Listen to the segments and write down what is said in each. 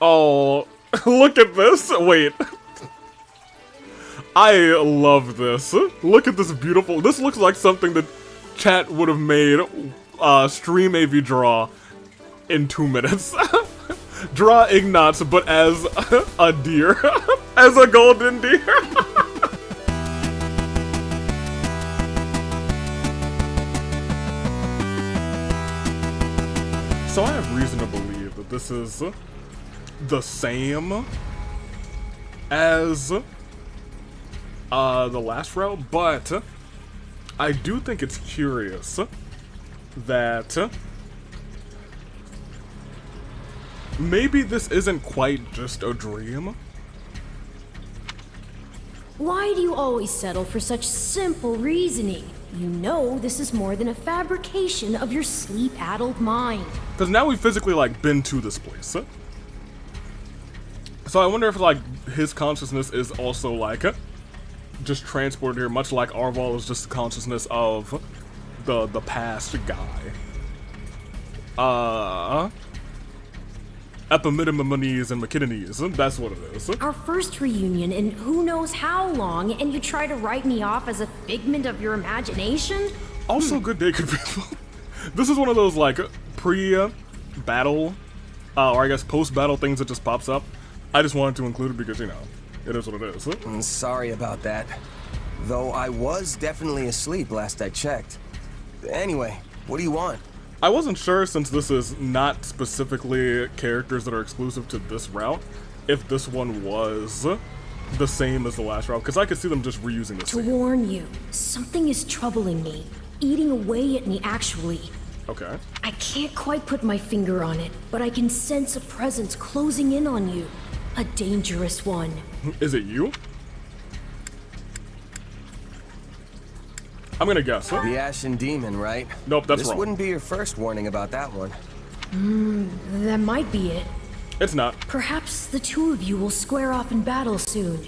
Oh, look at this. Wait. I love this. Look at this beautiful. This looks like something that chat would have made stream AV draw in 2 minutes. Draw Ignatz, but as a deer. As a golden deer. So I have reason to believe that this is the same as the last route, but I do think it's curious that maybe this isn't quite just a dream. Why do you always settle for such simple reasoning? You know this is more than a fabrication of your sleep-addled mind. Because now we've physically, like, been to this place. So I wonder if, like, his consciousness is also, like, just transported here, much like Arval is just the consciousness of the past guy. Epimidimonies and McKinneys, that's what it is. Our first reunion in who knows how long, and you try to write me off as a figment of your imagination? Also, good day, good people. This is one of those, like, pre-battle, or I guess post-battle things that just pops up. I just wanted to include it because, you know, it is what it is. Sorry about that. Though I was definitely asleep last I checked. Anyway, what do you want? I wasn't sure, since this is not specifically characters that are exclusive to this route, if this one was the same as the last route, because I could see them just reusing this. To warn you, something is troubling me. Eating away at me, actually. Okay. I can't quite put my finger on it, but I can sense a presence closing in on you. A dangerous one. Is it you? I'm gonna guess. The Ashen Demon, right? Nope, that's this wrong. Wouldn't be your first warning about that one. That might be it. It's not. Perhaps the two of you will square off in battle soon.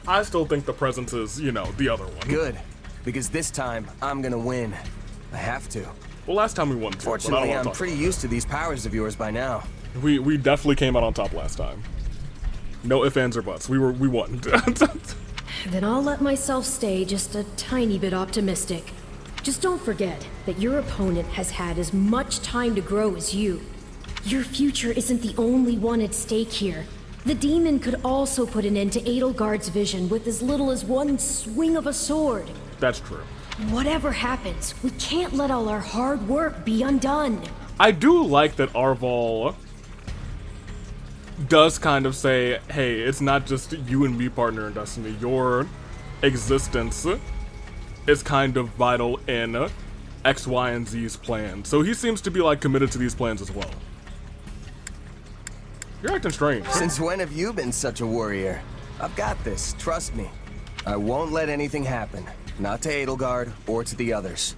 I still think the presence is, you know, the other one. Good, because this time I'm gonna win. I have to. Well, last time we won too. Fortunately, I'm pretty used to these powers of yours by now. We definitely came out on top last time. No ifs, ands, or buts. We won. Then I'll let myself stay just a tiny bit optimistic. Just don't forget that your opponent has had as much time to grow as you. Your future isn't the only one at stake here. The demon could also put an end to Edelgard's vision with as little as one swing of a sword. That's true. Whatever happens, we can't let all our hard work be undone. I do like that Arval does kind of say, hey, it's not just you and me, partner in destiny. Your existence is kind of vital in X, Y, and Z's plan. So he seems to be, like, committed to these plans as well. You're acting strange. Since when have you been such a warrior? I've got this, trust me. I won't let anything happen. Not to Edelgard or to the others.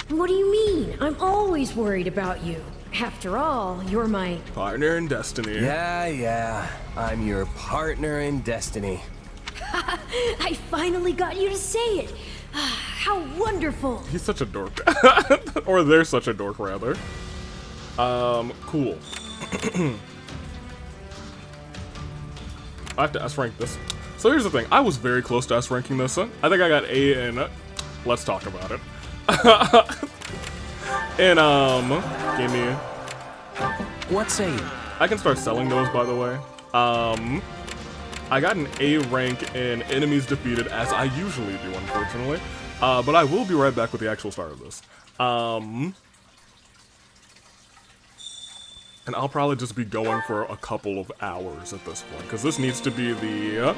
What do you mean? I'm always worried about you. After all, you're my partner in destiny. Yeah. I'm your partner in destiny. I finally got you to say it. How wonderful. He's such a dork. Or they're such a dork, rather. Cool. I have to S-rank this. So here's the thing. I was very close to S-ranking this. I think I got A in... Let's talk about it. And, give me... What's A? I can start selling those, by the way. I got an A rank in enemies defeated, as I usually do, unfortunately. But I will be right back with the actual start of this. And I'll probably just be going for a couple of hours at this point, because this needs to be the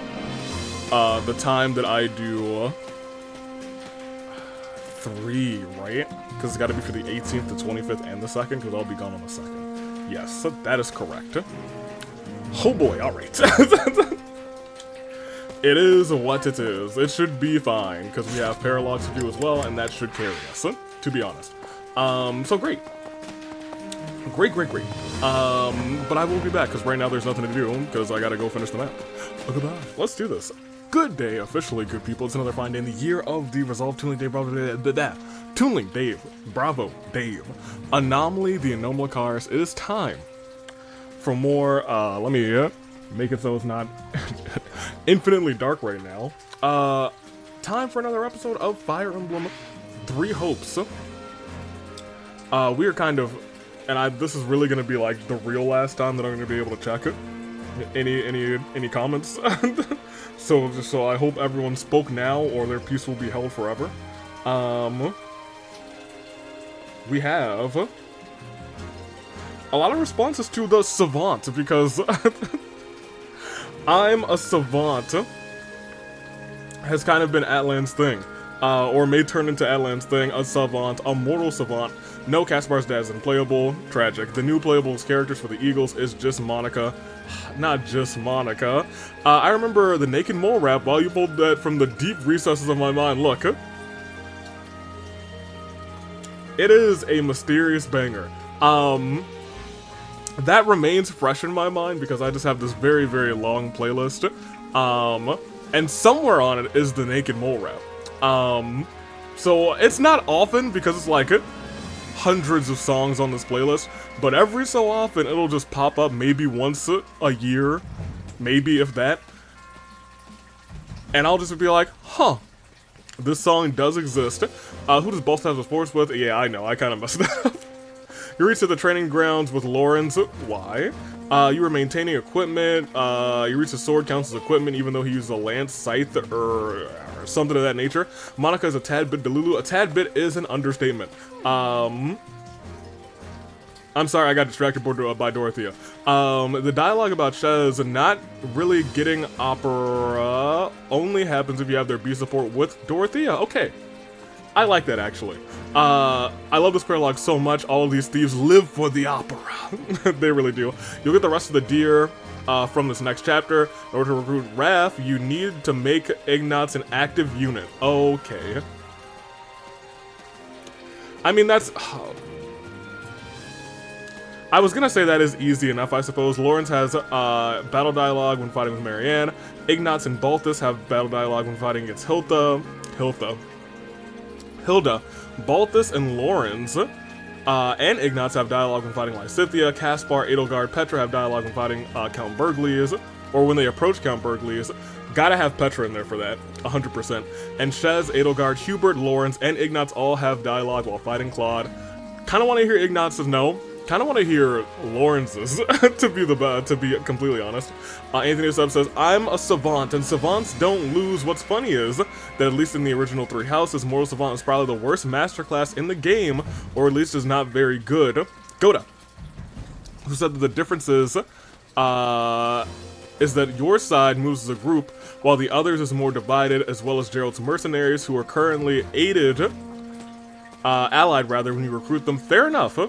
time that I do 3, right? Because it's got to be for the 18th, the 25th, and the 2nd, because I'll be gone on the 2nd. Yes, that is correct. Oh boy, alright. It is what it is. It should be fine, because we have Paralogs to do as well, and that should carry us, to be honest. So great. Great. But I will be back, because right now there's nothing to do, because I gotta go finish the map. Oh, goodbye. Let's do this. Good day, officially, good people. It's another fine day in the year of the Resolve Toonling Dave Bravo Dave. Anomaly, the Anomalacars. It is time for more. Let me make it so it's not infinitely dark right now. Time for another episode of Fire Emblem Three Hopes. We are kind of, and this is really gonna be like the real last time that I'm gonna be able to check it. Any comments? So I hope everyone spoke now, or their peace will be held forever. We have a lot of responses to the savant, because I'm a savant has kind of been Atlan's thing, or may turn into Atlan's thing. A savant, a mortal savant. No, Caspar's dad is unplayable. Tragic. The new playable characters for the Eagles is just Monica. Not just Monica. I remember the Naked Mole rap while you pulled that from the deep recesses of my mind. Look. It is a mysterious banger. That remains fresh in my mind because I just have this very, very long playlist. And somewhere on it is the Naked Mole rap. So it's not often because it's like hundreds of songs on this playlist, but every so often it'll just pop up maybe once a year, maybe if that. And I'll just be like, huh, this song does exist. Who does Boss have the sports with? Yeah, I know, I kind of messed that up. You reach to the training grounds with Lawrence. Why? You were maintaining equipment. You reach the sword counts as equipment, even though he used a lance, scythe, or something of that nature. Monica is a tad bit delulu. A tad bit is an understatement. I'm sorry, I got distracted by Dorothea. The dialogue about Shez not really getting opera only happens if you have their B support with Dorothea. Okay. I like that, actually. I love this paralogue so much. All of these thieves live for the opera. They really do. You'll get the rest of the deer from this next chapter. In order to recruit Raph, you need to make Ignatz an active unit. Okay. I mean, that's... I was gonna say that is easy enough, I suppose. Lawrence has battle dialogue when fighting with Marianne. Ignatz and Balthus have battle dialogue when fighting against Hilda. Balthus and Lawrence and Ignatz have dialogue when fighting Lysithea. Caspar, Edelgard, Petra have dialogue when fighting Count Bergliez, or when they approach Count Bergliez. Gotta have Petra in there for that, 100%. And Shez, Edelgard, Hubert, Lawrence, and Ignatz all have dialogue while fighting Claude. Kinda wanna hear Ignatz's no. Kinda wanna hear Lawrence's, to be completely honest. Anthony Sub says, I'm a savant, and savants don't lose. What's funny is that at least in the original Three Houses, Mortal Savant is probably the worst masterclass in the game, or at least is not very good. Goda, who said that the difference is that your side moves as a group, while the others is more divided, as well as Gerald's mercenaries, who are currently allied when you recruit them. Fair enough.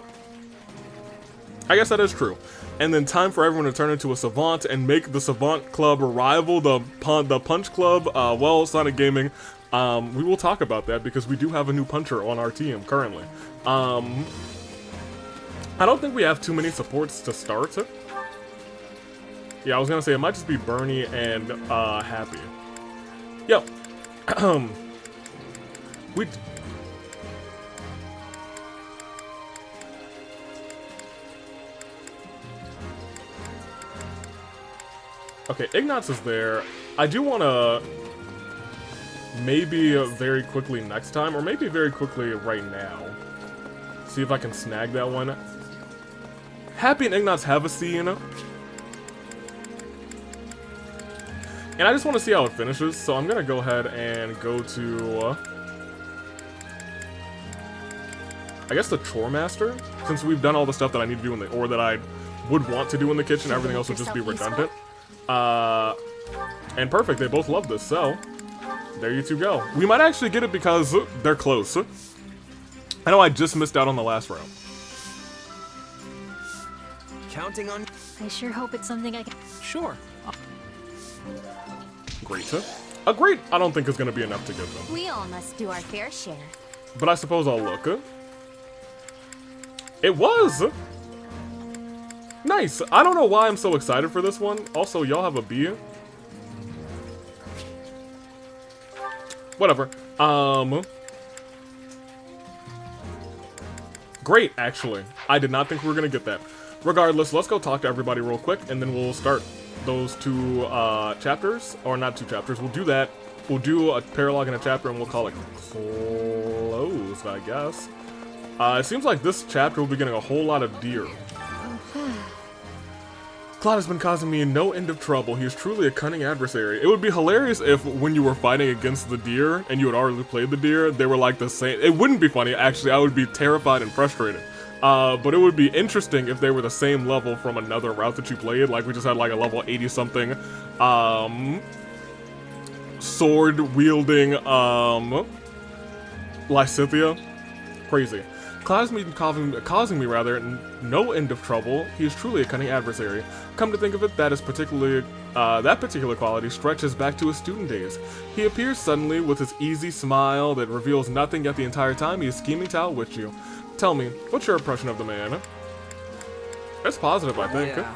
I guess that is true. And then time for everyone to turn into a savant and make the savant club rival the punch club. Well, Sonic Gaming, we will talk about that because we do have a new puncher on our team currently. I don't think we have too many supports to start. Yeah, I was gonna say it might just be Bernie and Happy. Yo, Okay, Ignatz is there. I do want to maybe very quickly next time, or maybe very quickly right now. See if I can snag that one. Happy and Ignatz have a scene. And I just want to see how it finishes, so I'm going to go ahead and go to... I guess the Chore Master, since we've done all the stuff that I need to do in the... or that I would want to do in the kitchen, everything else would just be redundant. And perfect, they both love this, so there you two go. We might actually get it because they're close. I know I just missed out on the last round. Counting on... I sure hope it's something I can... Sure. Great. A great, I don't think is going to be enough to get them. We all must do our fair share. But I suppose I'll look. It was! Nice! I don't know why I'm so excited for this one. Also, y'all have a B. Whatever. Great, actually. I did not think we were gonna get that. Regardless, let's go talk to everybody real quick, and then we'll start those 2 chapters, or not 2 chapters. We'll do that. We'll do a paralogue and a chapter, and we'll call it closed, I guess. It seems like this chapter will be getting a whole lot of deer. Claude has been causing me no end of trouble. He is truly a cunning adversary. It would be hilarious if when you were fighting against the deer, and you had already played the deer, they were like the same. It wouldn't be funny, actually. I would be terrified and frustrated. But it would be interesting if they were the same level from another route that you played. Like, we just had like a level 80-something, sword-wielding, Lysithia. Crazy. Cloud has been causing me no end of trouble. He is truly a cunning adversary. Come to think of it, that particular quality stretches back to his student days. He appears suddenly with his easy smile that reveals nothing, yet the entire time he is scheming to outwit you. Tell me, what's your impression of the man? It's positive, I think. Yeah,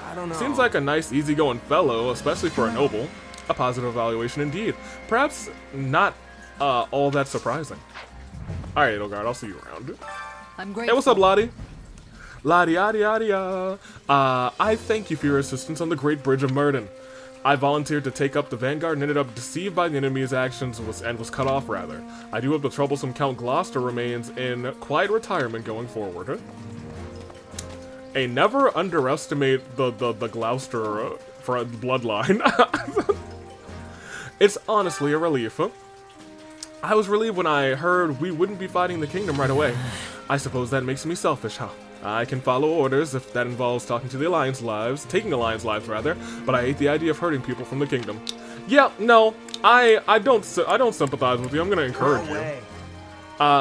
I don't know. Seems like a nice, easygoing fellow, especially for a noble. A positive evaluation indeed. Perhaps not all that surprising. Alright, Edelgard, I'll see you around. I'm grateful. Hey, what's up, Lottie? Lottie, yaddy, yaddy, I thank you for your assistance on the Great Bridge of Murden. I volunteered to take up the vanguard and ended up deceived by the enemy's actions and was cut off, rather. I do hope the troublesome Count Gloucester remains in quiet retirement going forward. Hey, never underestimate the Gloucester bloodline. It's honestly a relief. I was relieved when I heard we wouldn't be fighting the kingdom right away. I suppose that makes me selfish, huh? I can follow orders if that involves taking Alliance lives, rather, but I hate the idea of hurting people from the kingdom. Yeah, no, I don't sympathize with you. I'm gonna encourage you.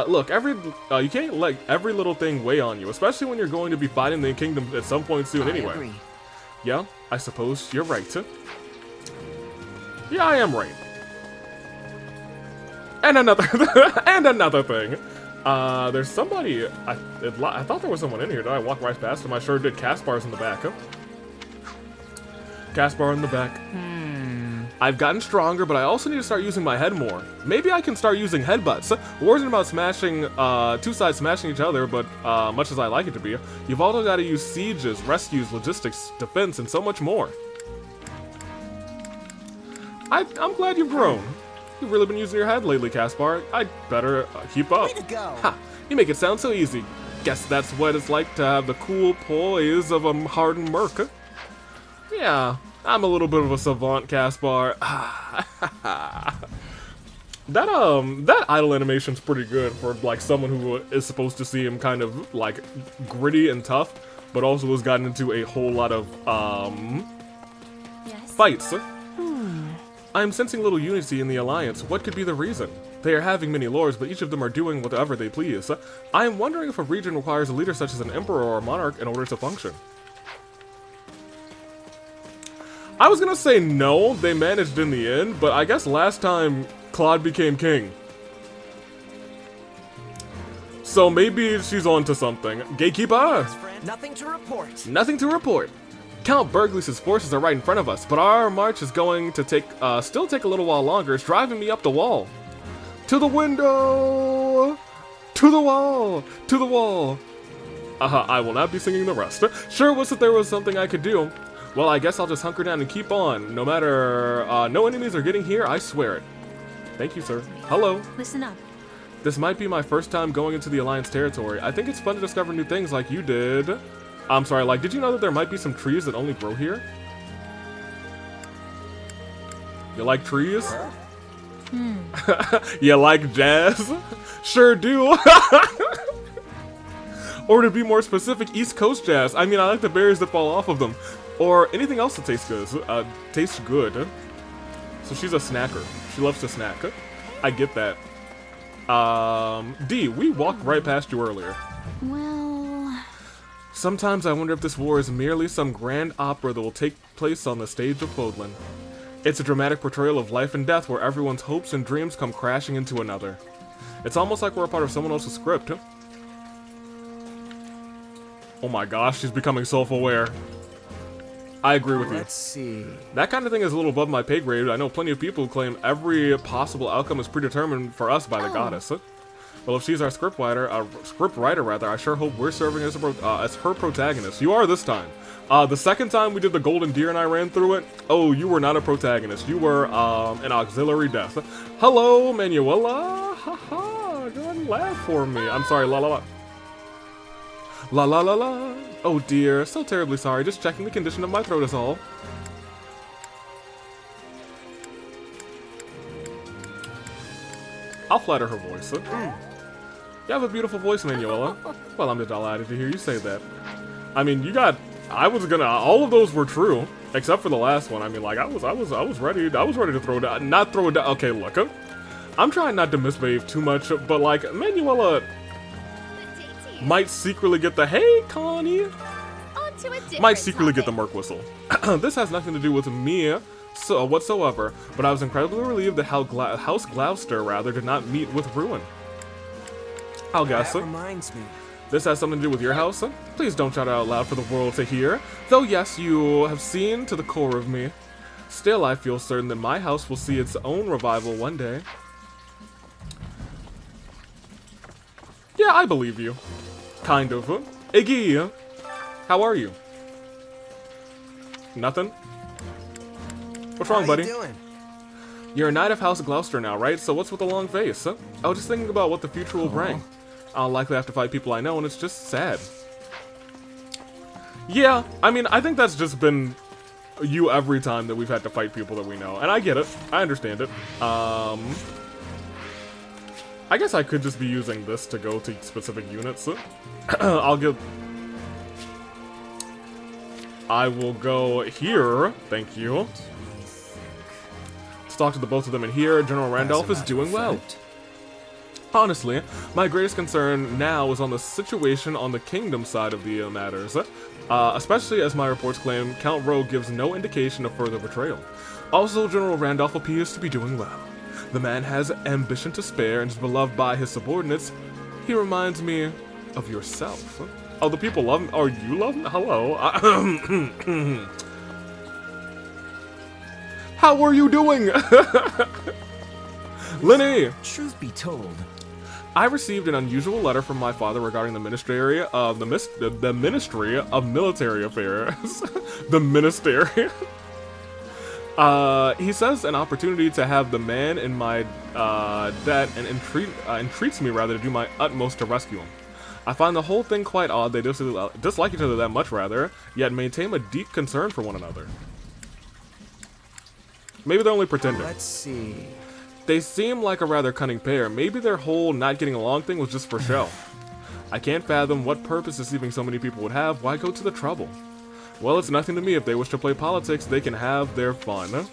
Look, you can't let every little thing weigh on you, especially when you're going to be fighting the kingdom at some point soon anyway. I agree. Yeah, I suppose you're right. Yeah, I am right. And another thing. There's somebody. I thought there was someone in here. Did I walk right past him? I sure did. Caspar's in the back. Huh? Caspar in the back. I've gotten stronger, but I also need to start using my head more. Maybe I can start using headbutts. War isn't about smashing, 2 sides smashing each other, but much as I like it to be, you've also got to use sieges, rescues, logistics, defense, and so much more. I'm glad you've grown. You've really been using your head lately, Caspar. I'd better keep up. Way to go. Ha! You make it sound so easy. Guess that's what it's like to have the cool poise of a hardened merc. Yeah, I'm a little bit of a savant, Caspar. That idle animation's pretty good for like someone who is supposed to seem kind of like gritty and tough, but also has gotten into a whole lot of fights. I am sensing little unity in the Alliance. What could be the reason? They are having many lords, but each of them are doing whatever they please. I am wondering if a region requires a leader such as an emperor or a monarch in order to function. I was gonna say no, they managed in the end, but I guess last time Claude became king. So maybe she's onto something. Gatekeeper! Nothing to report. Nothing to report. Count Burgly's forces are right in front of us, but our march is going to still take a little while longer. It's driving me up the wall. To the window! To the wall! To the wall! I will not be singing the rest. Sure was that there was something I could do. Well, I guess I'll just hunker down and keep on. No matter, no enemies are getting here, I swear it. Thank you, sir. Hello. Listen up. This might be my first time going into the Alliance territory. I think it's fun to discover new things like you did. I'm sorry, like, did you know that there might be some trees that only grow here? You like trees? You like jazz? Sure do. Or to be more specific, East Coast jazz. I mean, I like the berries that fall off of them. Or anything else that tastes good. Tastes good. So she's a snacker. She loves to snack. I get that. D, we walked right past you earlier. Well... Sometimes I wonder if this war is merely some grand opera that will take place on the stage of Fodlan. It's a dramatic portrayal of life and death where everyone's hopes and dreams come crashing into another. It's almost like we're a part of someone else's script. Oh my gosh, she's becoming self-aware. I agree with you. Let's see. That kind of thing is a little above my pay grade. I know plenty of people who claim every possible outcome is predetermined for us by the goddess. Well, if she's our script writer, rather, I sure hope we're serving as her protagonist. You are this time. The second time we did the Golden Deer and I ran through it, oh, you were not a protagonist. You were an auxiliary death. Hello, Manuela. Haha, go ahead and laugh for me. I'm sorry, la la la. La la la la. Oh dear, so terribly sorry. Just checking the condition of my throat is all. I'll flatter her voice. You have a beautiful voice, Manuela. Well, I'm just delighted to hear you say that. I mean, you got. All of those were true, except for the last one. I mean, like, I was ready to throw down, not throw it down. Okay, look, I'm trying not to misbehave too much, but like, Manuela might secretly get the hey, Connie. Might secretly get the Merc whistle. This has nothing to do with me, so whatsoever. But I was incredibly relieved that House Gloucester did not meet with ruin. I'll guess. That reminds me. This has something to do with your house? Please don't shout it out loud for the world to hear. Though yes, you have seen to the core of me. Still, I feel certain that my house will see its own revival one day. Yeah, I believe you. Kind of. Iggy, how are you? Nothing? What's wrong, buddy? How you doing? You're a knight of House Gloucester now, right? So what's with the long face? I was just thinking about what the future will bring. I'll likely have to fight people I know, and it's just sad. Yeah, I mean, I think that's just been you every time that we've had to fight people that we know. And I get it. I understand it. I guess I could just be using this to go to specific units. I will go here. Thank you. Let's talk to the both of them in here. General Randolph is doing well. Honestly, my greatest concern now is on the situation on the kingdom side of the matters, especially as my reports claim Count Rogue gives no indication of further betrayal. Also, General Randolph appears to be doing well. The man has ambition to spare and is beloved by his subordinates. He reminds me of yourself. Oh, the people love him? Oh, you love him? Hello? How are you doing? Lenny! Truth be told, I received an unusual letter from my father regarding the Ministry of Military Affairs. The Ministry. He says an opportunity to have the man in my debt and entreats me rather to do my utmost to rescue him. I find the whole thing quite odd. They dislike each other that much rather, yet maintain a deep concern for one another. Maybe they're only pretending. Let's see. They seem like a rather cunning pair. Maybe their whole not getting along thing was just for show. I can't fathom what purpose deceiving so many people would have. Why go to the trouble? Well, it's nothing to me. If they wish to play politics, they can have their fun.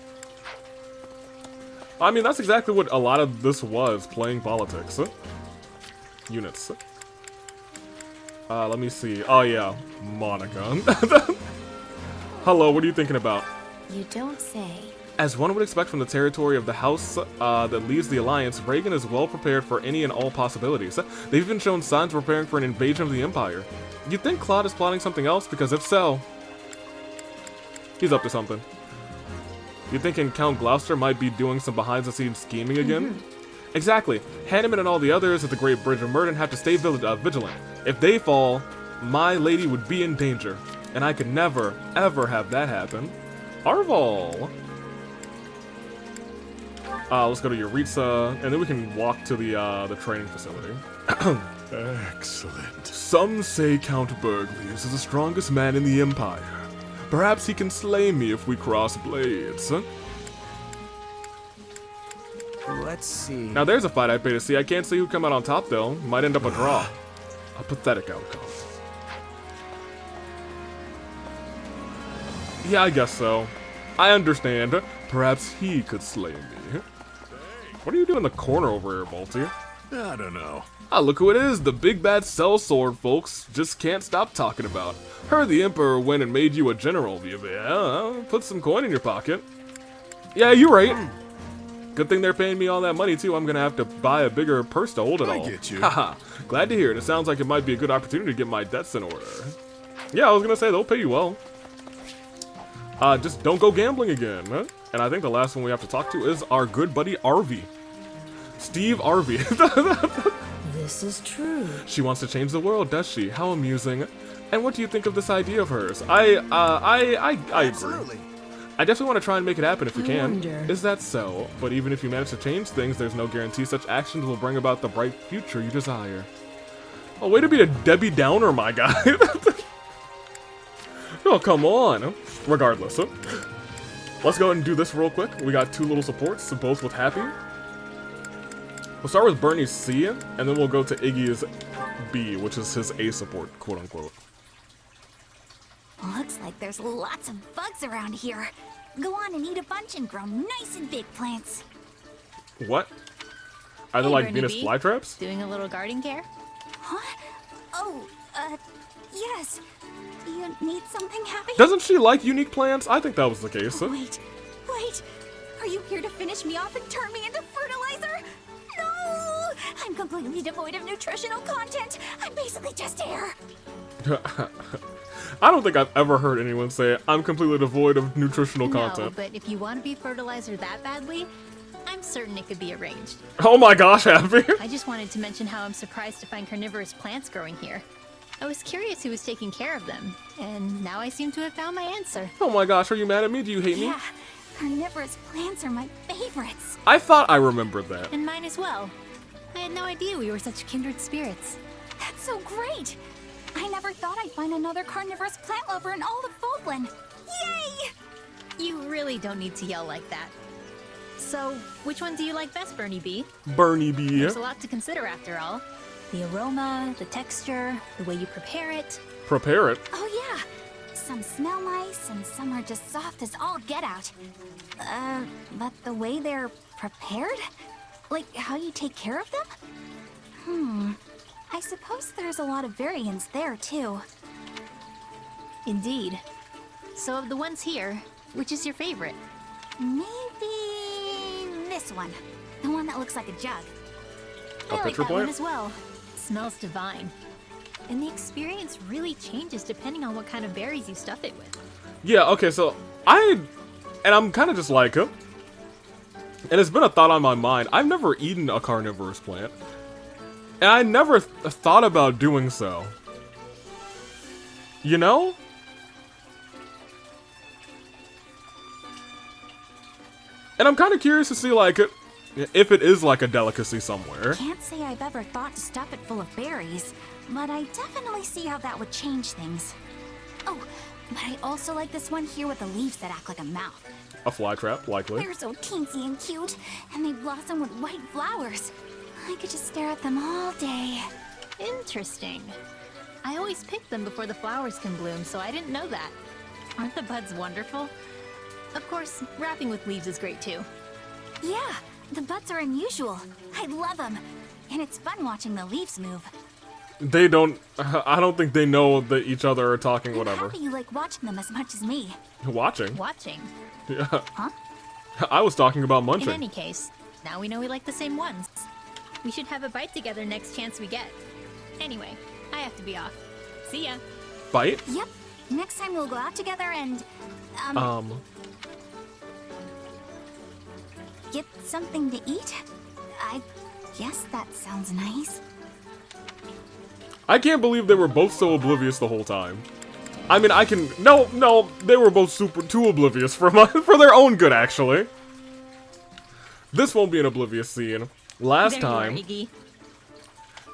I mean, that's exactly what a lot of this was, playing politics. Units. Let me see. Oh, yeah. Monica. Hello, what are you thinking about? You don't say. As one would expect from the territory of the house that leads the Alliance, Reagan is well prepared for any and all possibilities. They've even shown signs of preparing for an invasion of the Empire. You'd think Claude is plotting something else, because if so, he's up to something. You're thinking Count Gloucester might be doing some behind-the-scenes scheming again? Exactly. Hanneman and all the others at the Great Bridge of Murden have to stay vigilant. If they fall, my lady would be in danger, and I could never, ever have that happen. Arval! Let's go to Yuritsa, and then we can walk to the training facility. Excellent. Some say Count Burgleys is the strongest man in the Empire. Perhaps he can slay me if we cross blades. Let's see. Now there's a fight I'd pay to see. I can't see who'd come out on top, though. Might end up a draw. A pathetic outcome. Yeah, I guess so. I understand. Perhaps he could slay me. What are you doing in the corner over here, Balti? I don't know. Ah, look who it is, the big bad sellsword folks just can't stop talking about. Heard the Emperor went and made you a general. Yeah, put some coin in your pocket. Yeah, you're right. Good thing they're paying me all that money, too. I'm gonna have to buy a bigger purse to hold it all. I get you. Haha, glad to hear it. It sounds like it might be a good opportunity to get my debts in order. Yeah, I was gonna say, they'll pay you well. Just don't go gambling again, huh? And I think the last one we have to talk to is our good buddy Arvy. Steve Arvy. This is true. She wants to change the world, does she? How amusing. And what do you think of this idea of hers? I agree. Absolutely. I definitely want to try and make it happen if we I can. wonder. Is that so? But even if you manage to change things, there's no guarantee such actions will bring about the bright future you desire. Oh, way to be a Debbie Downer, my guy. Oh, come on. Regardless, let's go ahead and do this real quick. We got 2 little supports, both with Happy. We'll start with Bernie's C, and then we'll go to Iggy's B, which is his A support, quote unquote. Looks like there's lots of bugs around here. Go on and eat a bunch and grow nice and big plants. What? Are they Hey, like Bernie Venus B. flytraps? Doing a little garden care? Huh? Oh, yes. You need something, Happy? Doesn't she like unique plants? I think that was the case. Wait. Are you here to finish me off and turn me into fertilizer? No! I'm completely devoid of nutritional content. I'm basically just air. I don't think I've ever heard anyone say, I'm completely devoid of nutritional No, content. but if you want to be fertilizer that badly, I'm certain it could be arranged. Oh my gosh, Happy! I just wanted to mention how I'm surprised to find carnivorous plants growing here. I was curious who was taking care of them, and now I seem to have found my answer. Oh my gosh, are you mad at me? Do you hate me? Yeah, carnivorous plants are my favorites. I thought I remembered that. And mine as well. I had no idea we were such kindred spirits. That's so great. I never thought I'd find another carnivorous plant lover in all of Falkland. Yay! You really don't need to yell like that. So, which one do you like best, Bernie B? Bernie B. There's a lot to consider after all. The aroma, the texture, the way you prepare it. Prepare it. Oh yeah, some smell nice and some are just soft as all get out. But the way they're prepared? Like how you take care of them? I suppose there's a lot of variance there too. Indeed. So of the ones here, which is your favorite? Maybe this one. The one that looks like a jug. A I like pitcher that one plant? as well. Smells divine. And the experience really changes depending on what kind of berries you stuff it with. Yeah, okay, so I'm kind of just like him. And it's been a thought on my mind. I've never eaten a carnivorous plant. And I never thought about doing so. You know? And I'm kind of curious to see, like, if it is like a delicacy somewhere. Can't say I've ever thought to stuff it full of berries, but I definitely see how that would change things. Oh, but I also like this one here with the leaves that act like a mouth. A flytrap, likely. They're so teensy and cute, and they blossom with white flowers. I could just stare at them all day. Interesting. I always pick them before the flowers can bloom, so I didn't know that. Aren't the buds wonderful? Of course, wrapping with leaves is great too. Yeah, the buds are unusual. I love them. And it's fun watching the leaves move. They don't, I don't think they know that each other are talking, whatever. I'm happy you like watching them as much as me. Watching? Watching. Yeah. Huh? I was talking about In munching. any case, now we know we like the same ones. We should have a bite together next chance we get. Anyway, I have to be off. See ya. Bite? Yep. Next time we'll go out together and, get something to eat? I guess that sounds nice. I can't believe they were both so oblivious the whole time. I mean, no, they were both too oblivious for their own good, actually. This won't be an oblivious scene. Last There you are, time, Iggy.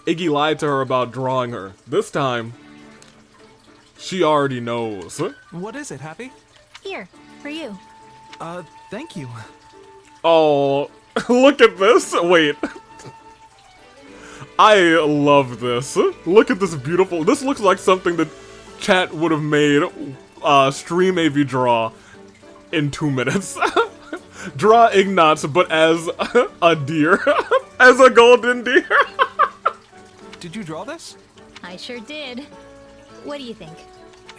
Iggy lied to her about drawing her. This time, she already knows. What is it, Happy? Here, for you. Thank you. Oh, look at this. Wait. I love this. Look at this beautiful... This looks like something that chat would have made Stream AV draw in 2 minutes. Draw Ignatz, but as a deer. As a golden deer. Did you draw this? I sure did. What do you think?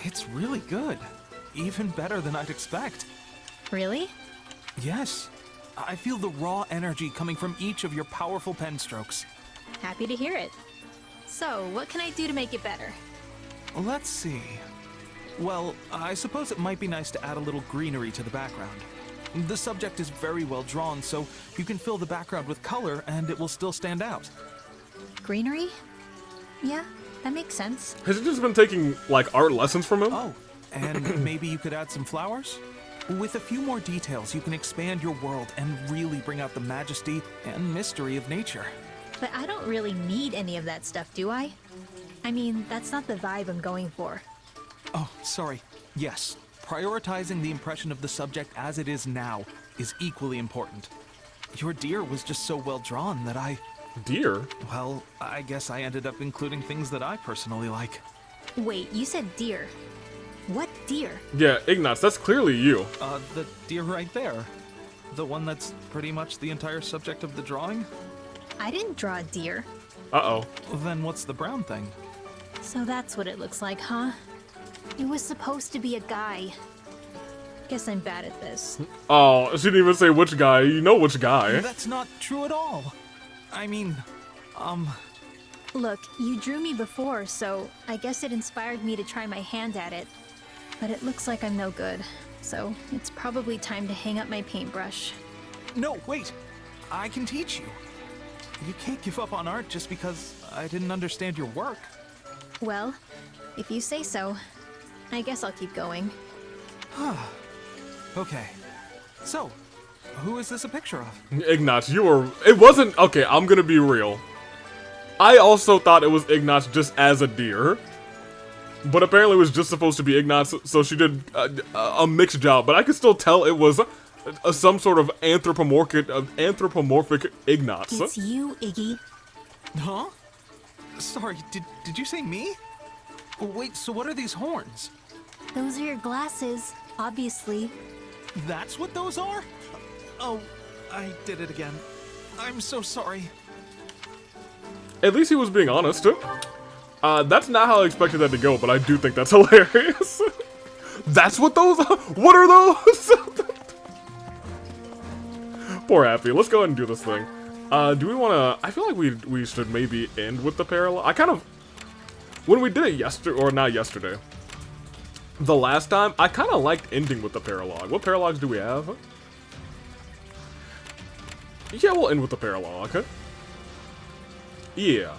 It's really good. Even better than I'd expect. Really? Yes. I feel the raw energy coming from each of your powerful pen strokes. Happy to hear it. So, what can I do to make it better? Let's see. Well, I suppose it might be nice to add a little greenery to the background. The subject is very well drawn, so you can fill the background with color and it will still stand out. Greenery? Yeah, that makes sense. Has he just been taking, like, art lessons from him? Oh, and maybe you could add some flowers? With a few more details, you can expand your world and really bring out the majesty and mystery of nature. But I don't really need any of that stuff, do I? I mean, that's not the vibe I'm going for. Oh, sorry. Yes, prioritizing the impression of the subject as it is now is equally important. Your deer was just so well drawn that Deer? well, I guess I ended up including things that I personally like. Wait, you said deer. What deer? Yeah, Ignatz, that's clearly you. The deer right there. The one that's pretty much the entire subject of the drawing? I didn't draw a deer. Uh-oh. Then what's the brown thing? So that's what it looks like, huh? It was supposed to be a guy. Guess I'm bad at this. Oh, she didn't even say which guy. You know which guy. That's not true at all. I mean, Look, you drew me before, so I guess it inspired me to try my hand at it. But it looks like I'm no good, so it's probably time to hang up my paintbrush. no, wait. I can teach you. You can't give up on art just because I didn't understand your work. Well, if you say so, I guess I'll keep going. Okay. So, who is this a picture of? Ignatz, you were... It wasn't... Okay, I'm gonna be real. I also thought it was Ignatz just as a deer. But apparently it was just supposed to be Ignatz, so she did a mixed job. But I could still tell it was some sort of anthropomorphic Ignatz. It's you, Iggy. Huh? Sorry, did you say me? Wait, so what are these horns? Those are your glasses, obviously. That's what those are? Oh, I did it again. I'm so sorry. At least he was being honest. That's not how I expected that to go, but I do think that's hilarious. That's what those are? What are those? Poor Happy. Let's go ahead and do this thing. Do we want to... I feel like we should maybe end with the parallel. I kind of... When we did it yesterday, or not yesterday, the last time, I kind of liked ending with the paralogue. What paralogs do we have? Yeah, we'll end with the paralogue. Yeah.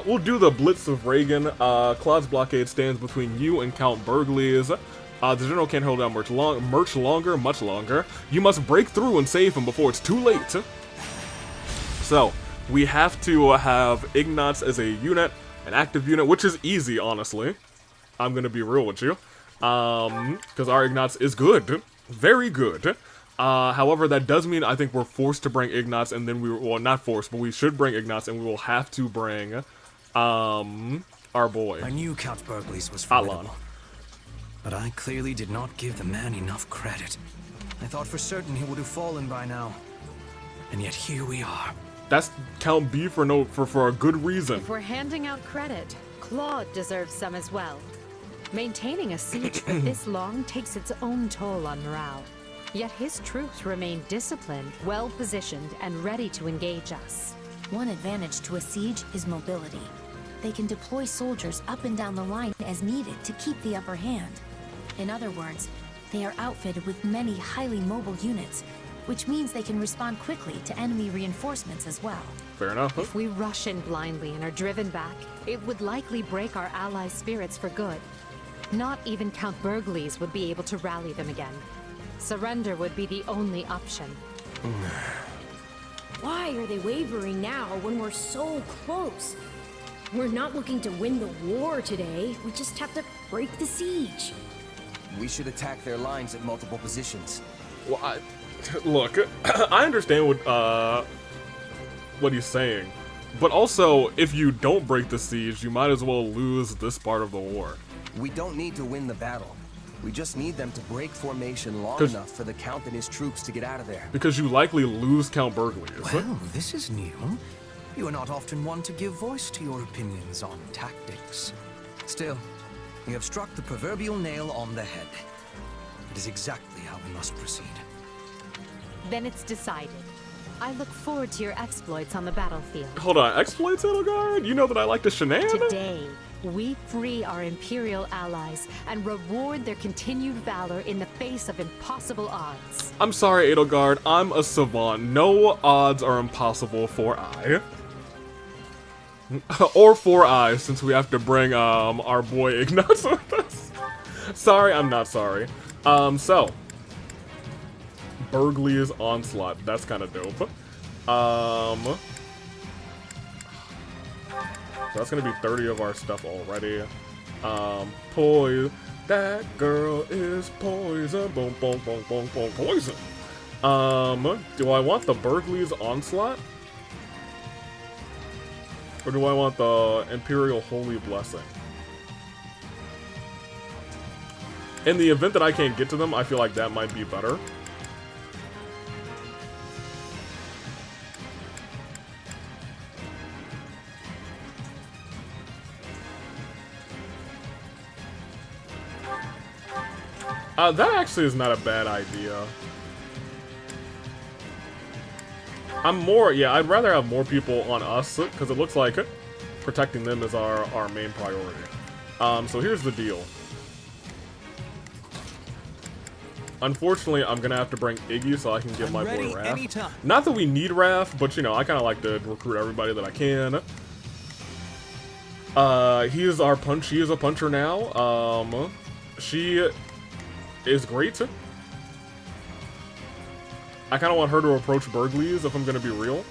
We'll do the Blitz of Reagan. Claude's blockade stands between you and Count Burgley's. The general can't hold down much longer. You must break through and save him before it's too late. So, we have to have Ignatz as a unit, an active unit, which is easy, honestly. I'm gonna be real with you. Because our Ignatz is good. Very good. However, that does mean I think we're forced to bring Ignatz, and then well, not forced, but we should bring Ignatz, and we will have to bring, our boy. I knew Count Burgley's was Atlan. formidable, but I clearly did not give the man enough credit. I thought for certain he would have fallen by now, and yet here we are. That's Count B for a good reason. If we're handing out credit, Claude deserves some as well. Maintaining a siege for this long takes its own toll on morale. Yet his troops remain disciplined, well-positioned, and ready to engage us. One advantage to a siege is mobility. They can deploy soldiers up and down the line as needed to keep the upper hand. In other words, they are outfitted with many highly mobile units, which means they can respond quickly to enemy reinforcements as well. Fair enough. If we rush in blindly and are driven back, it would likely break our allies' spirits for good. Not even Count Burgley's would be able to rally them again. Surrender would be the only option. Why are they wavering now when we're so close? We're not looking to win the war today. We just have to break the siege. We should attack their lines at multiple positions. Well, look, I understand what he's saying, but also, if you don't break the siege, you might as well lose this part of the war. We don't need to win the battle. We just need them to break formation long enough for the Count and his troops to get out of there. Because you likely lose Count Burgley's. Well, this is new. You are not often one to give voice to your opinions on tactics. Still, you have struck the proverbial nail on the head. It is exactly how we must proceed. Then it's decided. I look forward to your exploits on the battlefield. Hold on, exploits, Edelgard? You know that I like to shenanigan? Today, we free our Imperial allies and reward their continued valor in the face of impossible odds. I'm sorry, Edelgard, I'm a savant. No odds are impossible for I. Or 4 eyes, since we have to bring our boy Ignatz with us. Sorry, I'm not sorry. So Burgley's Onslaught. That's kind of dope. So that's gonna be 30 of our stuff already. Poison. That girl is poison. Boom, boom, boom, boom, boom, poison. Do I want the Burgley's Onslaught? Or do I want the Imperial Holy Blessing? In the event that I can't get to them, I feel like that might be better. That actually is not a bad idea. I'd rather have more people on us, because it looks like protecting them is our main priority. So here's the deal. Unfortunately, I'm gonna have to bring Iggy so I can get my boy Raph. Anytime. Not that we need Raph, but you know, I kind of like to recruit everybody that I can. He is a puncher now. She is great. I kind of want her to approach Burgley's if I'm gonna be real.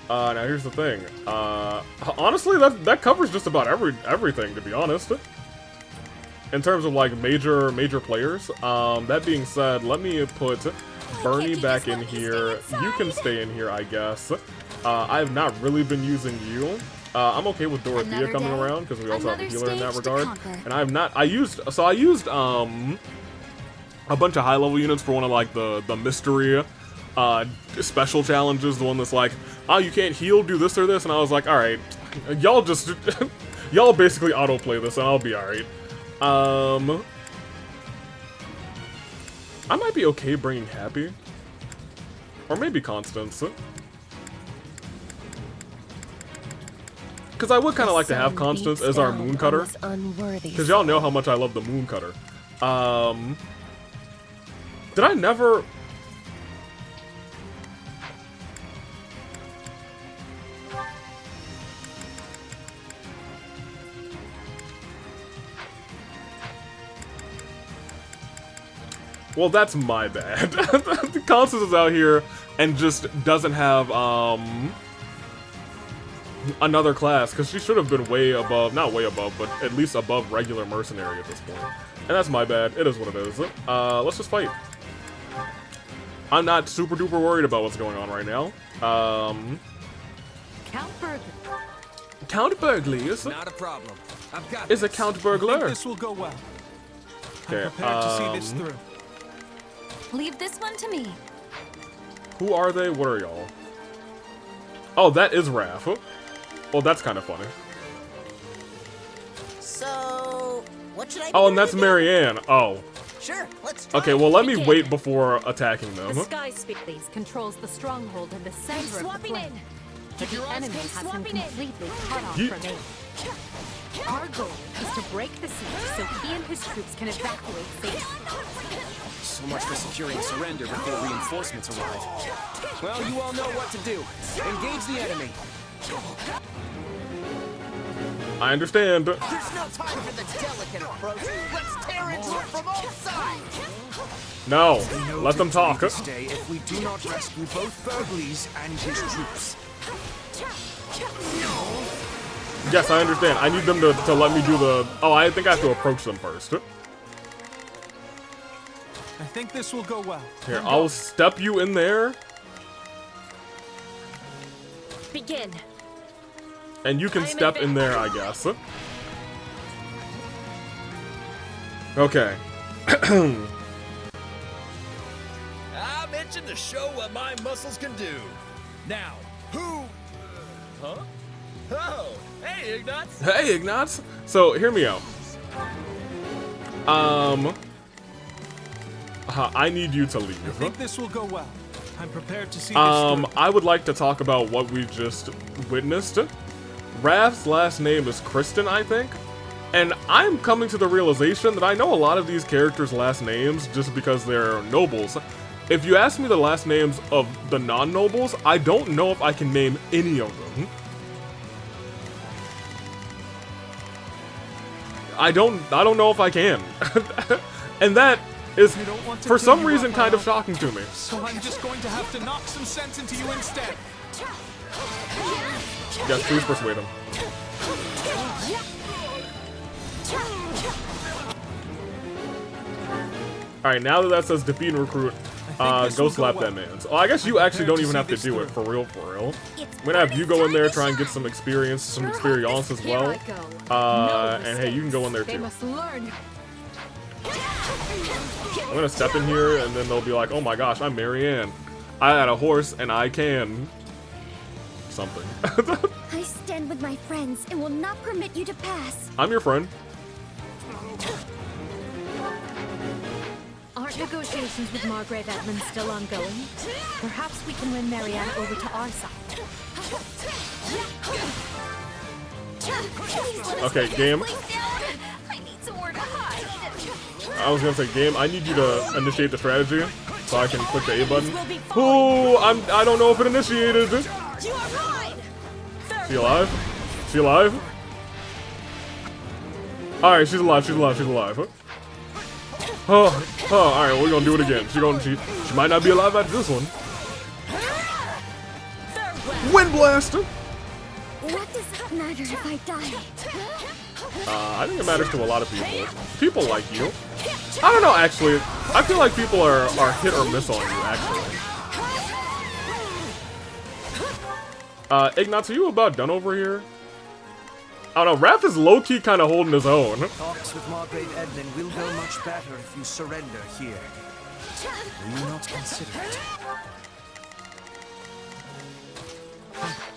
Now here's the thing. Honestly, that covers just about everything, to be honest. In terms of like major players. That being said, let me put Bernie back in here. You can stay in here, I guess. I have not really been using you. I'm okay with Dorothea coming around because we also have a healer in that regard. And I have not. I used a bunch of high-level units for one of like the mystery special challenges, the one that's like, oh, you can't heal, do this or this, and I was like, alright, y'all just y'all basically autoplay this and I'll be alright. I might be okay bringing Happy, or maybe Constance, because I would kind of like to have Constance as our moon cutter, because y'all know how much I love the moon cutter. Did I never... Well, that's my bad. Constance is out here and just doesn't have, another class, because she should have been way above, not way above, but at least above regular mercenary at this point. And that's my bad. It is what it is. Let's just fight. I'm not super duper worried about what's going on right now. Count Burgley. Count Burgley is Not a problem. I've got a Count I think Burglar. this will go well. Okay, I'm prepared to see this through. Leave this one to me. Who are they? What are y'all? Oh, that is Raph. Well, that's kind of funny. So, what should I do? Oh, and that's Marianne. Oh. Sure, let's try. Okay, well, let me wait before attacking The them. Sky Species controls the stronghold in the center of the plane. But the enemy has him completely cut off Yeet. from aid. Our goal is to break the siege so he and his troops can evacuate safely. So much for securing surrender before reinforcements arrive. Well, you all know what to do. Engage the enemy. I understand. There's no time for the delicate approach. Let's tear into it from all sides. No, let them talk. Stay if we do not rescue both Burgleys and his troops. Yes, I understand. I need them to let me do the... Oh, I think I have to approach them first. I think this will go well. Here, I'll step you in there, Begin. and you can step in there, I guess. Okay. I mentioned to show what my muscles can do. Now, who... huh? Oh, hey, Ignatz. Hey, Ignatz. So, hear me out. I need you to I leave. think this will go well. I'm prepared to see this through. I would like to talk about what we just witnessed. Raph's last name is Kristen, I think. And I'm coming to the realization that I know a lot of these characters' last names just because they're nobles. If you ask me the last names of the non-nobles, I don't know if I can name any of them. I don't know if I can. And that is, for some reason, kind of shocking to me. So I'm just going to have to knock some sense into you instead. Yes, please persuade him. Alright, now that says defeat and recruit, go slap that man. So, I guess you actually don't even have to do it, for real, for real. I'm gonna have you go in there, try and get some experience, some experience as well. And hey, you can go in there too. I'm gonna step in here, and then they'll be like, oh my gosh, I'm Marianne. I had a horse, and I can... something. I stand with my friends and will not permit you to pass. I'm your friend. Aren't negotiations with Margrave Edmund still ongoing? Perhaps we can win Marianne over to our side. Okay, game. I need somewhere to hide. I was gonna say, game, I need you to initiate the strategy so I can click the A button. Ooh, I don't know if it initiated. She alive? She alive? Alright, she's alive, she's alive, she's alive. Alright, we're gonna do it again. She might not be alive after this one. Wind blast! What does it matter if I die? I think it matters to a lot of people. People like you. I don't know, actually. I feel like people are hit or miss on you, actually. Ignatz, are you about done over here? I don't know, Raph is low-key kind of holding his own. Talks with Margrave Edmund will go much better if you surrender here. Will you not consider it?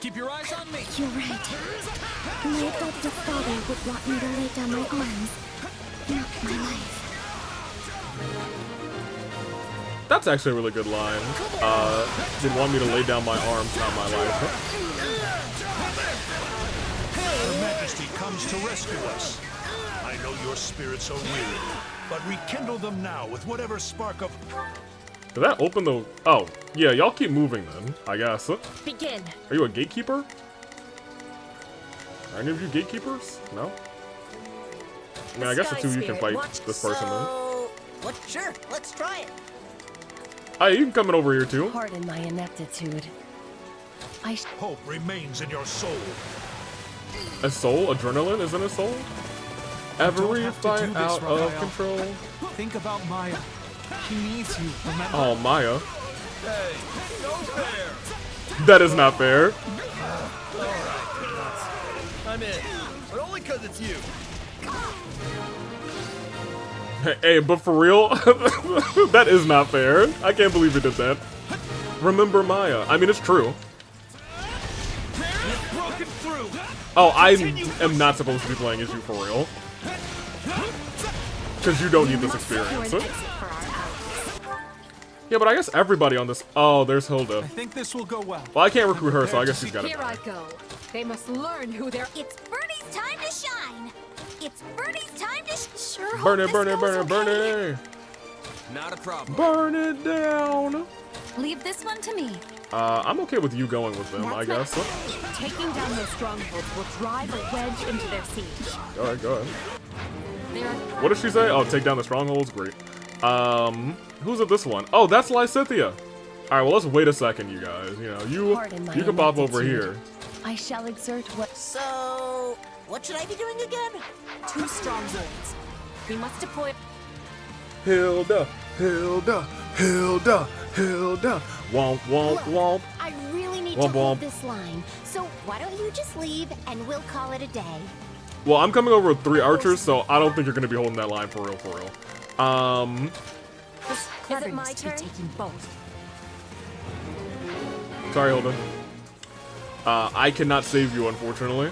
Keep your eyes on me. You're right. My adoptive father would want me to lay down my arms, not my life. That's actually a really good line. Did want me to lay down my arms, not my life. Her Majesty comes to rescue us. I know your spirits are weary, but rekindle them now with whatever spark of... Did that open the... Oh, yeah, y'all keep moving then, I guess. Begin. Are you a gatekeeper? Are any of you gatekeepers? No? I mean, I guess the two of you can fight this person then. What? Sure, let's try it. Hey, you can come in over here too. Pardon my ineptitude. Hope remains in your soul. A soul? Adrenaline isn't a soul? Every fight out of control. Think about Maya. She needs you, remember? Oh, Maya. Hey, no fair. That is not fair. I'm in, but only because it's you. Hey, but for real, that is not fair. I can't believe you did that. Remember Maya. I mean, it's true. Oh, I am not supposed to be playing as you for real. Because you don't need this experience. Yeah, but I guess everybody on this... Oh, there's Hilda. I think this will go well. Well, I can't recruit her, so I guess she's got it. Here I go. They must learn who they're... It's Bernie's time to shine. It's Bernie's time to sure hope Burn it, this burn it, goes burn it, burn okay. it! Not a problem. Burn it down! Leave this one to me. I'm okay with you going with them, I guess. Taking down those strongholds will drive a wedge into their siege. Alright, go ahead. What did she say? Oh, take down the strongholds? Great. Who's at this one? Oh, that's Lysithia! Alright, well, let's wait a second, you guys. You know, you can pop over here. I shall exert what... So, what should I be doing again? 2 strongholds. We must deploy... Hilda, Hilda, Hilda, Hilda. Womp, womp, womp. I really need Womp, to hold womp. this line. So why don't you just leave and we'll call it a day? Well, I'm coming over with 3 archers, so I don't think you're gonna be holding that line for real, for real. Is it my turn? Taking both. Sorry, Hilda. I cannot save you, unfortunately.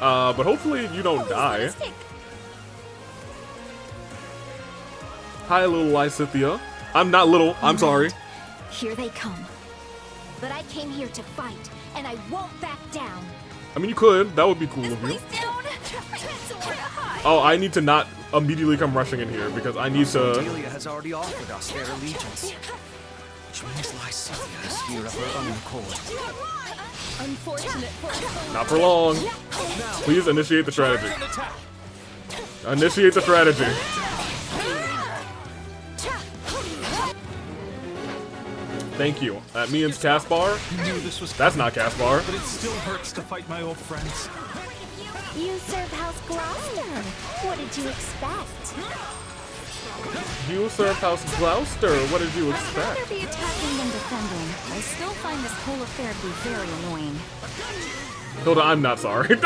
But hopefully you don't die. Hi, little Lysithia. I'm not little, I'm sorry. Here they come. But I came here to fight, and I won't back down. I mean, you could. That would be cool of you. Oh, I need to not immediately come rushing in here, because I need to... Delia has already offered us their allegiance. Which means Lysithia is here of her own accord. Unfortunate for Not for long. Please initiate the strategy. Initiate the strategy. Thank you. That means Caspar. Knew this was That's coming, not Caspar. but it still hurts to fight my old friends. You serve House Gloucester. What did you expect? You serve House Gloucester. What did you I'd rather expect? be attacking than defending. I still find this whole affair to be very annoying. Hilda, I'm not sorry.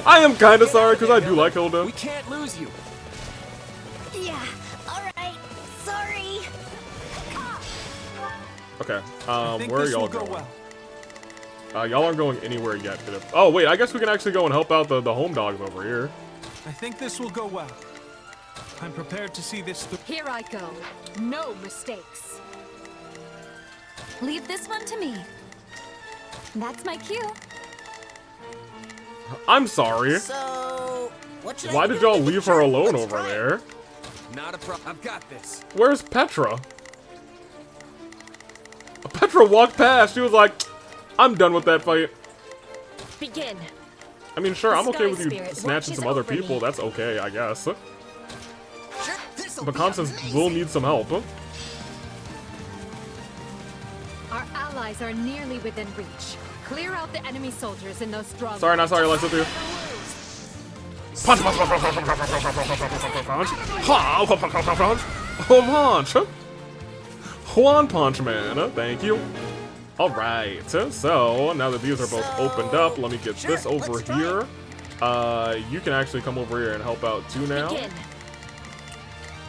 I am kind of sorry because I do like Hilda. We can't lose you. Yeah, alright. Sorry. Okay. I think Where are this y'all will go going? well. Y'all aren't going anywhere yet. Oh wait, I guess we can actually go and help out the home dogs over here. I think this will go well. I'm prepared to see this through. Here I go. No mistakes. Leave this one to me. That's my cue. I'm sorry. So, what should Why I did do? y'all leave her alone Let's over try it. there? Not a problem. I've got this. Where's Petra? Petra walked past. She was like, I'm done with that fight. Begin. I mean, sure, The I'm okay with Sky you Spirit snatching watches some other over me. people. That's okay, I guess. Sure, this'll But be Constance amazing. will need some help. Our allies are nearly within reach. Clear out the enemy soldiers in those strong. Sorry, not sorry, Alexa, too. Punch, punch, punch, punch, punch, punch, punch, punch, punch, punch. Juan Punch Man, thank you. Alright, so now that these are both opened up, let me get this over here. You can actually come over here and help out too now. Begin.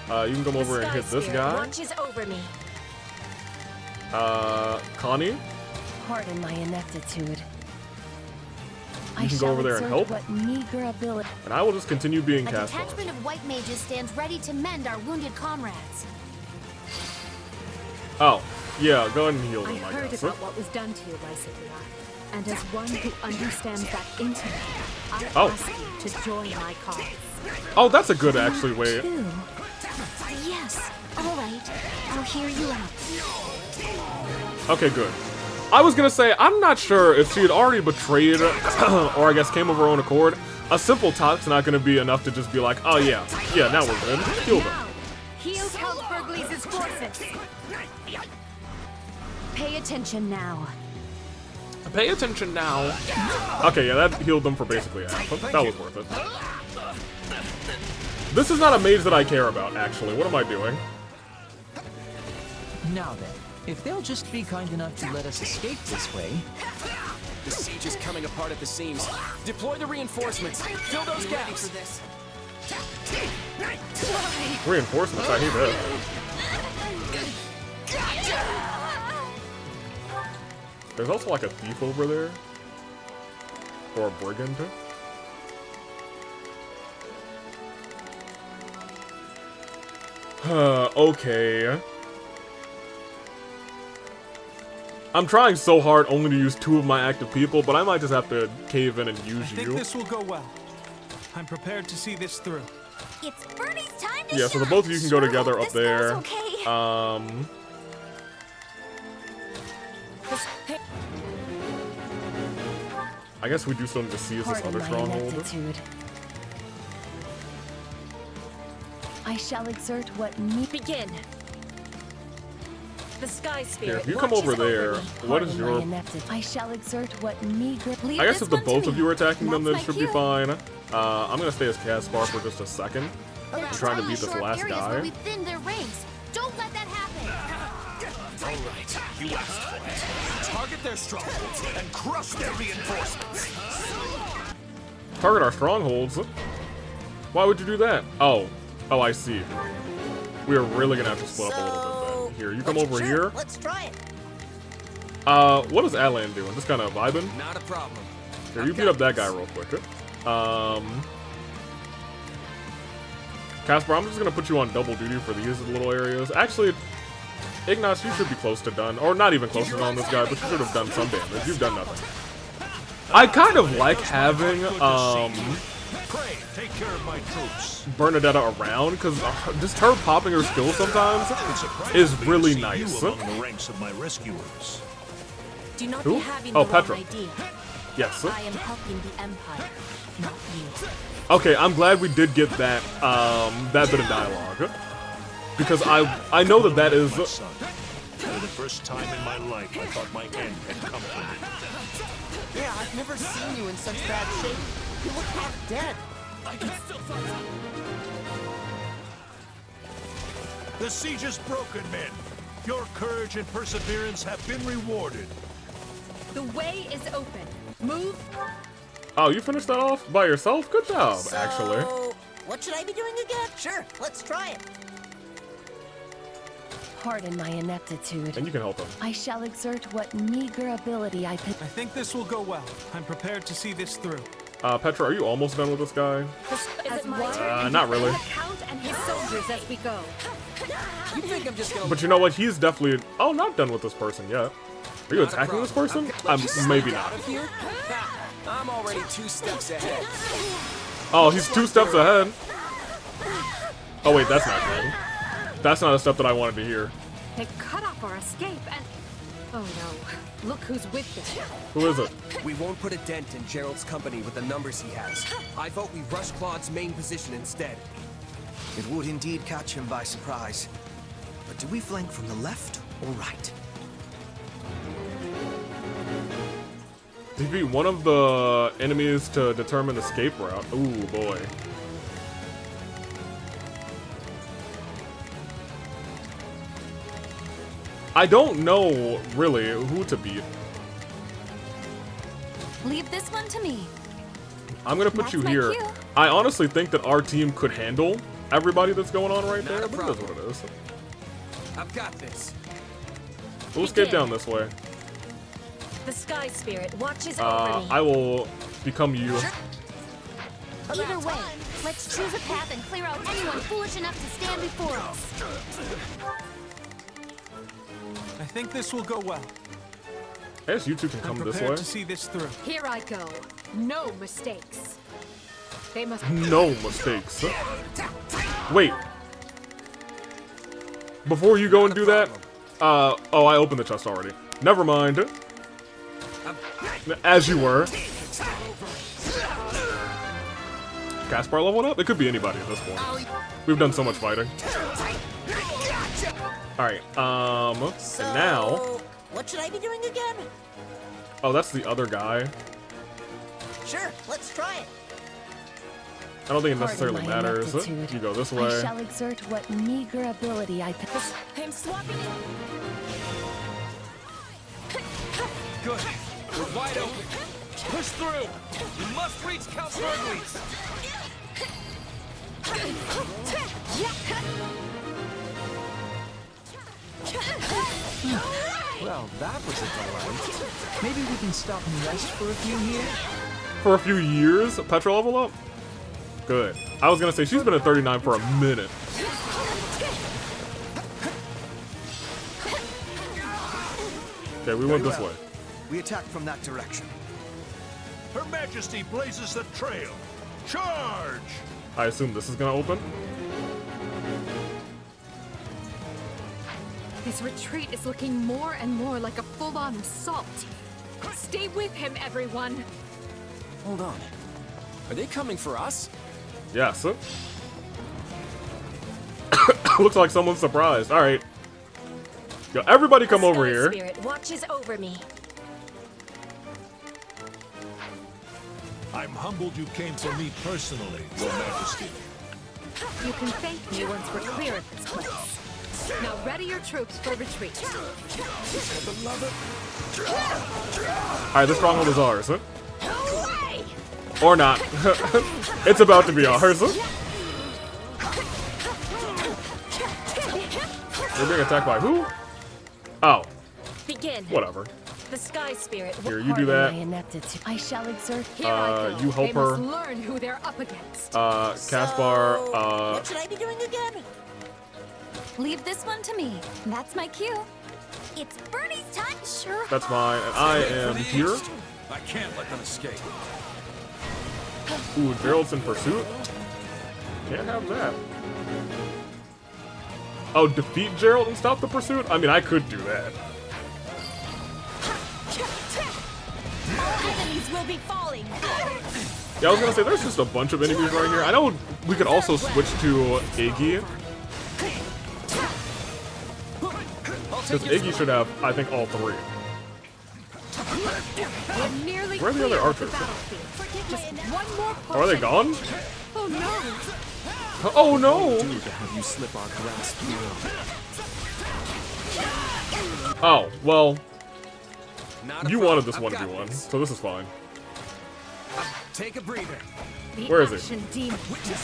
You can come over and hit this guy. Watches over me. Connie, Pardon my ineptitude. you can go over there and help, What meager ability. and I will just continue being A Caspar. detachment of white mages stands ready to mend our wounded comrades. Oh, yeah, go ahead and heal I them, I heard guess. about what was done to you by Cyprian, and as one who understands that intimately, I Oh. ask you to join my cause. Oh, that's a good actually way. Two. Yes. Alright. I'll hear you out. Okay, good. I was gonna say, I'm not sure if she had already betrayed, or I guess came of her own accord. A simple talk's not gonna be enough to just be like, oh yeah, now we're good. Heal them. Now, heal Count Burgleys' forces. Pay attention now. Pay attention now. Okay, yeah, that healed them for basically half. That was worth it. This is not a mage that I care about, actually. What am I doing? Now then, if they'll just be kind enough to let us escape this way. The siege is coming apart at the seams. Deploy the reinforcements. Fill those gaps. Reinforcements, I hate that. There's also like a thief over there. Or a brigand. Okay. I'm trying so hard only to use 2 of my active people, but I might just have to cave in and use I think you. this will go well. I'm prepared to see this through. It's Bernie's time to Yeah, so the shine. both of you can go Sure together hope up this there. goes okay. I guess we do still need to seize this Pardon other my stronghold. ineptitude. I shall exert what me. Begin. The Sky Here, Spirit if you come watches over there, me. what is Pardon my your... ineptitude. I shall exert what meager. Leave I guess this if the one to both of me. you are attacking them, then it That's should my be cue. fine. I'm gonna stay as Caspar for just a second. There are trying to tiny beat this short last areas guy. where we've thinned their ranks. Don't let that happen. All right, you asked for it. Target their strongholds and crush their reinforcements. Target our strongholds? Why would you do that? Oh, I see. We are really gonna have to split up a little bit then. Here, you come over here. Let's try it. What is Atlan doing? Just kind of vibing? Not a problem. Here, you beat up that guy real quick. Caspar, I'm just gonna put you on double duty for these little areas. Actually, Ignace, you should be close to done. Or not even close to done on this guy, but you should have done some damage. You've done nothing. I kind of like having, Pray, take care of my troops. Bernadetta around, because just her popping her skills sometimes is really nice. You among the ranks of my rescuers. Do not Who? be having Oh, the wrong Petra. idea. Yes. I am helping the Empire, not you. Okay, I'm glad we did get that that bit of dialogue, because I know that is. My son, for the first time in my life, I thought my end had come for me. Yeah, I've never seen you in such bad shape. You look half dead. I can still fight. The siege is broken, men. Your courage and perseverance have been rewarded. The way is open. Move. Oh, you finished that off by yourself? Good job, actually. What should I be doing again? Sure, let's try it. Pardon my ineptitude. And you can help him. I shall exert what meager ability I possess. I think this will go well. I'm prepared to see this through. Petra, are you almost done with this guy? Is it my turn? Not really. The Count and his soldiers as we go. You think I'm just gonna... But you know what? He's definitely... Oh, not done with this person yet. Are you attacking this person? Maybe not. I'm already 2 steps ahead. Oh, he's 2 steps ahead. Oh, wait, that's not good. That's not a step that I wanted to hear. They cut off our escape and... Oh no. Look who's with them. Who is it? We won't put a dent in Gerald's company with the numbers he has. I vote we rush Claude's main position instead. It would indeed catch him by surprise. But do we flank from the left or right? Defeat one of the enemies to determine escape route. Ooh, boy. I don't know, really, who to beat. Leave this one to me. I'm gonna put That's you my here. cue. I honestly think that our team could handle everybody that's going on right there, but it is what it is. I've got this. We'll escape down this way. The Sky Spirit watches over me. I will become you. Either way, let's choose a path and clear out anyone foolish enough to stand before us. I think this will go well. I guess you two can come I'm this prepared way. to see this through. Here I go. No mistakes. They must... No mistakes. Wait. Before you go and do that, oh, I opened the chest already. Never mind. As you were. Caspar leveled up? It could be anybody at this point. We've done so much fighting. Alright, and now... What should I be doing again? Oh, that's the other guy. Sure, let's try it. I don't think it necessarily Pardon my matters. ineptitude. You go this I way. shall exert what meager ability I possess. I'm swapping it. Good. We're wide open. Push through. You must reach Count Burgley's. Well, that was a delight. Maybe we can stop and rest for a few here? For a few years? Petra level up? Good. I was gonna say, she's been at 39 for a minute. Okay, we went this way. We attack from that direction. Her Majesty blazes the trail. Charge! I assume this is gonna open? This retreat is looking more and more like a full-on assault. Stay with him, everyone. Hold on. Are they coming for us? Yes. Looks like someone's surprised. Alright. Yo, everybody come over here. Spirit watches over me. I'm humbled you came for me personally, Your Majesty. You can thank me once we're clear of this place. Now ready your troops for retreat. Alright, this stronghold is ours. Or not. It's about to be ours. You're being attacked by who? Oh. Begin. Whatever. The Sky Spirit. Here, you do that. My ineptitude. I shall exert. Here I go. You help they her. Must learn who they're up against. Caspar, What should I be doing again? Leave this one to me. That's my cue. It's Bernie's time. Sure. that's fine. And I am here. I can't let them escape. Ooh, Gerald's in pursuit? Can't have that. Oh, defeat Gerald and stop the pursuit? I mean, I could do that. Enemies will be falling. Yeah, I was gonna say, there's just a bunch of enemies right here. I know we could also switch to Iggy. Because Iggy should have, I think, all three. Where are the other archers? Are they gone? Oh no! Oh no! Oh, well, you wanted this 1v1, so this is fine. Take a breather. Where is he?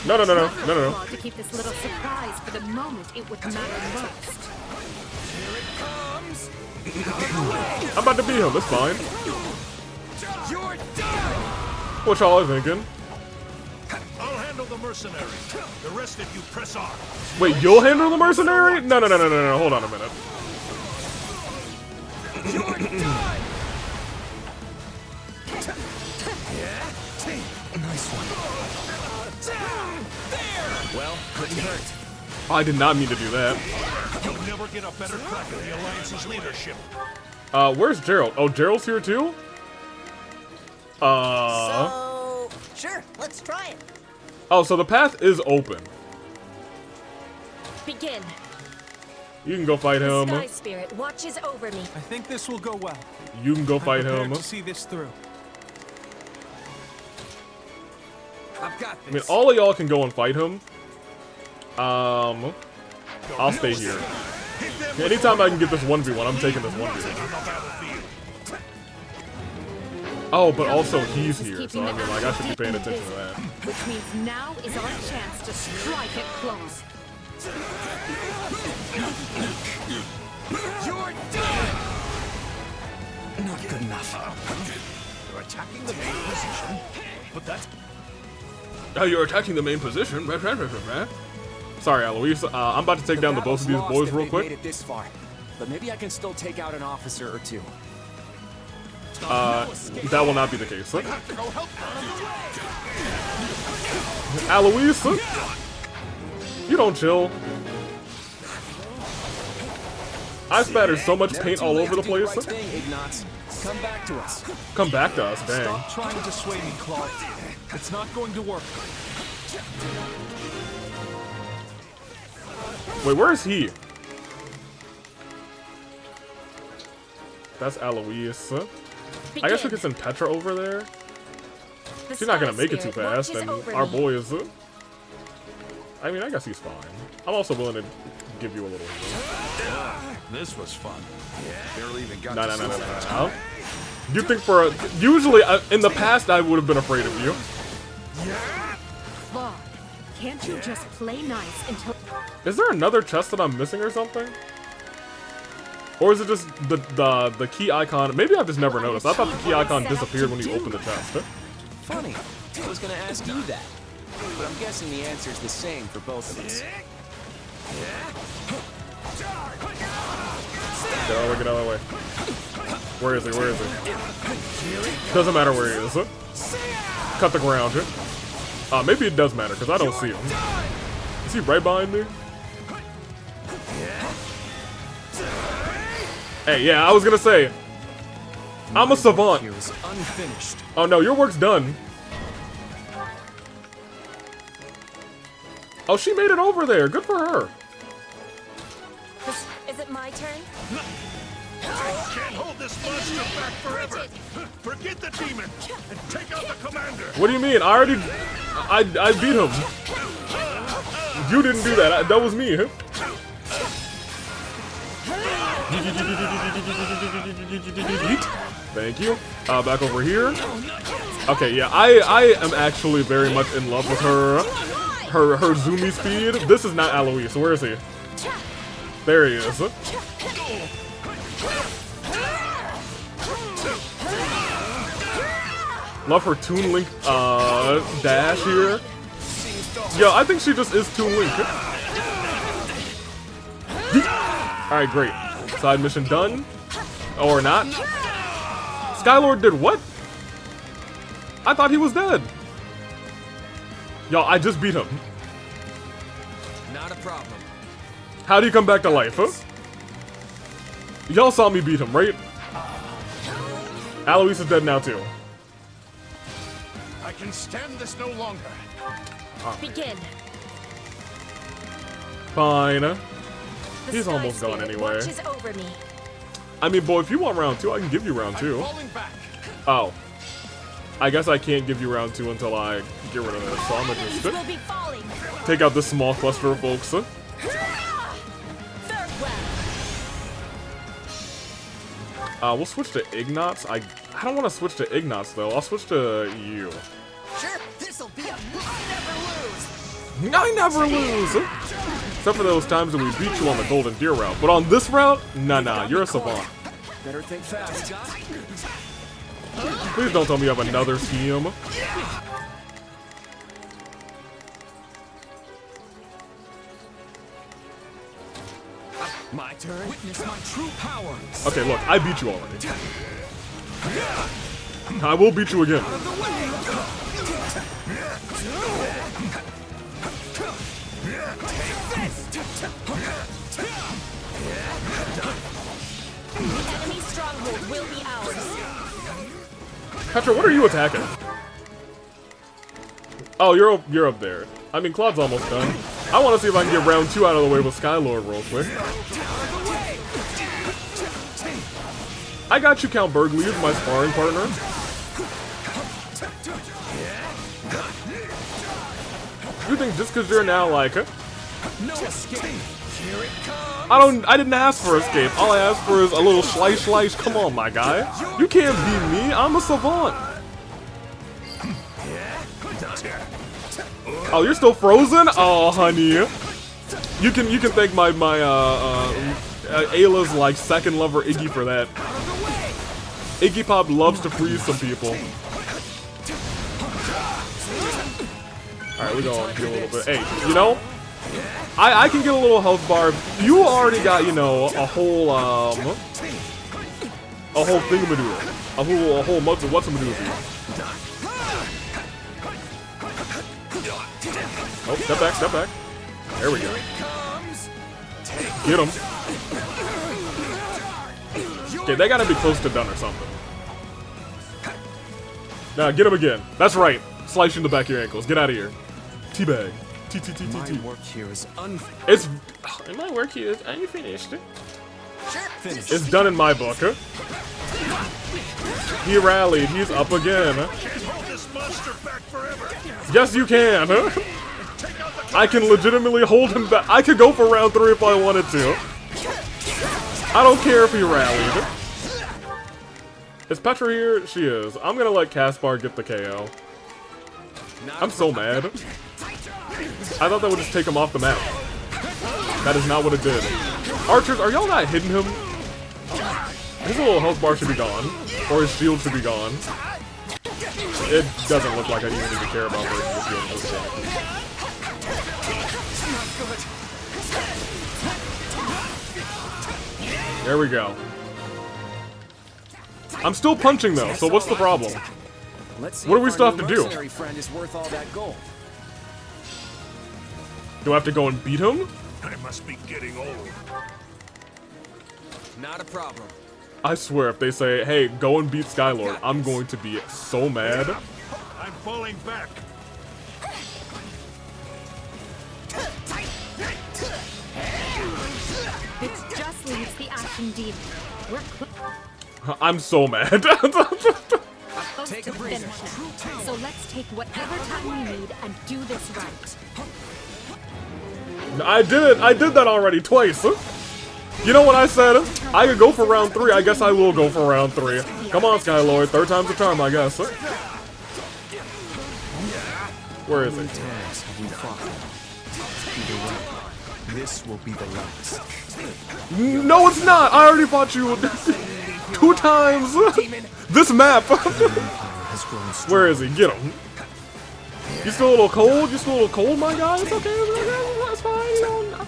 No. To keep this little surprise for the moment it would matter most. Here it comes. I'm about to beat him, it's fine. You're done. What y'all are thinking? I'll handle the mercenary. The rest of you press on. Wait, you'll handle the mercenary? No, hold on a minute. You're done. Nice one. There. Well, couldn't hurt. I did not mean to do that. You'll never get a better crack at the Alliance's leadership. Where's Gerald? Oh, Gerald's here too? So, sure, let's try it. Oh, so the path is open. Begin. You can go fight him. Sky Spirit watches over me. I think this will go well. You can go fight I'm prepared him. to see this through. I've got this. I mean, all of y'all can go and fight him. I'll stay here. Anytime I can get this 1v1, I'm taking this 1v1. Oh, but also he's here, so I mean, like, I should be paying attention to that. Which means now is our chance to strike it close. You're done. Not good enough. You're attacking the main position, but that's... Oh, you're attacking the main position? Sorry, Alois. I'm about to take down the both of these boys real quick. Made it this far, but maybe I can still take out an officer or two. That will not be the case. Alois, you don't chill. I spattered so much paint all over the place. Come back to us. Come back to us, dang. Stop trying to dissuade me, Claude. It's not going to work. Wait, where is he? That's Alois. I guess we can send Petra over there. She's not gonna make it too fast, and our boy is. I mean, I guess he's fine. I'm also willing to give you a little heal. This was fun. Barely even got No. You think for a... Usually, in the past, I would have been afraid of you. Claude, can't you just play nice until... Is there another chest that I'm missing or something? Or is it just the key icon? Maybe I've just never noticed. I thought the key icon disappeared when you opened the chest. Funny. I was gonna ask you that. But I'm guessing the answer's the same for both of us. Get out of the way, get out of the way. Where is he? Where is he? Doesn't matter where he is. Cut the ground. Maybe it does matter, because I don't see him. Is he right behind me? Hey, yeah, I was gonna say, I'm a savant. Oh no, your work's done. Oh, she made it over there. Good for her. Is it my turn? Can't hold this monster back forever. Forget the demon and take out the commander. What do you mean? I beat him. You didn't do that. That was me. Thank you. Back over here. Okay, yeah, I am actually very much in love with her zoomy speed. This is not Alois. Where is he? There he is. Love her Toon Link dash here. Yo, I think she just is Toon Link. Alright, great. Side mission done. Or not. Skylord did what? I thought he was dead. Yo, I just beat him. Not a problem. How do you come back to life, huh? Y'all saw me beat him, right? Alois is dead now too. I can stand this no longer. Begin. Fine. The He's Sky almost gone Spirit anyway. watches over me. I mean, boy, if you want round 2, I can give you round 2. Falling back. Oh. I guess I can't give you round 2 until I get rid of this, so I'm gonna Enemies just will be falling. take out this small cluster of folks. We'll switch to Ignatz. I don't want to switch to Ignatz, though. I'll switch to you. Sure, this'll be a never lose. I never lose! Except for those times that we beat you on the Golden Deer route. But on this route, nah, you're a savant. Better think fast. Please don't tell me you have another scheme. My turn. Witness my true power. Okay, look, I beat you already. I will beat you again. Enemy stronghold will be ours. Petra, what are you attacking? Oh, you're up there. I mean, Claude's almost done. I want to see if I can get round 2 out of the way with Skylord real quick. I got you, Count Bergley, as my sparring partner. You think just because you're now like... No escape. Here it comes. I didn't ask for escape. All I asked for is a little slice. Come on, my guy. You can't beat me. I'm a savant. Oh, you're still frozen? Oh, honey. You can thank my Ayla's like second lover Iggy for that. Iggy Pop loves to freeze some people. Alright, we're gonna do a little bit. Hey, you know, I can get a little health bar. You already got, you know, a whole thingamadoo. A whole what's a madoo? Oh, step back. There we go. Get him. Okay, they gotta be close to done or something. Now, get him again. That's right. Slice you in the back of your ankles. Get out of here. Teabag. My work here is It's... My work here is unfinished. finished. It's done in my book. He rallied. He's up again. Hold this monster back forever. Yes, you can. I can legitimately hold him back. I could go for round 3 if I wanted to. I don't care if he rallied. Is Petra here? She is. I'm gonna let Caspar get the KO. I'm so mad. I thought that would just take him off the map. That is not what it did. Archers, are y'all not hitting him? His little health bar should be gone. Or his shield should be gone. It doesn't look like I even need to care about breaking the shield this game. There we go. I'm still punching though, so what's the problem? Let's see What do we if still our have to new do? mercenary friend is worth all that gold. Do I have to go and beat him? I must be getting old. Not a problem. I swear, if they say, hey, go and beat Skylord, I'm going to be so mad. I'm falling back. It just leaves the Ashen Demon. I'm so mad. Take a breather. So let's take whatever time we need and do this right. I did that already twice. You know what I said? I could go for round 3. I guess I will go for round 3. Come on, Skylord. 3rd time's the charm, I guess. Where is it? Times have we fought? Either way, this will be the last. No, it's not. I already fought you 2 times. This map. Where is he? Get him. You still a little cold? You still a little cold, my guy? It's okay. That's fine. You know,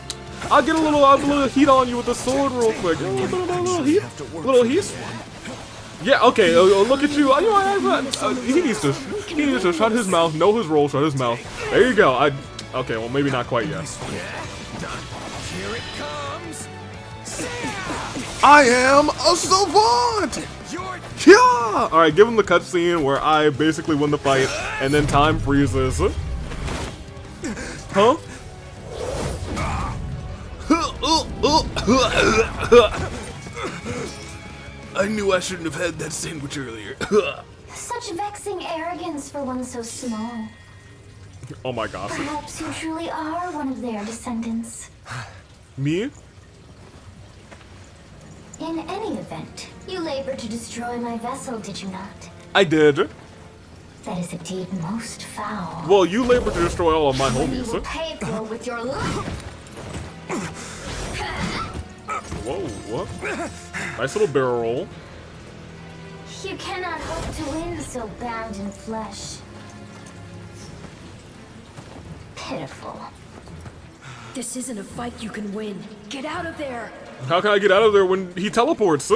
I'll get a little heat on you with the sword real quick. A little heat. Little heat. Yeah. Okay. Look at you. You know, he needs to shut his mouth. Know his role. Shut his mouth. There you go. Okay. Well, maybe not quite yet. Here it comes. I am a savant. Yeah! Alright, give him the cutscene where I basically win the fight, and then time freezes. Huh? I knew I shouldn't have had that sandwich earlier. Such vexing arrogance for one so small. Oh my gosh. Perhaps you truly are one of their descendants. Me? In any event, you labored to destroy my vessel, did you not? I did. That is a deed most foul. Well, you labored to destroy all of my You homies. will pay for with your life. Whoa, what? Nice little barrel roll. You cannot hope to win so bound in flesh. Pitiful. This isn't a fight you can win. Get out of there! How can I get out of there when he teleports?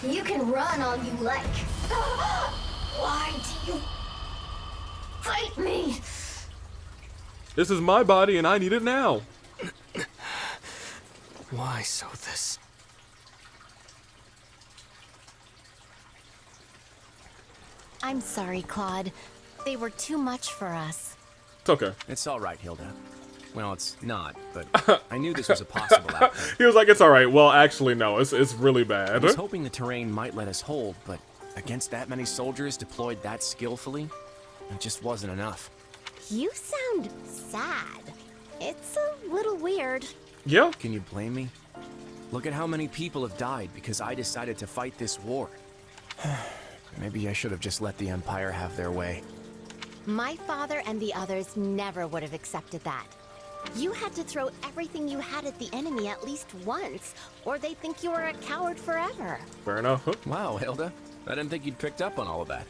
You can run all you like. Why do you fight me? This is my body and I need it now. Why so this? I'm sorry, Claude. They were too much for us. It's okay. It's all right, Hilda. Well, it's not, but I knew this was a possible outcome. He was like, it's alright. Well, actually, no. It's really bad. I was hoping the terrain might let us hold, but against that many soldiers deployed that skillfully, it just wasn't enough. You sound sad. It's a little weird. Yeah. Can you blame me? Look at how many people have died because I decided to fight this war. Maybe I should have just let the Empire have their way. My father and the others never would have accepted that. You had to throw everything you had at the enemy at least once, or they'd think you were a coward forever. Fair enough. Wow, Hilda. I didn't think you'd picked up on all of that.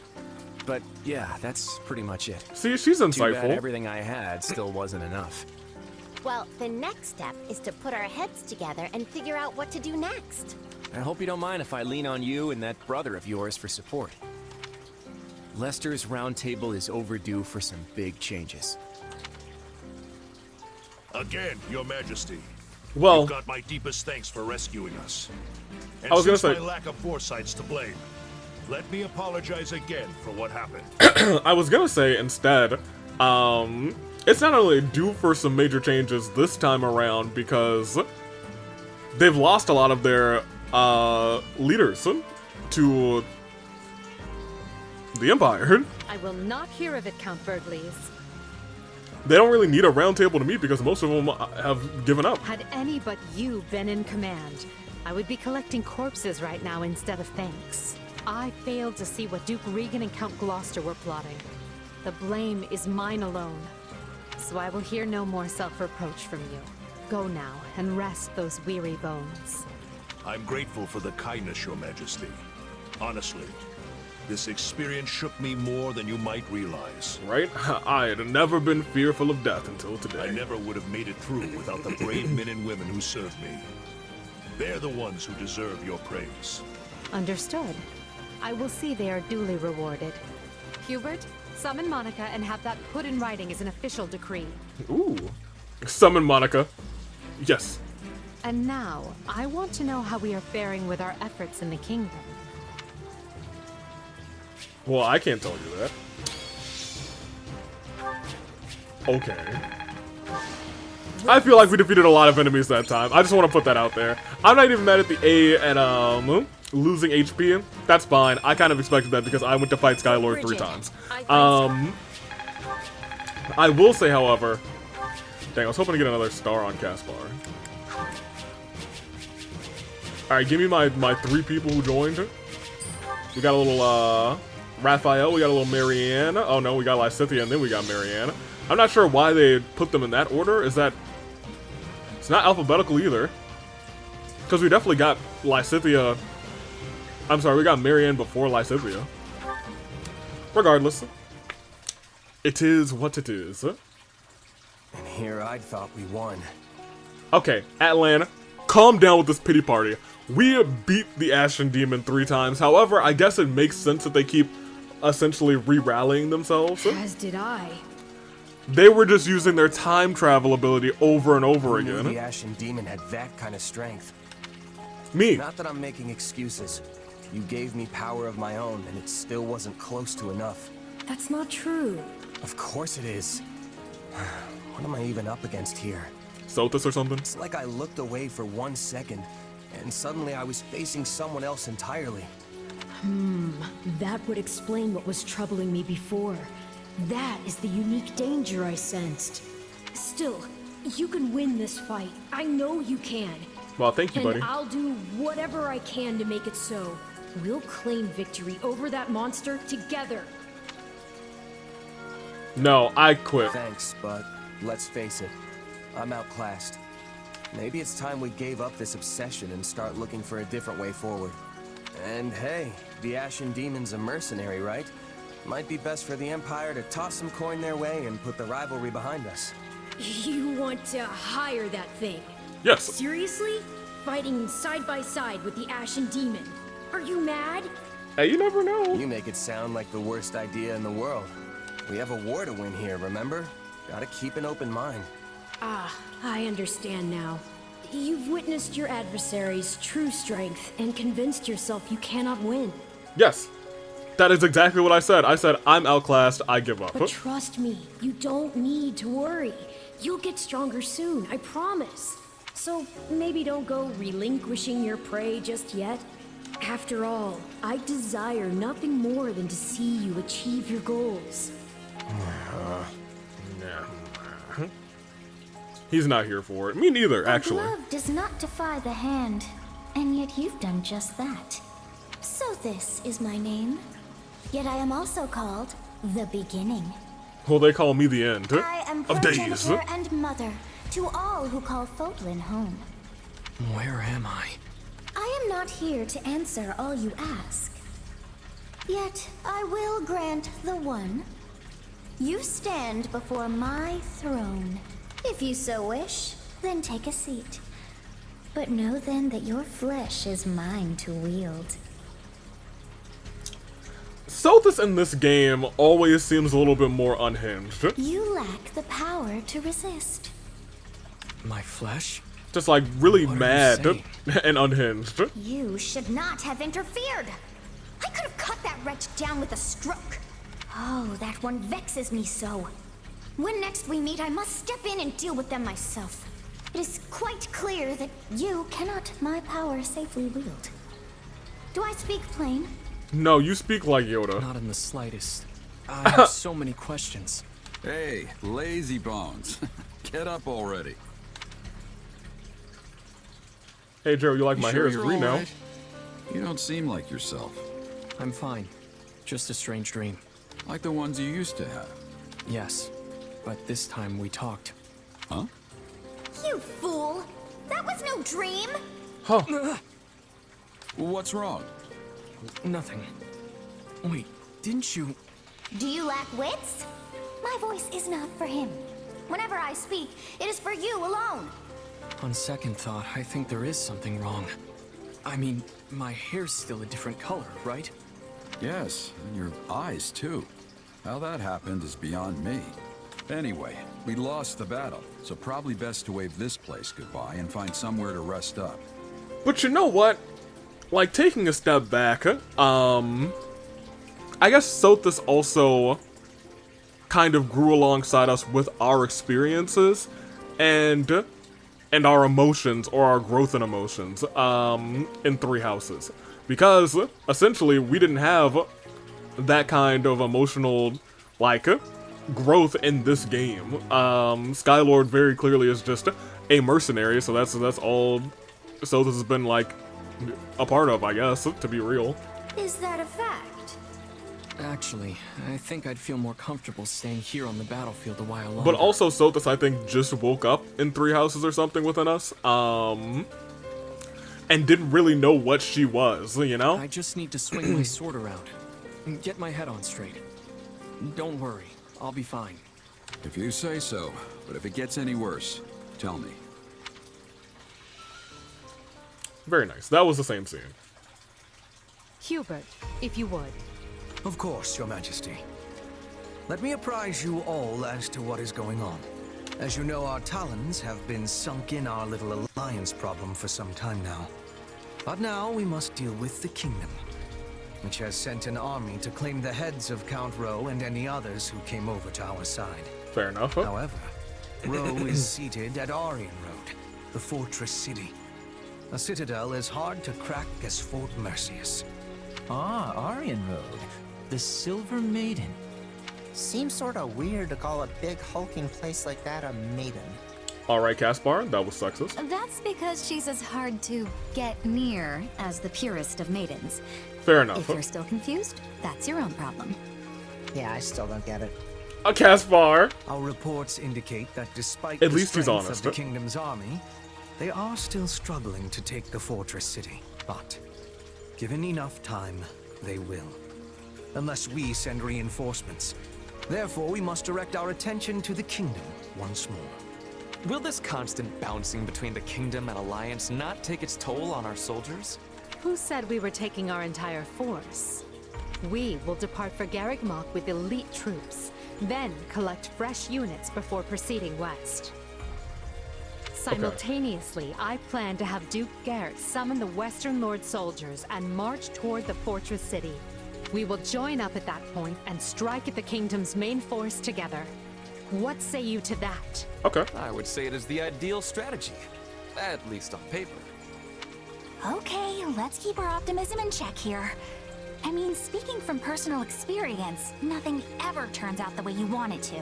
But yeah, that's pretty much it. See, she's Too insightful. bad everything I had still wasn't enough. Well, the next step is to put our heads together and figure out what to do next. I hope you don't mind if I lean on you and that brother of yours for support. Lester's Round Table is overdue for some big changes. Again, Your Majesty. Well, You've got my deepest thanks for rescuing us. And I was gonna since say- my lack of foresight's to blame, let me apologize again for what happened. I was gonna say instead, it's not only due for some major changes this time around because they've lost a lot of their leaders to the Empire. I will not hear of it, Count Bergles. They don't really need a round table to meet because most of them have given up. Had any but you been in command, I would be collecting corpses right now instead of thanks. I failed to see what Duke Regan and Count Gloucester were plotting. The blame is mine alone. So I will hear no more self-reproach from you. Go now and rest those weary bones. I'm grateful for the kindness, Your Majesty. Honestly, this experience shook me more than you might realize. Right? I had never been fearful of death until today. I never would have made it through without the brave men and women who served me. They're the ones who deserve your praise. Understood. I will see they are duly rewarded. Hubert, summon Monica and have that put in writing as an official decree. Ooh. Summon Monica. Yes. And now, I want to know how we are faring with our efforts in the kingdom. Well, I can't tell you that. Okay. I feel like we defeated a lot of enemies that time. I just want to put that out there. I'm not even mad at the A and losing HP. That's fine. I kind of expected that because I went to fight Skylord 3 times. I will say, however, dang, I was hoping to get another star on Caspar. Alright, give me my 3 people who joined. We got a little Raphael, we got a little Marianne. Oh no, we got Lysithea and then we got Marianne. I'm not sure why they put them in that order. Is that... It's not alphabetical either. Because we definitely got Lysithea... I'm sorry, we got Marianne before Lysithea. Regardless. It is what it is. And here I thought we won. Okay, Atlanta, calm down with this pity party. We beat the Ashen Demon 3 times. However, I guess it makes sense that they keep essentially re-rallying themselves. As did I. They were just using their time travel ability over and over Who knew again. the Ashen Demon had that kind of strength. Me. Not that I'm making excuses, You gave me power of my own, and it still wasn't close to enough. That's not true. Of course it is. What am I even up against here? Sothis or something? It's like I looked away for 1 second, and suddenly I was facing someone else entirely. That would explain what was troubling me before. That is the unique danger I sensed. Still, you can win this fight. I know you can. Well, thank you, buddy. And I'll do whatever I can to make it so. We'll claim victory over that monster together. No, I quit. Thanks, but let's face it, I'm outclassed. Maybe it's time we gave up this obsession and start looking for a different way forward. And hey, the Ashen Demon's a mercenary, right? Might be best for the Empire to toss some coin their way and put the rivalry behind us. You want to hire that thing? Yes. Seriously? Fighting side by side with the Ashen Demon? Are you mad? Hey, you never know. You make it sound like the worst idea in the world. We have a war to win here, remember? Gotta keep an open mind. Ah, I understand now. You've witnessed your adversary's true strength and convinced yourself you cannot win. Yes. That is exactly what I said. I said, I'm outclassed, I give up. But trust me, you don't need to worry. You'll get stronger soon, I promise. So maybe don't go relinquishing your prey just yet. After all, I desire nothing more than to see you achieve your goals. He's not here for it. Me neither, actually. The glove does not defy the hand, and yet you've done just that. Sothis is my name. Yet I am also called the Beginning. Well, they call me the end I am of days. progenitor and mother to all who call Fodlan home. Where am I? I am not here to answer all you ask. Yet I will grant the one. You stand before my throne. If you so wish, then take a seat. But know then that your flesh is mine to wield. Sothis in this game always seems a little bit more unhinged. You lack the power to resist. My flesh? Just like really What are you mad saying? and unhinged. You should not have interfered. I could have cut that wretch down with a stroke. Oh, that one vexes me so. When next we meet, I must step in and deal with them myself. It is quite clear that you cannot my power safely wield. Do I speak plain? No, you speak like Yoda. Not in the slightest. I have so many questions. Hey, lazy bones. Get up already. Hey, Joe, you like my hair is you're green now. alright? You don't seem like yourself. I'm fine. Just a strange dream. Like the ones you used to have. Yes, but this time we talked. Huh? You fool! That was no dream! Huh. What's wrong? Nothing. Wait, didn't you... Do you lack wits? My voice is not for him. Whenever I speak, it is for you alone. On second thought, I think there is something wrong. I mean, my hair's still a different color, right? Yes, and your eyes too. How that happened is beyond me. Anyway, we lost the battle, so probably best to wave this place goodbye and find somewhere to rest up. But you know what? Like, taking a step back, I guess Sothis also kind of grew alongside us with our experiences and our emotions, or our growth in emotions, in Three Houses. Because, essentially, we didn't have that kind of emotional, like, growth in this game. Skylord very clearly is just a mercenary, so that's all Sothis has been, like, a part of, I guess, to be real. Is that a fact? Actually, I think I'd feel more comfortable staying here on the battlefield a while longer. But also, Sothis, I think, just woke up in Three Houses or something within us, and didn't really know what she was, you know? I just need to swing my sword around and get my head on straight. Don't worry, I'll be fine. If you say so, but if it gets any worse, tell me. Very nice. That was the same scene. Hubert, if you would. Of course, Your Majesty. Let me apprise you all as to what is going on. As you know, our talons have been sunk in our little alliance problem for some time now. But now we must deal with the kingdom. which has sent an army to claim the heads of Count Rowe and any others who came over to our side. Fair enough. However, Rowe is seated at Aryan Road, the fortress city. A citadel as hard to crack as Fort Merceus. Ah, Aryan Road. The Silver Maiden. Seems sorta weird to call a big hulking place like that a maiden. Alright, Caspar, that was sexist. That's because she's as hard to get near as the purest of maidens. Fair enough. If you're still confused, that's your own problem. Yeah, I still don't get it. Caspar! Our reports indicate that despite At the least he's strength honest. of the kingdom's army, they are still struggling to take the fortress city. But, given enough time, they will. Unless we send reinforcements. Therefore, we must direct our attention to the kingdom once more. Will this constant bouncing between the Kingdom and Alliance not take its toll on our soldiers? Who said we were taking our entire force? We will depart for Garreg Mach with elite troops, then collect fresh units before proceeding west. Simultaneously, I plan to have Duke Garrett summon the Western Lord soldiers and march toward the fortress city. We will join up at that point and strike at the kingdom's main force together. What say you to that? Okay. I would say it is the ideal strategy. At least on paper. Okay, let's keep our optimism in check here. I mean, speaking from personal experience, nothing ever turns out the way you want it to.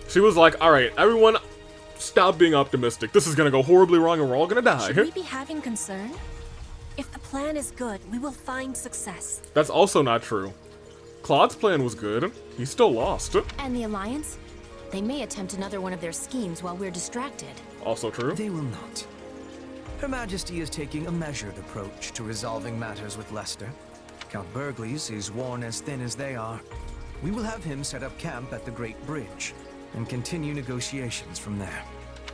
She was like, alright, everyone, stop being optimistic. This is gonna go horribly wrong and we're all gonna die. Should we be having concern? If the plan is good, we will find success. That's also not true. Claude's plan was good. He still lost. And the Alliance? They may attempt another one of their schemes while we're distracted. Also true. They will not. Her Majesty is taking a measured approach to resolving matters with Leicester. Count Burgleys is worn as thin as they are. We will have him set up camp at the Great Bridge and continue negotiations from there.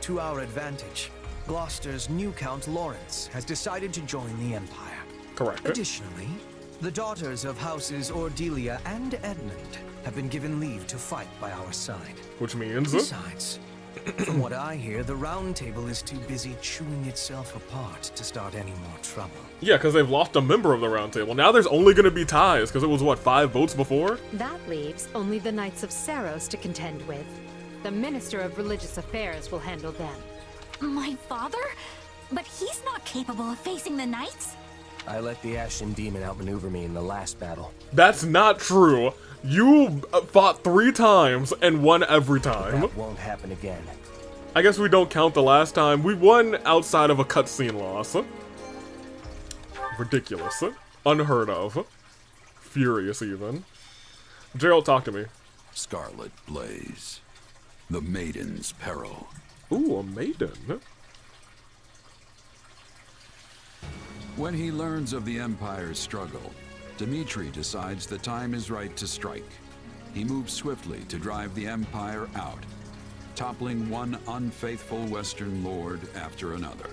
To our advantage, Gloucester's new Count Lawrence has decided to join the Empire. Correct. Additionally, the daughters of Houses Ordelia and Edmund have been given leave to fight by our side. Which means? Besides, from what I hear, the Round Table is too busy chewing itself apart to start any more trouble. Yeah, because they've lost a member of the Round Table. Now there's only gonna be ties, because it was, what, 5 votes before? That leaves only the Knights of Saros to contend with. The Minister of Religious Affairs will handle them. My father? But he's not capable of facing the Knights? I let the Ashen Demon outmaneuver me in the last battle. That's not true. You fought 3 times and won every time. That won't happen again. I guess we don't count the last time. We won outside of a cutscene loss. Ridiculous. Unheard of. Furious even. Gerald, talk to me. Scarlet Blaze. The Maiden's Peril. Ooh, a maiden. When he learns of the Empire's struggle, Dmitri decides the time is right to strike. He moves swiftly to drive the Empire out, toppling one unfaithful Western lord after another.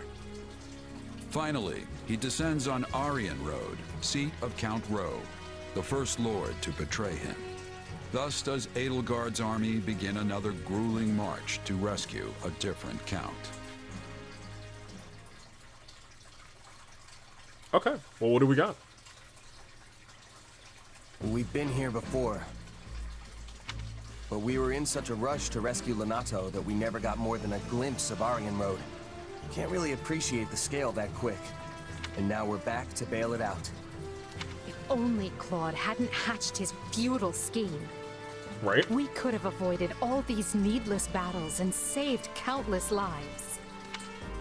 Finally, he descends on Aryan Road, seat of Count Rowe, the first lord to betray him. Thus does Edelgard's army begin another grueling march to rescue a different count. Okay, well, what do we got? We've been here before. But we were in such a rush to rescue Lenato that we never got more than a glimpse of Aryan Road. Can't really appreciate the scale that quick. And now we're back to bail it out. If only Claude hadn't hatched his futile scheme. Right? We could have avoided all these needless battles and saved countless lives.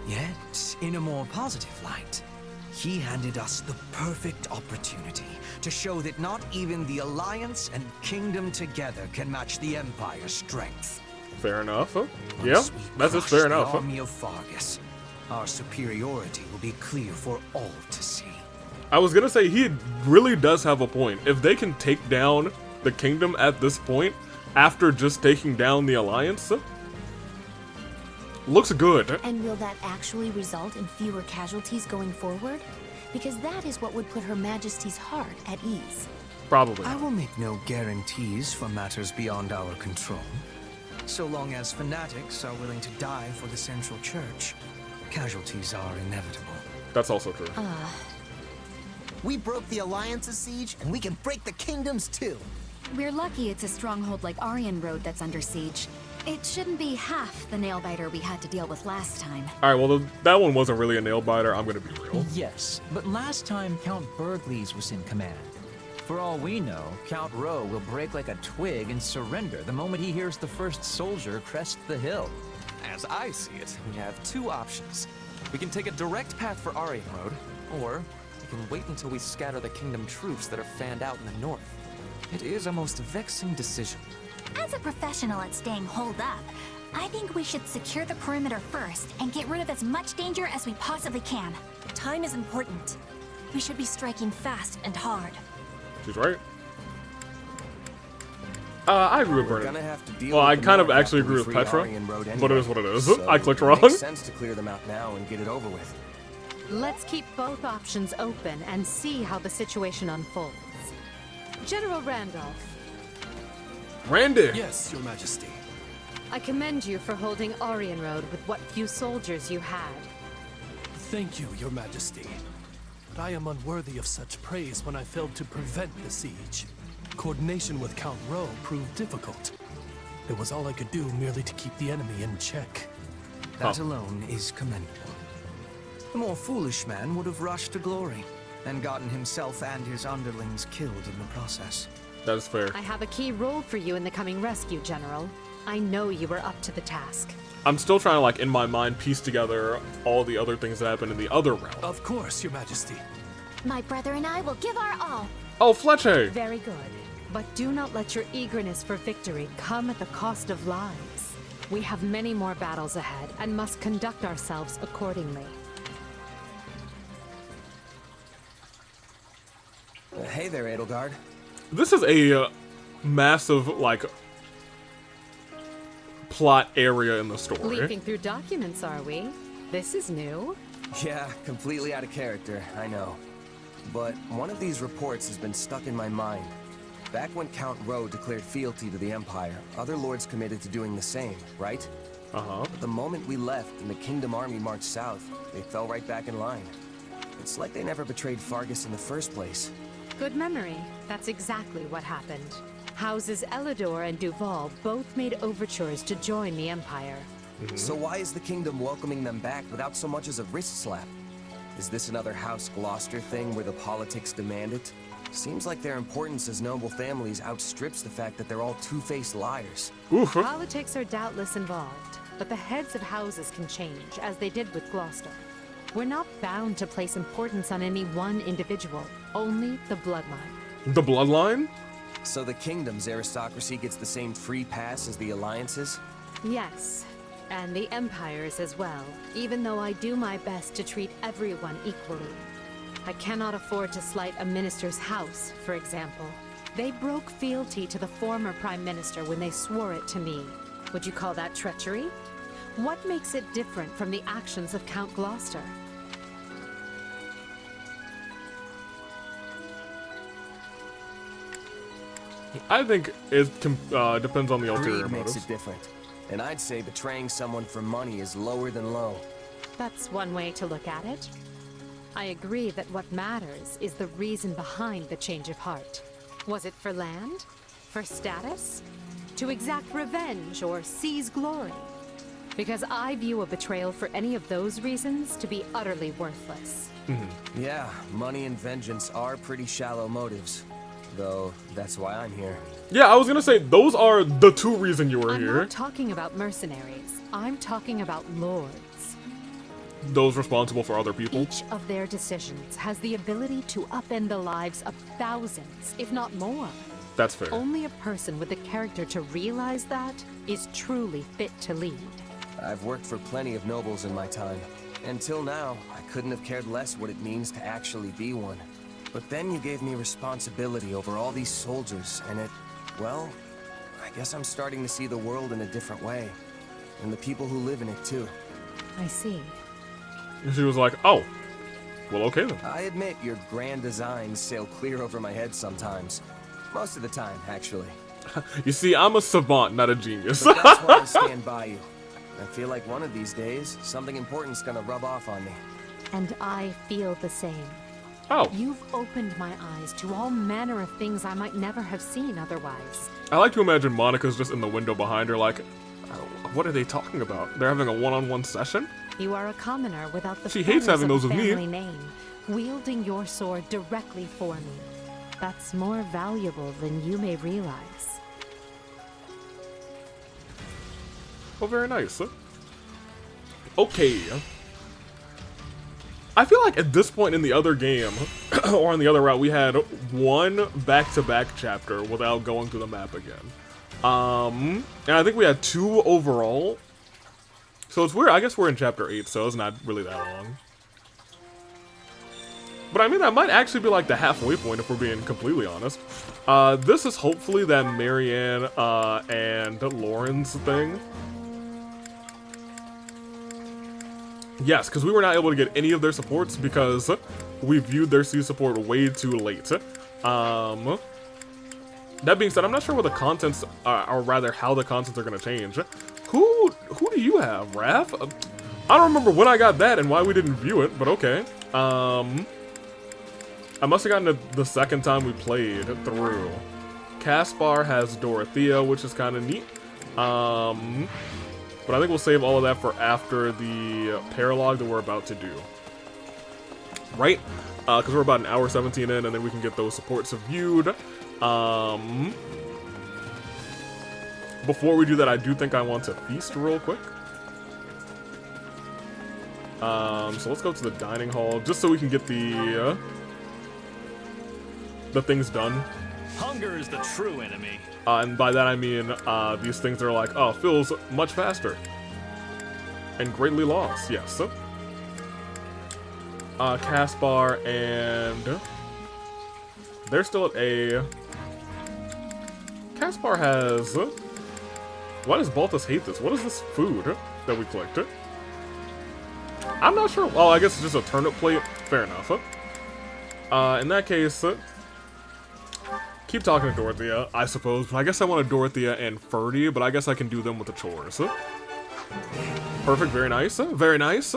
Yet, in a more positive light, he handed us the perfect opportunity to show that not even the Alliance and Kingdom together can match the Empire's strength. Fair enough. Yeah, that's just fair enough. The army of Fargus, our superiority will be clear for all to see. I was gonna say, he really does have a point. If they can take down the Kingdom at this point, after just taking down the Alliance, looks good. And will that actually result in fewer casualties going forward? Because that is what would put Her Majesty's heart at ease. Probably. I will make no guarantees for matters beyond our control. So long as fanatics are willing to die for the Central Church, casualties are inevitable. That's also true. We broke the Alliance's siege, and we can break the kingdoms too. We're lucky it's a stronghold like Aryan Road that's under siege. It shouldn't be half the nail-biter we had to deal with last time. Alright, well, that one wasn't really a nail-biter, I'm gonna be real. Yes, but last time Count Burgleys was in command. For all we know, Count Rowe will break like a twig and surrender the moment he hears the first soldier crest the hill. As I see it, we have two options. We can take a direct path for Aryan Road, or we can wait until we scatter the kingdom troops that are fanned out in the north. It is a most vexing decision. As a professional at staying holed up, I think we should secure the perimeter first and get rid of as much danger as we possibly can. Time is important. We should be striking fast and hard. She's right. I agree with We're Brennan. gonna have to deal Well, I with the kind of north actually after agree we with free Petra, Aryan Road but it is anyway. what it is. So I clicked it wrong. makes sense to clear them out now and get it over with. Let's keep both options open and see how the situation unfolds. General Randolph, Randy! Yes, Your Majesty. I commend you for holding Aryan Road with what few soldiers you had. Thank you, Your Majesty. But I am unworthy of such praise when I failed to prevent the siege. Coordination with Count Rowe proved difficult. It was all I could do merely to keep the enemy in check. That alone is commendable. The more foolish man would have rushed to glory and gotten himself and his underlings killed in the process. That is fair. I have a key role for you in the coming rescue, General. I know you were up to the task. I'm still trying to, like, in my mind, piece together all the other things that happened in the other realm. Of course, Your Majesty. My brother and I will give our all. Oh, Fletcher! Very good. But do not let your eagerness for victory come at the cost of lives. We have many more battles ahead and must conduct ourselves accordingly. Hey there, Edelgard. This is a massive, like, plot area in the story. Leafing through documents, are we? This is new. Yeah, completely out of character, I know. But one of these reports has been stuck in my mind. Back when Count Rowe declared fealty to the Empire, other lords committed to doing the same, right? Uh-huh. But the moment we left and the Kingdom army marched south, they fell right back in line. It's like they never betrayed Fargus in the first place. Good memory. That's exactly what happened. Houses Elidor and Duval both made overtures to join the Empire. So why is the Kingdom welcoming them back without so much as a wrist slap? Is this another House Gloucester thing where the politics demand it? Seems like their importance as noble families outstrips the fact that they're all two-faced liars. Politics are doubtless involved, but the heads of houses can change, as they did with Gloucester. We're not bound to place importance on any one individual, only the bloodline. The bloodline? So the Kingdom's aristocracy gets the same free pass as the Alliance's? Yes, and the Empire's as well, even though I do my best to treat everyone equally. I cannot afford to slight a minister's house, for example. They broke fealty to the former Prime Minister when they swore it to me. Would you call that treachery? What makes it different from the actions of Count Gloucester? I think it depends on the ulterior Greed makes motives. it different. And I'd say betraying someone for money is lower than low. That's one way to look at it. I agree that what matters is the reason behind the change of heart. Was it for land? For status? To exact revenge or seize glory? Because I view a betrayal for any of those reasons to be utterly worthless. Yeah, money and vengeance are pretty shallow motives. Though, that's why I'm here. Yeah, I was gonna say, those are the two reasons you were I'm here. not talking about mercenaries. I'm talking about lords. Those responsible for other people. Each of their decisions has the ability to upend the lives of thousands, if not more. That's fair. Only a person with the character to realize that is truly fit to lead. I've worked for plenty of nobles in my time. Until now, I couldn't have cared less what it means to actually be one. But then you gave me responsibility over all these soldiers, and well, I guess I'm starting to see the world in a different way. And the people who live in it, too. I see. And she was like, oh, well, okay then. I admit your grand designs sail clear over my head sometimes. Most of the time, actually. You see, I'm a savant, not a genius. But that's why I stand by you. I feel like one of these days, something important's gonna rub off on me. And I feel the same. Oh. You've opened my eyes to all manner of things I might never have seen otherwise. I like to imagine Monica's just in the window behind her like, what are they talking about? They're having a one-on-one session? You are a commoner without the She hates feathers having of those a with me. family name, wielding your sword directly for me. That's more valuable than you may realize. Oh, very nice. Okay. I feel like at this point in the other game, or on the other route, we had one back-to-back chapter without going through the map again. And I think we had 2 overall. So it's weird. I guess we're in chapter 8, so it's not really that long. But I mean, that might actually be like the halfway point if we're being completely honest. This is hopefully that Marianne and Lauren's thing. Yes, because we were not able to get any of their supports because we viewed their C support way too late. That being said, I'm not sure what the contents are, or rather how the contents are going to change. Who do you have, Raph? I don't remember when I got that and why we didn't view it, but okay. I must have gotten it the second time we played through. Caspar has Dorothea, which is kind of neat. But I think we'll save all of that for after the paralog that we're about to do. Right? Because we're about an hour 17 in, and then we can get those supports viewed. Before we do that, I do think I want to feast real quick. So let's go to the dining hall, just so we can get the things done. Hunger is the true enemy. And by that I mean, these things are like, oh, feels much faster. And greatly lost, yes. Caspar and... they're still at A. Caspar has... why does Baltus hate this? What is this food that we clicked? I'm not sure. Oh, I guess it's just a turnip plate. Fair enough. In that case... keep talking to Dorothea, I suppose. I guess I want a Dorothea and Ferdy, but I guess I can do them with the chores. Perfect, very nice. Very nice.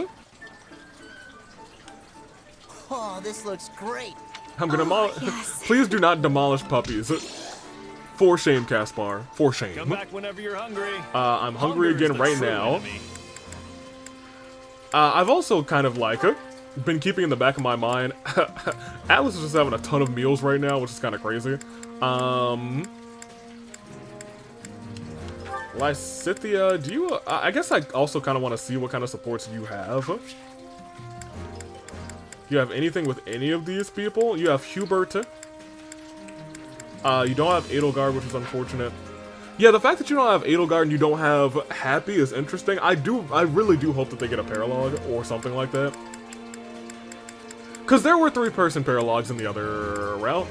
Oh, this looks great. I'm gonna please do not demolish puppies. For shame, Caspar. For shame. Come back whenever you're hungry. I'm hungry again right now. I've also kind of like been keeping in the back of my mind. Atlas is just having a ton of meals right now, which is kind of crazy. Lysithia, do you... I guess I also kind of want to see what kind of supports you have. Do you have anything with any of these people? You have Hubert. You don't have Edelgard, which is unfortunate. Yeah, the fact that you don't have Edelgard and you don't have Happy is interesting. I really do hope that they get a paralog or something like that. Because there were 3-person paralogs in the other route.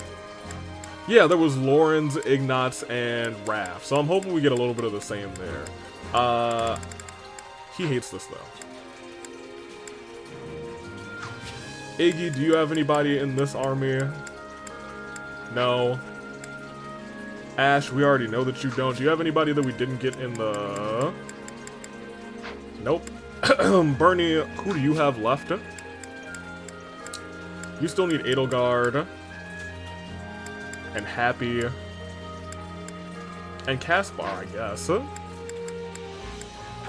Yeah, there was Lawrence, Ignatz, and Raph. So I'm hoping we get a little bit of the same there. He hates this, though. Iggy, do you have anybody in this army? No. Ash, we already know that you don't. Do you have anybody that we didn't get in the... nope. Bernie, who do you have left? You still need Edelgard. And Happy. And Caspar, I guess.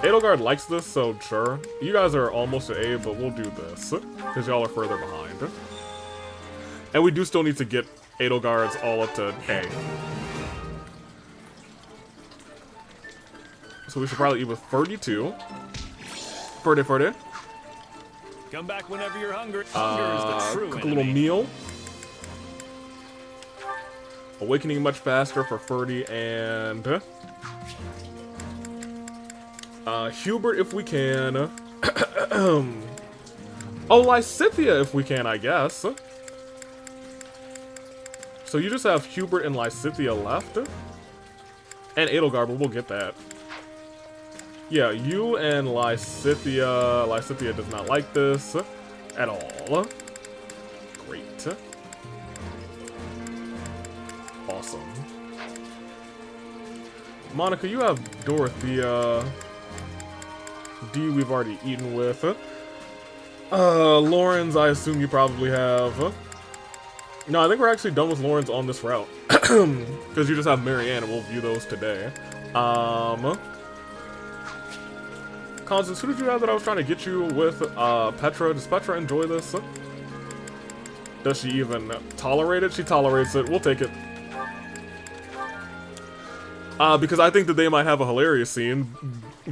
Edelgard likes this, so sure. You guys are almost at A, but we'll do this. Because y'all are further behind. And we do still need to get Edelgard's all up to A. So we should probably eat with Ferdy too. Ferdy. Come back whenever you're hungry. Hunger is the true cook enemy. a little meal. Awakening much faster for Ferdy and Hubert if we can. Oh, Lysithia if we can, I guess. So you just have Hubert and Lysithia left. And Edelgard, but we'll get that. Yeah, you and Lysithia. Lysithia does not like this at all. Great. Awesome. Monica, you have Dorothea. D we've already eaten with. Lawrence, I assume you probably have. No, I think we're actually done with Lawrence on this route. Because you just have Marianne, and we'll view those today. Constance, who did you have that I was trying to get you with? Petra. Does Petra enjoy this? Does she even tolerate it? She tolerates it. We'll take it. Because I think that they might have a hilarious scene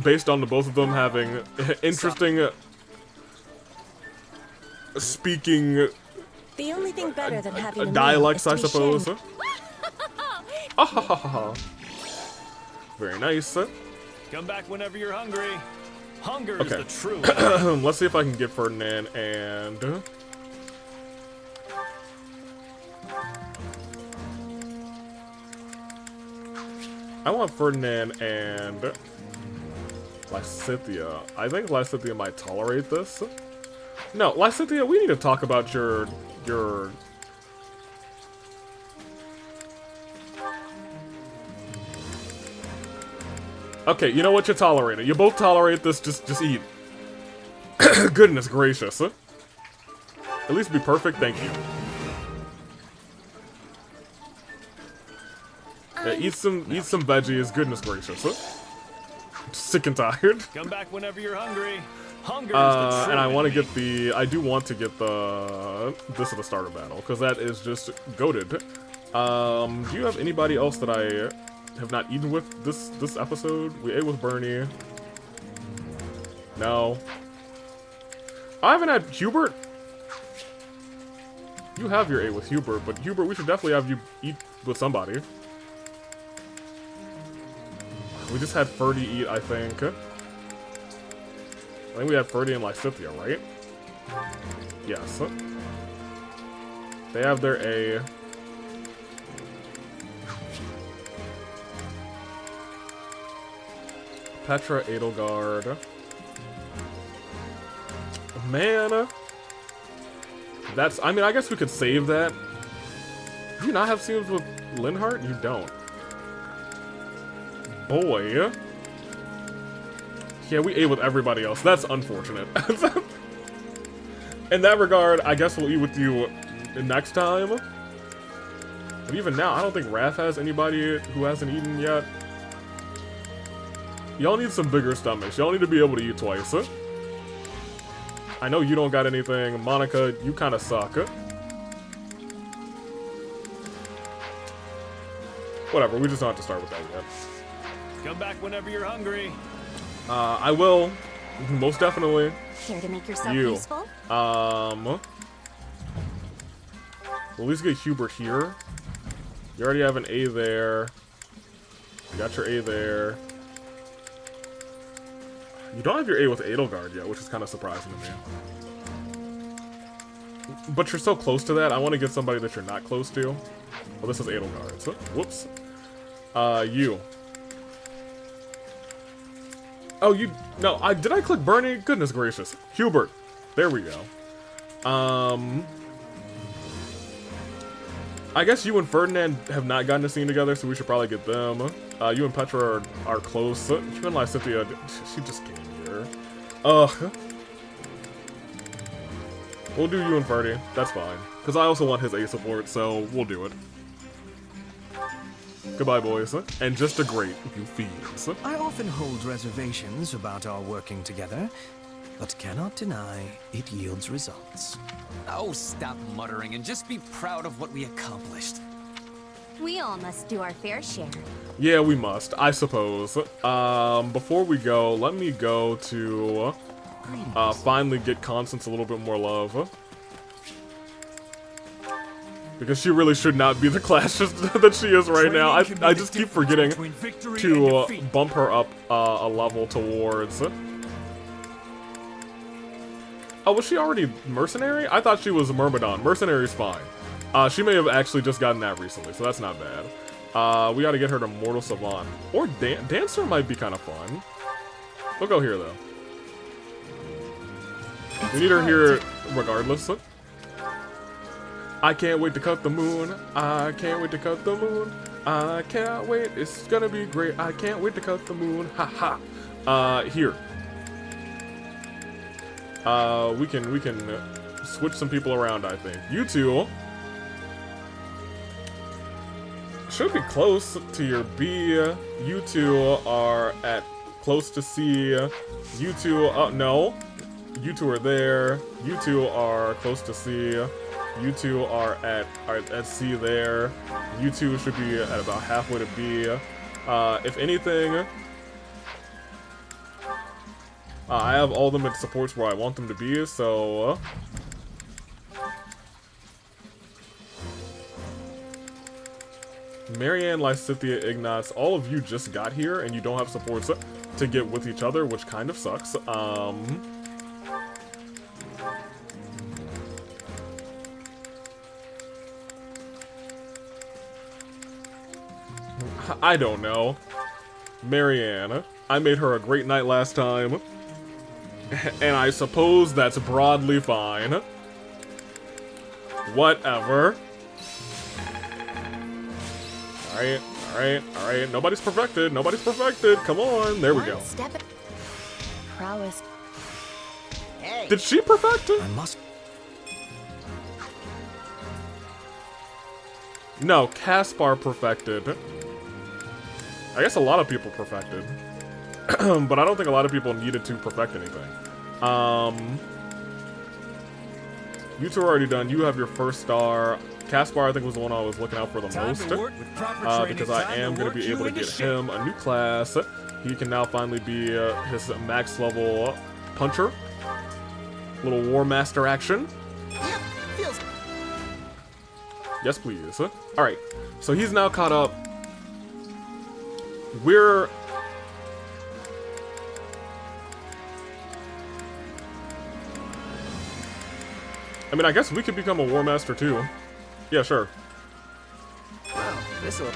based on the both of them having interesting speaking The only thing better than having a dialects, meal I is to be suppose. shared. Very nice. Come back whenever you're hungry. Hunger Okay. is the true. Let's see if I can get Ferdinand and... I want Ferdinand and Lysithea. I think Lysithea might tolerate this. No, Lysithea, we need to talk about your... Okay, you know what? You tolerate it. You both tolerate this. Just eat. Goodness gracious. At least be perfect. Thank you. Yeah, eat some veggies. Goodness gracious. Sick and tired. Come back whenever you're hungry. Hunger is the true. And I want to get the. I do want to get the. This is the starter battle because that is just goated. Do you have anybody else that I have not eaten with this episode? We ate with Bernie. No. I haven't had Hubert. You have your ate with Hubert, but Hubert, we should definitely have you eat with somebody. We just had Ferdy eat, I think. I think we had Ferdy and Lysithea, right? Yes. They have their A. Petra, Edelgard. Man. That's, I mean, I guess we could save that. Do you not have scenes with Linhart? You don't. Boy. Yeah, we ate with everybody else. That's unfortunate. In that regard, I guess we'll eat with you next time. But even now, I don't think Raph has anybody who hasn't eaten yet. Y'all need some bigger stomachs. Y'all need to be able to eat twice. I know you don't got anything. Monica, you kind of suck. Whatever, we just don't have to start with that yet. Come back whenever you're hungry. I will. Most definitely. Care to make yourself You. useful? We'll at least get Hubert here. You already have an A there. You got your A there. You don't have your A with Edelgard yet, which is kind of surprising to me. But you're so close to that, I want to get somebody that you're not close to. Well, this is Edelgard, so, whoops. You. Oh, you, no, did I click Bernie? Goodness gracious. Hubert. There we go. I guess you and Ferdinand have not gotten a scene together, so we should probably get them. You and Petra are close. You and Lysithea, she just came here. Ugh. We'll do you and Ferdy. That's fine. Because I also want his A support, so we'll do it. Goodbye, boys. And just a great, you fiends. I often hold reservations about our working together, but cannot deny it yields results. Oh, stop muttering and just be proud of what we accomplished. We all must do our fair share. Yeah, we must, I suppose. Before we go, let me go to finally get Constance a little bit more love. Because she really should not be the classist that she is right now. I just keep forgetting to bump her up a level towards... Oh, was she already Mercenary? I thought she was a Myrmidon. Mercenary's fine. She may have actually just gotten that recently, so that's not bad. We gotta get her to Mortal Savant. Or Dancer might be kind of fun. We'll go here, though. We need her here regardless. I can't wait to cut the moon. I can't wait to cut the moon. I can't wait. It's gonna be great. I can't wait to cut the moon. Ha ha. Here. We can switch some people around, I think. You two should be close to your B. You two are at close to C. You two, no. You two are there. You two are close to C. You two are at C there. You two should be at about halfway to B. If anything, I have all them at supports where I want them to be, so... Marianne, Lysithia, Ignatz, all of you just got here, and you don't have supports to get with each other, which kind of sucks. I don't know. Marianne, I made her a great knight last time, and I suppose that's broadly fine. Whatever. Alright, alright, alright. Nobody's perfected. Nobody's perfected. Come on. There we go. Prowess. Hey. Did she perfect it? I must. No, Caspar perfected. I guess a lot of people perfected. But I don't think a lot of people needed to perfect anything. You two are already done. You have your first star. Caspar, I think, was the one I was looking out for the most. Because I am going to be able to get him a new class. He can now finally be his max level puncher. Little War Master action. Yes, please. Alright, so he's now caught up. We're... I mean, I guess we could become a War Master too. Yeah, sure. This'll...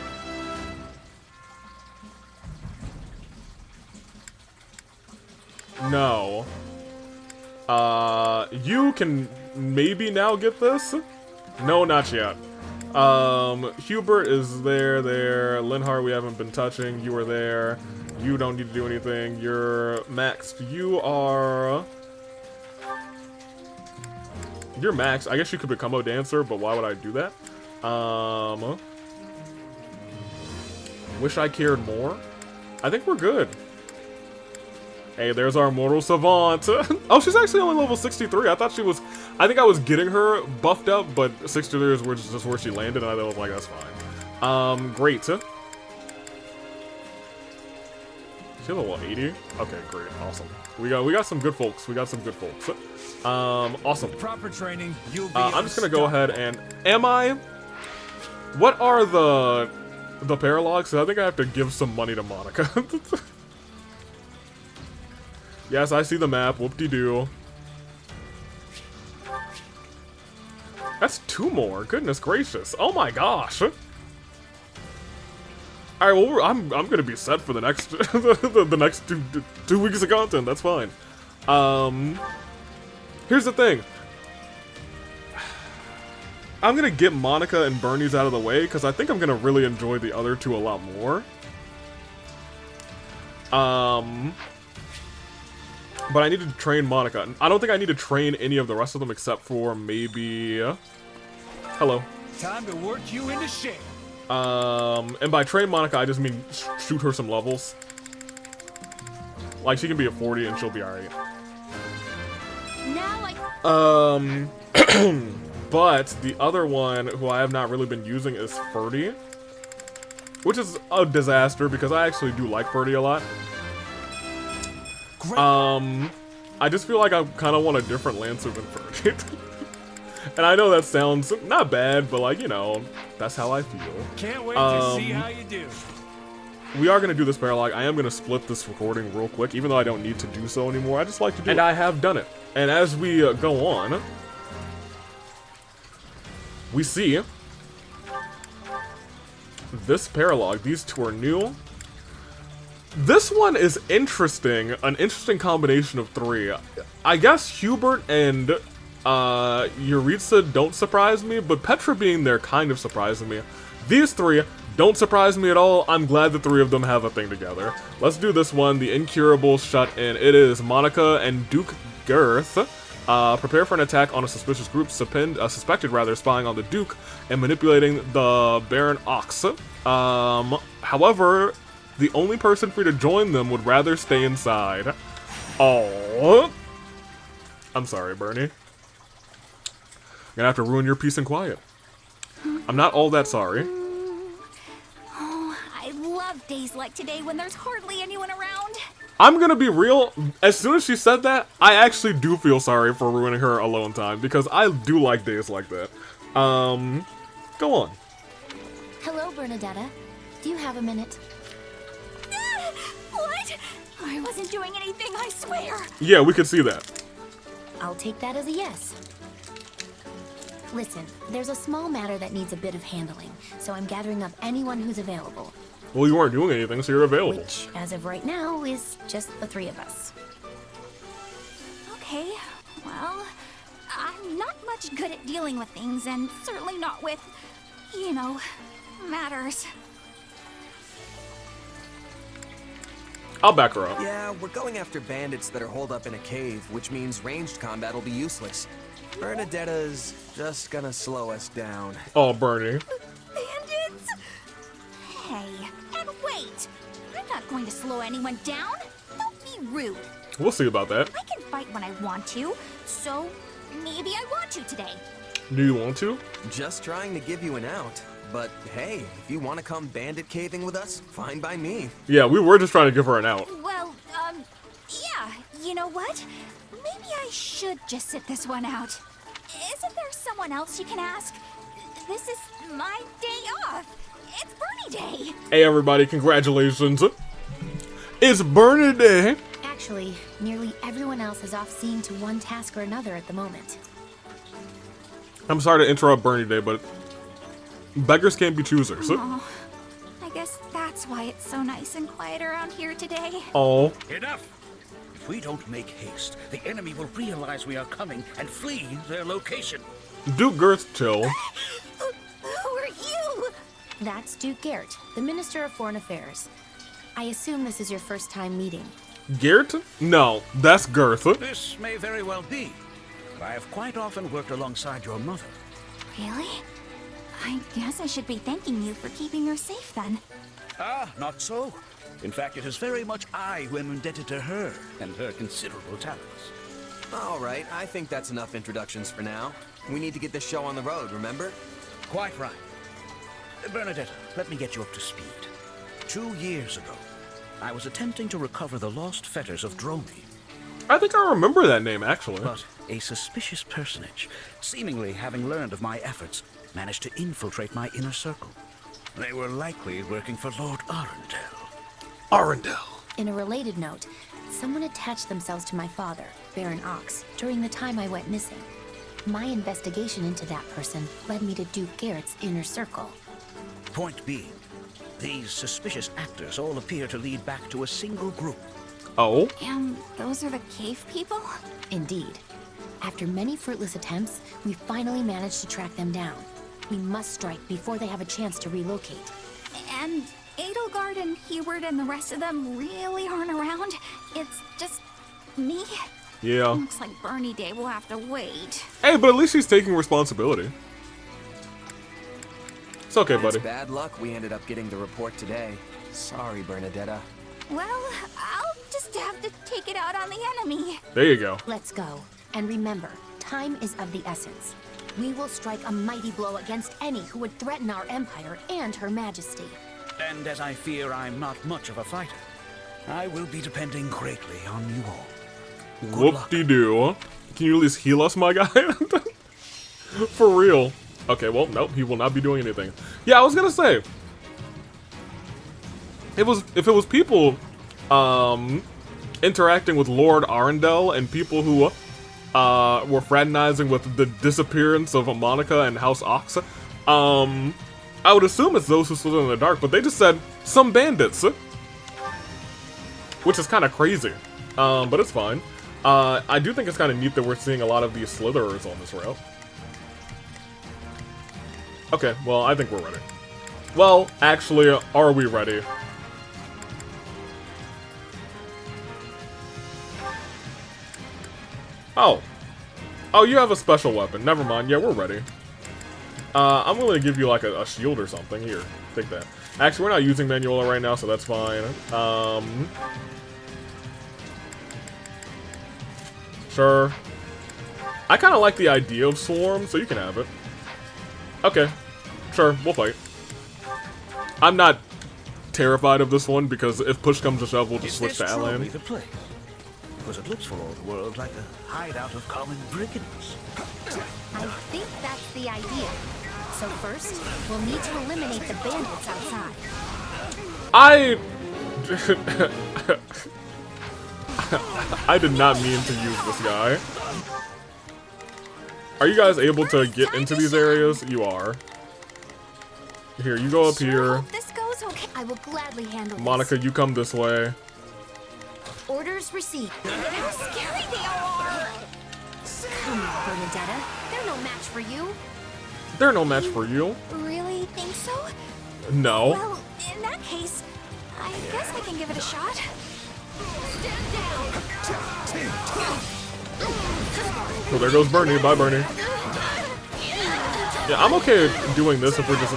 No. You can maybe now get this? No, not yet. Hubert is there. Linhart, we haven't been touching. You are there. You don't need to do anything. You're maxed. You're maxed. I guess you could become a dancer, but why would I do that? Wish I cared more. I think we're good. Hey, there's our mortal savant. Oh, she's actually only level 63. I thought she was... I think I was getting her buffed up, but 63 is just where she landed, and I was like, that's fine. Great. She level 80? Okay, great. Awesome. We got some good folks. Awesome. Proper training, you'll be I'm just gonna go ahead and... Am I? What are the paralogs? I think I have to give some money to Monica. Yes, I see the map. Whoop-de-doo. That's 2 more. Goodness gracious. Oh my gosh. Alright, well, I'm gonna be set for the next the next two weeks of content. That's fine. Here's the thing. I'm gonna get Monica and Bernie's out of the way because I think I'm gonna really enjoy the other two a lot more. But I need to train Monica. I don't think I need to train any of the rest of them except for maybe... Hello. Time to work you into shape. And by train Monica, I just mean shoot her some levels. Like, she can be a 40 and she'll be alright. But the other one, who I have not really been using, is Ferdy. Which is a disaster, because I actually do like Ferdy a lot. I just feel like I kind of want a different Lancer than Ferdy. And I know that sounds not bad, but like, you know, that's how I feel. Can't wait to see how you do. We are going to do this paralog. I am going to split this recording real quick, even though I don't need to do so anymore. I just like to do it. And I have done it. And as we go on, we see this paralog. These two are new. This one is interesting, an interesting combination of 3. I guess Hubert and Yuritsa don't surprise me, but Petra being there kind of surprises me. These 3 don't surprise me at all. I'm glad the 3 of them have a thing together. Let's do this one, the Incurable Shut-In. It is Monica and Duke Girth. Prepare for an attack on a suspicious group suspected spying on the Duke and manipulating the Baron Ox. However, the only person free to join them would rather stay inside. Oh, I'm sorry, Bernie. You're gonna have to ruin your peace and quiet. I'm not all that sorry. Oh, I love days like today when there's hardly anyone around. I'm gonna be real, as soon as she said that, I actually do feel sorry for ruining her alone time, because I do like days like that. Go on. Hello, Bernadetta. Do you have a minute? What? I wasn't doing anything, I swear. Yeah, we could see that. I'll take that as a yes. Listen, there's a small matter that needs a bit of handling, so I'm gathering up anyone who's available. Well, you weren't doing anything, so you're available. Which, as of right now, is just the three of us. Okay, well, I'm not much good at dealing with things, and certainly not with, you know, matters. I'll back her up. Yeah, we're going after bandits that are holed up in a cave, which means ranged combat will be useless. Bernadetta's just gonna slow us down. Oh, Bernie. Bandits? Hey, and wait! I'm not going to slow anyone down. Don't be rude. We'll see about that. I can fight when I want to, so maybe I want to today. Do you want to? Just trying to give you an out. But hey, if you want to come bandit caving with us, fine by me. Yeah, we were just trying to give her an out. Well, yeah, you know what? Maybe I should just sit this one out. Isn't there someone else you can ask? This is my day off. It's Bernie Day. Hey, everybody, congratulations. It's Bernie Day. Actually, nearly everyone else is off seeing to one task or another at the moment. I'm sorry to interrupt Bernie Day, but beggars can't be choosers. Oh, I guess that's why it's so nice and quiet around here today. Oh. Enough! If we don't make haste, the enemy will realize we are coming and flee their location. Duke Girth, chill. Who are you? That's Duke Garrett, the Minister of Foreign Affairs. I assume this is your first time meeting. Garrett? No, that's Girth. This may very well be, but I have quite often worked alongside your mother. Really? I guess I should be thanking you for keeping her safe then. Ah, not so. In fact, it is very much I who am indebted to her and her considerable talents. All right, I think that's enough introductions for now. We need to get this show on the road, remember? Quite right. Bernadetta, let me get you up to speed. 2 years ago, I was attempting to recover the lost fetters of Dromi. I think I remember that name, actually. But a suspicious personage, seemingly having learned of my efforts, managed to infiltrate my inner circle. They were likely working for Lord Arundel. Arundel. In a related note, someone attached themselves to my father, Baron Ox, during the time I went missing. My investigation into that person led me to Duke Garrett's inner circle. Point being, these suspicious actors all appear to lead back to a single group. Oh? And those are the cave people? Indeed. After many fruitless attempts, we finally managed to track them down. We must strike before they have a chance to relocate. And Edelgard and Hubert and the rest of them really aren't around? It's just me? Yeah. Looks like Bernie Day will have to wait. Hey, but at least she's taking responsibility. It's okay, buddy. It's bad luck we ended up getting the report today. Sorry, Bernadetta. Well, I'll just have to take it out on the enemy. There you go. Let's go. And remember, time is of the essence. We will strike a mighty blow against any who would threaten our empire and her majesty. And as I fear I'm not much of a fighter, I will be depending greatly on you all. Whoop-de-doo. Can you at least heal us, my guy? For real. Okay, well, nope, he will not be doing anything. Yeah, I was gonna say, if it was people interacting with Lord Arundel and people who were fraternizing with the disappearance of Monica and House Ox, I would assume it's those who slither in the dark, but they just said some bandits, which is kind of crazy, but it's fine. I do think it's kind of neat that we're seeing a lot of these slitherers on this route. Okay, well, I think we're ready. Well, actually, are we ready? Oh. Oh, you have a special weapon. Never mind. Yeah, we're ready. I'm willing to give you like a shield or something. Here, take that. Actually, we're not using Manuela right now, so that's fine. Sure. I kind of like the idea of Swarm, so you can have it. Okay. Sure, we'll fight. I'm not terrified of this one, because if push comes to shove, we'll just switch to Alan. The place? Because it looks for all the world like a hideout of common brigands. I think that's the idea. So first, we'll need to eliminate the bandits outside. I did not mean to use this guy. Are you guys able to get into these areas? You are. Here, you go up here. This goes okay. I will gladly handle Monica, you come this way. Orders received. How scary they all are! Come on, Bernadetta. They're no match for you. They're no match for you. Really think so? No. Well, in that case, I guess I can give it a shot. Stand down! So there goes Bernie. Bye, Bernie. Yeah, I'm okay doing this if we're just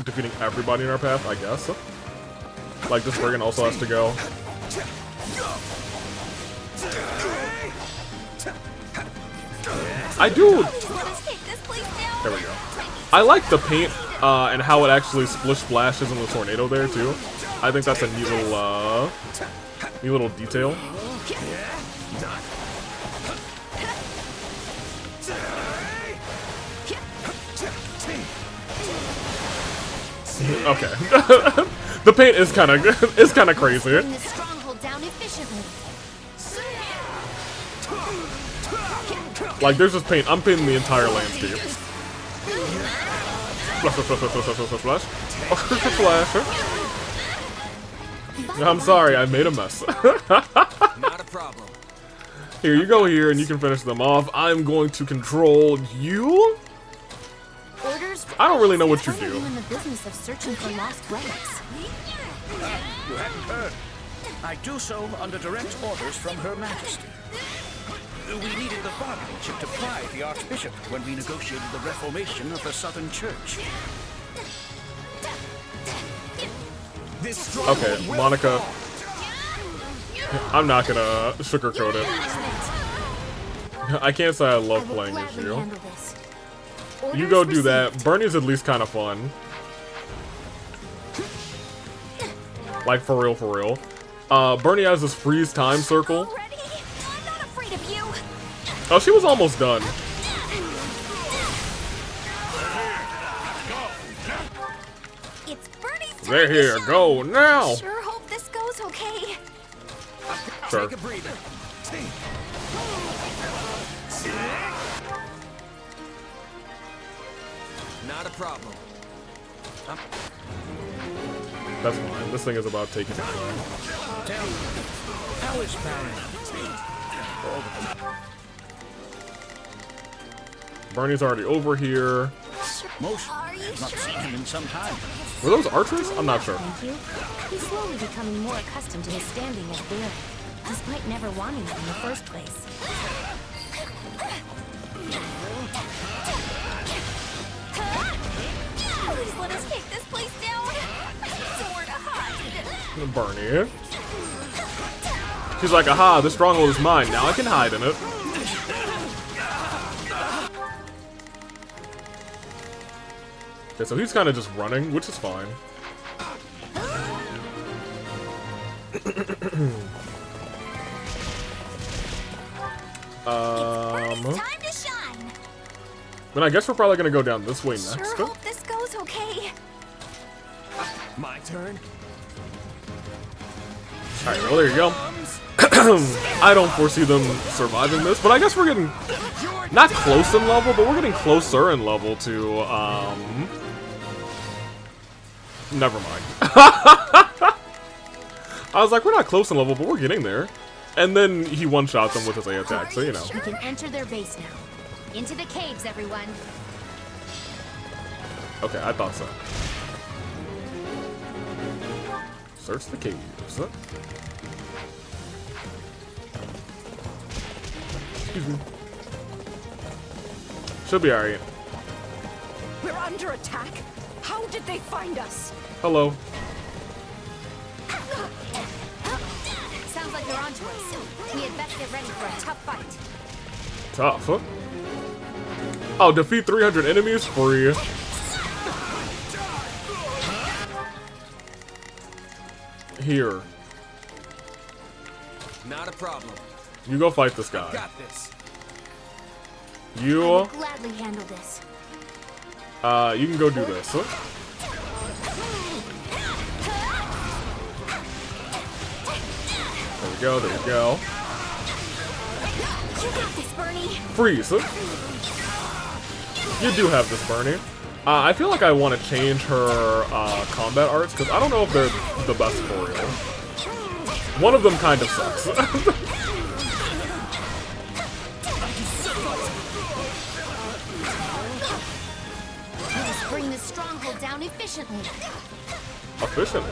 defeating everybody in our path, I guess. Like, this brigand also has to go. I do. There we go. I like the paint and how it actually splish splashes in the tornado there too. I think that's a neat little detail. Okay. The paint is kind of crazy. Bring this stronghold down efficiently. Like, there's just paint. I'm painting the entire landscape. Splash, splash, splash, splash, splash, splash. Splash. I'm sorry, I made a mess. Not a problem. Here, you go here, and you can finish them off. I'm going to control you. I don't really know what you do. In the business of searching for lost relics. You hadn't heard. I do so under direct orders from Her Majesty. We needed the bargaining chip to pry the Archbishop when we negotiated the reformation of the Southern Church. Okay, Monica. I'm not gonna sugarcoat it. I can't say I love playing as you. You go do that. Bernie's at least kind of fun. Like, for real, for real. Bernie has this freeze time circle. Oh, she was almost done. They're here. Go now. Sure hope this goes okay. Sure. Take a breather. Not a problem. That's fine. This thing is about taking it. Tell me, how is Baron? Bernie's already over here. Most have not seen him in some time. Were those archers? I'm not sure. Thank you. He's slowly becoming more accustomed to his standing as Baron, despite never wanting it in the first place. Please let us take this place down. Sorta hot. Bernie. She's like, aha, this stronghold is mine. Now I can hide in it. Okay, so he's kind of just running, which is fine. Time to shine. Then I guess we're probably gonna go down this way next. Sure hope this goes okay. My turn. Alright, well, there you go. I don't foresee them surviving this, but I guess we're getting not close in level, but we're getting closer in level to, never mind. I was like, we're not close in level, but we're getting there. And then he one-shot them with his A attack, so you know. We can enter their base now. Into the caves, everyone. Okay, I thought so. Search the caves. Excuse me. She'll be alright. We're under attack. How did they find us? Hello. Sounds like they're onto us. We had best get ready for a tough fight. Tough, huh? Oh, defeat 300 enemies free. Here. Not a problem. You go fight this guy. Got this. You, I will gladly handle this. you can go do this. Huh? There we go, there you go. You got this, Bernie. Freeze. You do have this, Bernie. I feel like I want to change her combat arts, because I don't know if they're the best for real. One of them kind of sucks. Let us bring this stronghold down efficiently. Efficiently?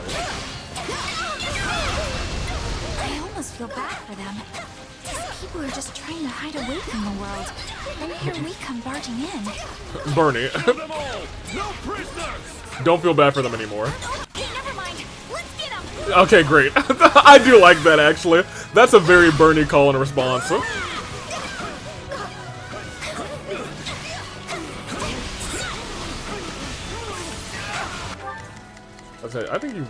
I almost feel bad for them. These people are just trying to hide away from the world. And here we come barging in. Bernie. No prisoners! Don't feel bad for them anymore. Okay, never mind. Let's get them. Okay, great. I do like that, actually. That's a very Bernie call and response. I think you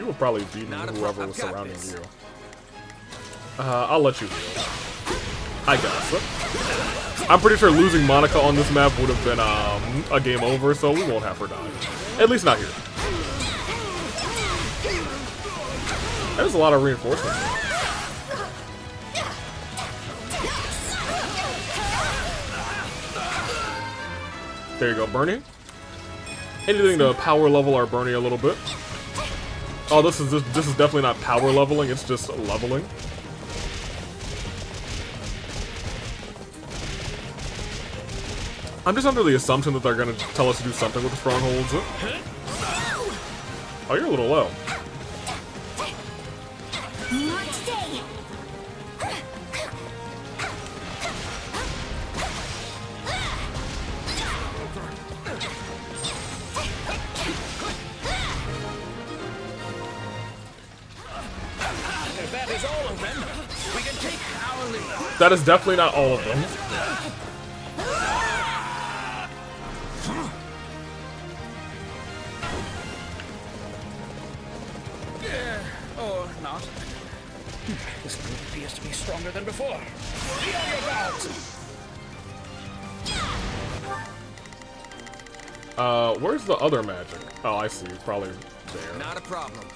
would probably beat whoever was surrounding you. I'll let you heal. I guess. I'm pretty sure losing Monica on this map would have been a game over, so we won't have her die. At least not here. There's a lot of reinforcements. There you go, Bernie. Anything to power level our Bernie a little bit. Oh, this is definitely not power leveling, it's just leveling. I'm just under the assumption that they're gonna tell us to do something with the strongholds. Oh, you're a little low. Not today. If that is all of them, we can take our leave. That is definitely not all of them. Or not. This group appears to be stronger than before. Be on your guards! Where's the other magic? Oh, I see. Probably there. Not a problem.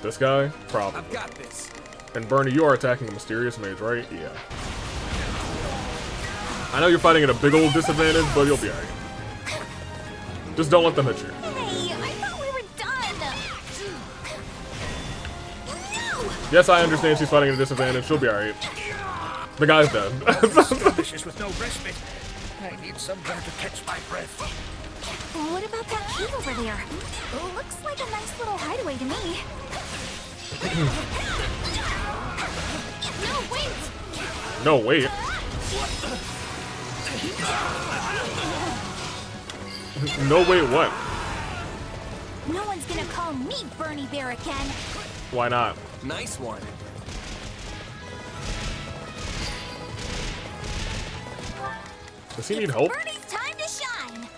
This guy? Probably. I've got this. And Bernie, you are attacking a mysterious mage, right? Yeah. I know you're fighting at a big old disadvantage, but you'll be alright. Just don't let them hit you. Hey, I thought we were done. No! Yes, I understand she's fighting at a disadvantage. She'll be alright. The guy's dead. Skirmishes with no respite. I need somewhere to catch my breath. What about that cave over there? Looks like a nice little hideaway to me. No, wait! No, wait. No, wait, what? No one's gonna call me Bernie Bear again. Why not? Nice one. Does he need help? Bernie's time to shine.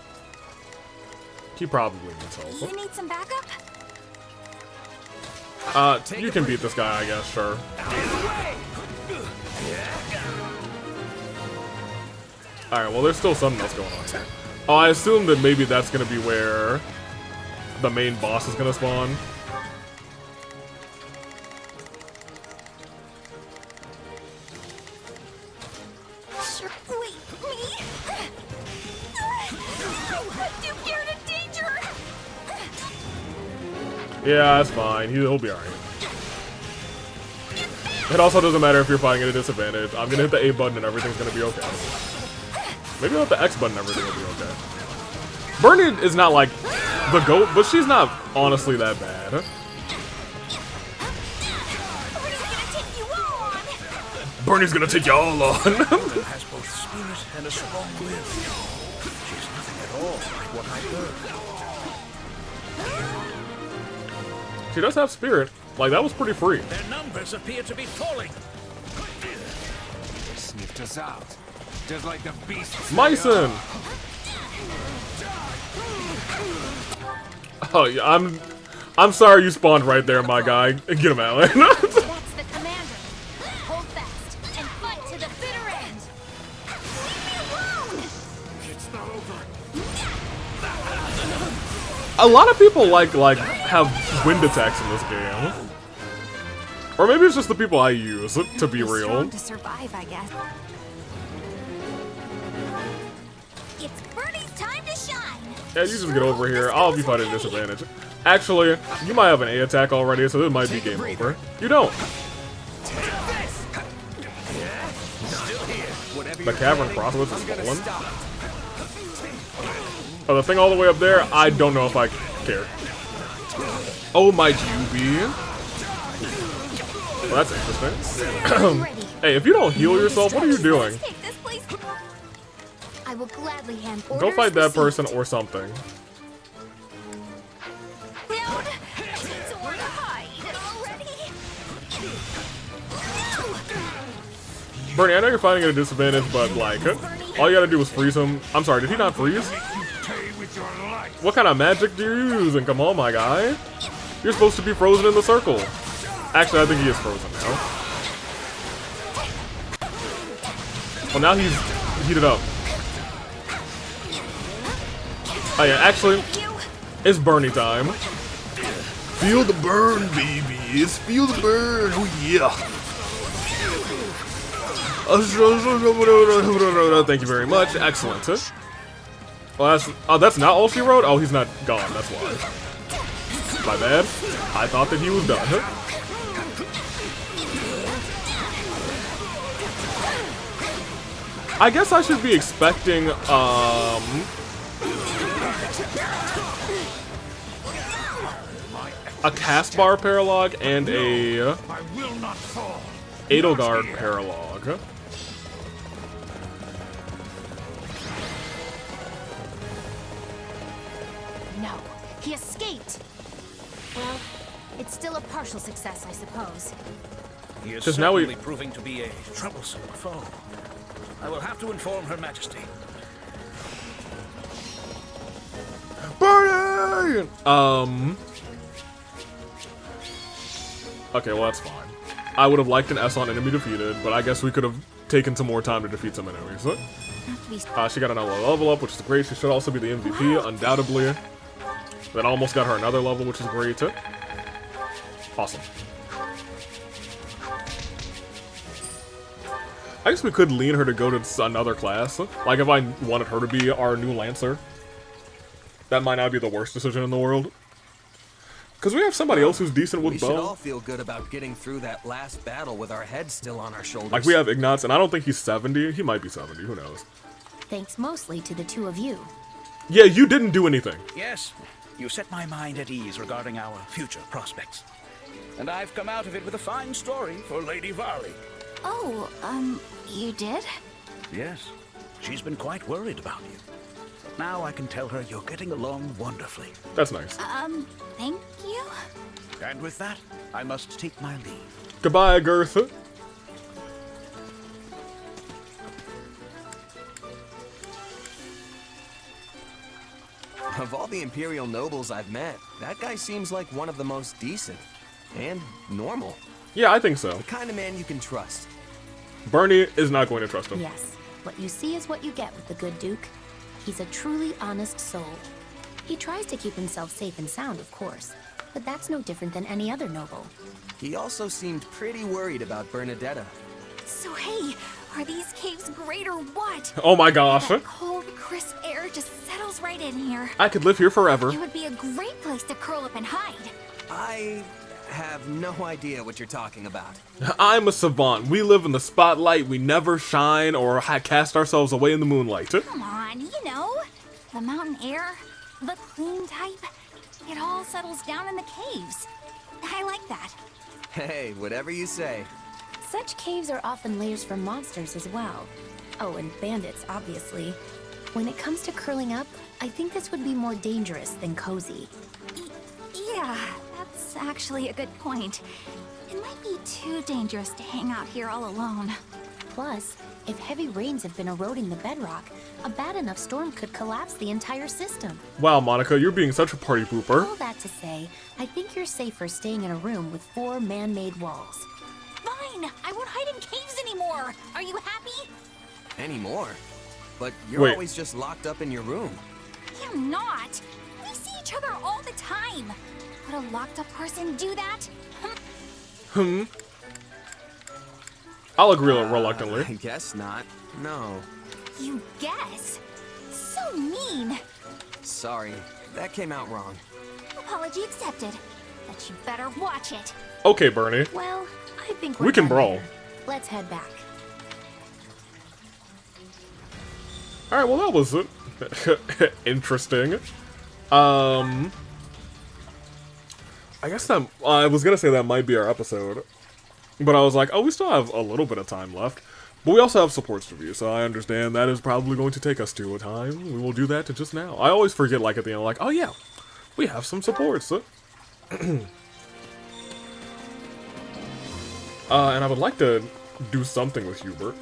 He probably needs help. You need some backup? You can beat this guy, I guess, sure. Alright, well, there's still something else going on here. Oh, I assume that maybe that's gonna be where the main boss is gonna spawn. Sure, wait, me? What do you're in danger? Yeah, that's fine. He'll be alright. It also doesn't matter if you're fighting at a disadvantage. I'm gonna hit the A button and everything's gonna be okay. Maybe I'll hit the X button and everything will be okay. Bernie is not like the GOAT, but she's not honestly that bad. Bernie's gonna take you all on. Bernie's gonna take you all on. Has both spirit and a strong will. She's nothing at all like what I heard. She does have spirit. Like, that was pretty free. Their numbers appear to be falling. They sniffed us out. Just like the beasts. Myson! Oh, yeah, I'm sorry you spawned right there, my guy. Get him out. That's the commander. Hold fast and fight to the bitter end. Leave me alone. It's not over. A lot of people like have wind attacks in this game. Or maybe it's just the people I use, to be real. Strong to survive, I guess. It's Bernie's time to shine. Yeah, you just get over here. I'll be fighting disadvantage. Actually, you might have an A attack already, so this might be game over. You don't. The cavern crossroads is stolen. Oh, the thing all the way up there, I don't know if I care. Oh, my Juby. Well, that's interesting. Hey, if you don't heal yourself, what are you doing? I will gladly hand Go orders fight that received. person or something. Bernie, I know you're fighting at a disadvantage, but like, all you gotta do is freeze him. I'm sorry, did he not freeze? What kind of magic do you use? And come on, my guy. You're supposed to be frozen in the circle. Actually, I think he is frozen now. Well, now he's heated up. Oh yeah, actually, it's Bernie time. Feel the burn, babies. Feel the burn. Oh yeah. Thank you very much. Excellent. Well, that's not all she wrote? Oh, he's not gone. That's why. My bad. I thought that he was done. I guess I should be expecting, a Caspar Paralog and a Edelgard Paralog. No, he escaped. Well, it's still a partial success, I suppose. He is 'Cause now certainly proving to be a troublesome foe. I will have to inform Her Majesty. Bernie! Okay, well that's fine. I would have liked an S on enemy defeated, but I guess we could have taken some more time to defeat some enemies. She got another level up, which is great. She should also be the MVP, undoubtedly. Then almost got her another level, which is great. Awesome. I guess we could lean her to go to another class. Like if I wanted her to be our new Lancer. That might not be the worst decision in the world. Because we have somebody else who's decent with We bow. should all feel good about getting through that last battle with our heads still on our shoulders. Like we have Ignatz, and I don't think he's 70. He might be 70, who knows. Thanks mostly to the two of you. Yeah, you didn't do anything. Yes, you set my mind at ease regarding our future prospects. And I've come out of it with a fine story for Lady Varley. Oh, you did? Yes, she's been quite worried about you. Now I can tell her you're getting along wonderfully. That's nice. Thank you? And with that, I must take my leave. Goodbye, Gertha. Of all the Imperial nobles I've met, that guy seems like one of the most decent. And normal. Yeah, I think so. The kind of man you can trust. Bernie is not going to trust him. Yes. What you see is what you get with the good Duke. He's a truly honest soul. He tries to keep himself safe and sound, of course. But that's no different than any other noble. He also seemed pretty worried about Bernadetta. So hey, are these caves great or what? Oh my gosh. That cold, crisp air just settles right in here. I could live here forever. It would be a great place to curl up and hide. I have no idea what you're talking about. I'm a savant. We live in the spotlight. We never shine or cast ourselves away in the moonlight. Come on, you know. The mountain air, the clean type. It all settles down in the caves. I like that. Hey, whatever you say. Such caves are often lairs for monsters as well. Oh, and bandits, obviously. When it comes to curling up, I think this would be more dangerous than cozy. Yeah, that's actually a good point. It might be too dangerous to hang out here all alone. Plus, if heavy rains have been eroding the bedrock, a bad enough storm could collapse the entire system. Wow, Monica, you're being such a party pooper. All that to say, I think you're safer staying in a room with 4 man-made walls. Fine! I won't hide in caves anymore! Are you happy? Anymore? But you're Wait. always just locked up in your room. I'm not! We see each other all the time! Would a locked up person do that? I'll agree reluctantly. I guess not. No. You guess? So mean! Sorry, that came out wrong. Apology accepted. But you better watch it. Okay, Bernie. Well, I think We can done brawl. here. Let's head back. Alright, well that was interesting. I guess that, I was gonna say that might be our episode. But I was like, oh, we still have a little bit of time left. But we also have supports to review, so I understand that is probably going to take us to a time. We will do that to just now. I always forget, like, at the end, like, oh yeah, we have some supports. And I would like to do something with Hubert.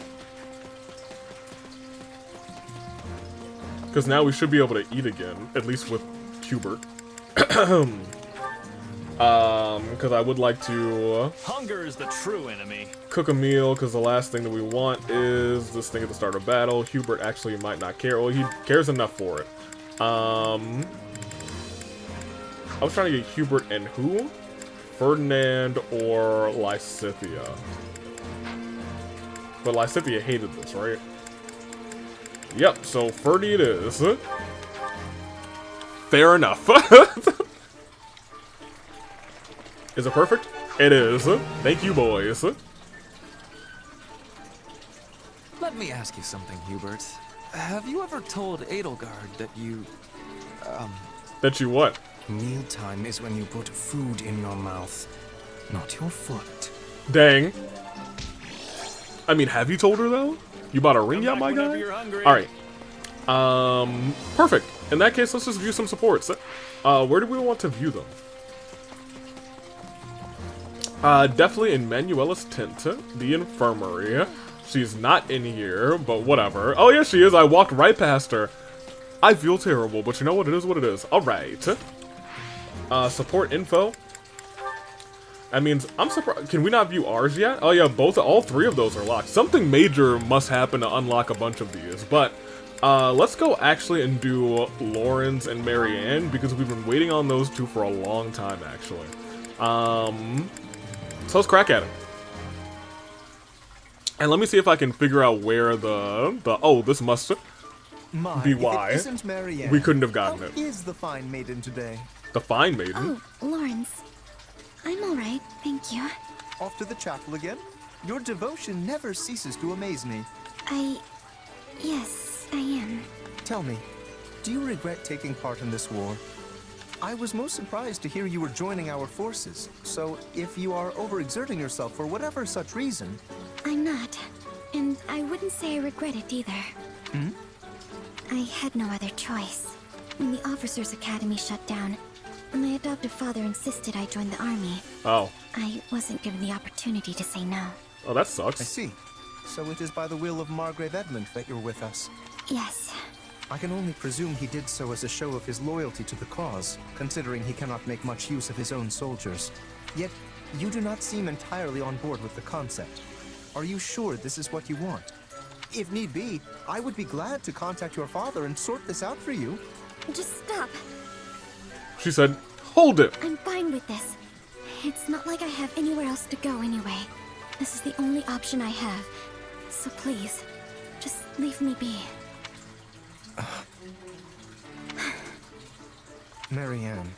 Because now we should be able to eat again, at least with Hubert. Because I would like to Hunger is the true enemy. cook a meal, because the last thing that we want is this thing at the start of battle. Hubert actually might not care. Well, he cares enough for it. I was trying to get Hubert and who? Ferdinand or Lysithia. But Lysithia hated this, right? Yep, so Ferdy it is. Fair enough. Is it perfect? It is. Thank you, boys. Let me ask you something, Hubert. Have you ever told Edelgard that you, That you what? Mealtime is when you put food in your mouth, not your foot. Dang. I mean, have you told her, though? You bought a ring yet, my guy? Alright. Perfect. In that case, let's just view some supports. Where do we want to view them? Definitely in Manuela's tent, the infirmary. She's not in here, but whatever. Oh, yeah, she is. I walked right past her. I feel terrible, but you know what? It is what it is. Alright. Support info. That means, I'm surprised. Can we not view ours yet? Oh, yeah, all 3 of those are locked. Something major must happen to unlock a bunch of these, but let's go actually and do Lauren's and Marianne, because we've been waiting on those 2 for a long time, actually. So let's crack at it. And let me see if I can figure out where oh, this must be why. If it isn't Marianne, we couldn't have gotten how it. is the fine maiden today? The fine maiden? Oh, Lawrence. I'm alright, thank you. Off to the chapel again? Your devotion never ceases to amaze me. Yes, I am. Tell me, do you regret taking part in this war? I was most surprised to hear you were joining our forces, so if you are overexerting yourself for whatever such reason... I'm not. And I wouldn't say I regret it either. Hmm? I had no other choice. When the Officers' Academy shut down, my adoptive father insisted I join the army. Oh. I wasn't given the opportunity to say no. Oh, that sucks. I see. So it is by the will of Margrave Edmund that you're with us? Yes. I can only presume he did so as a show of his loyalty to the cause, considering he cannot make much use of his own soldiers. Yet, you do not seem entirely on board with the concept. Are you sure this is what you want? If need be, I would be glad to contact your father and sort this out for you. Just stop. She said, hold it. I'm fine with this. It's not like I have anywhere else to go anyway. This is the only option I have. So please, just leave me be. Marianne,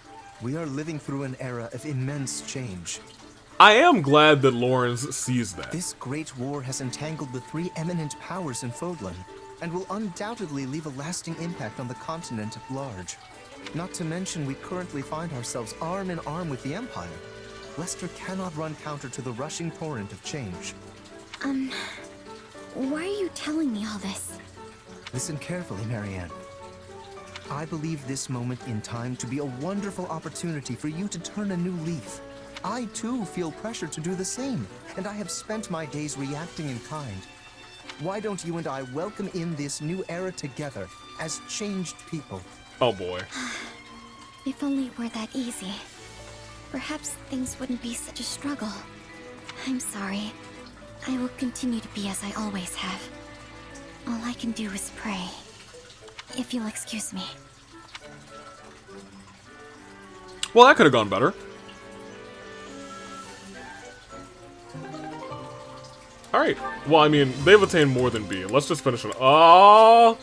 we are living through an era of immense change. I am glad that Lawrence sees that. This great war has entangled the 3 eminent powers in Fodlan, and will undoubtedly leave a lasting impact on the continent at large. Not to mention, we currently find ourselves arm in arm with the Empire. Lester cannot run counter to the rushing torrent of change. why are you telling me all this? Listen carefully, Marianne. I believe this moment in time to be a wonderful opportunity for you to turn a new leaf. I too feel pressure to do the same, and I have spent my days reacting in kind. Why don't you and I welcome in this new era together as changed people? Oh boy. If only it were that easy. Perhaps things wouldn't be such a struggle. I'm sorry. I will continue to be as I always have. All I can do is pray. If you'll excuse me. Well, that could have gone better. Alright. Well, I mean, they've attained more than B. Let's just finish it. Oh!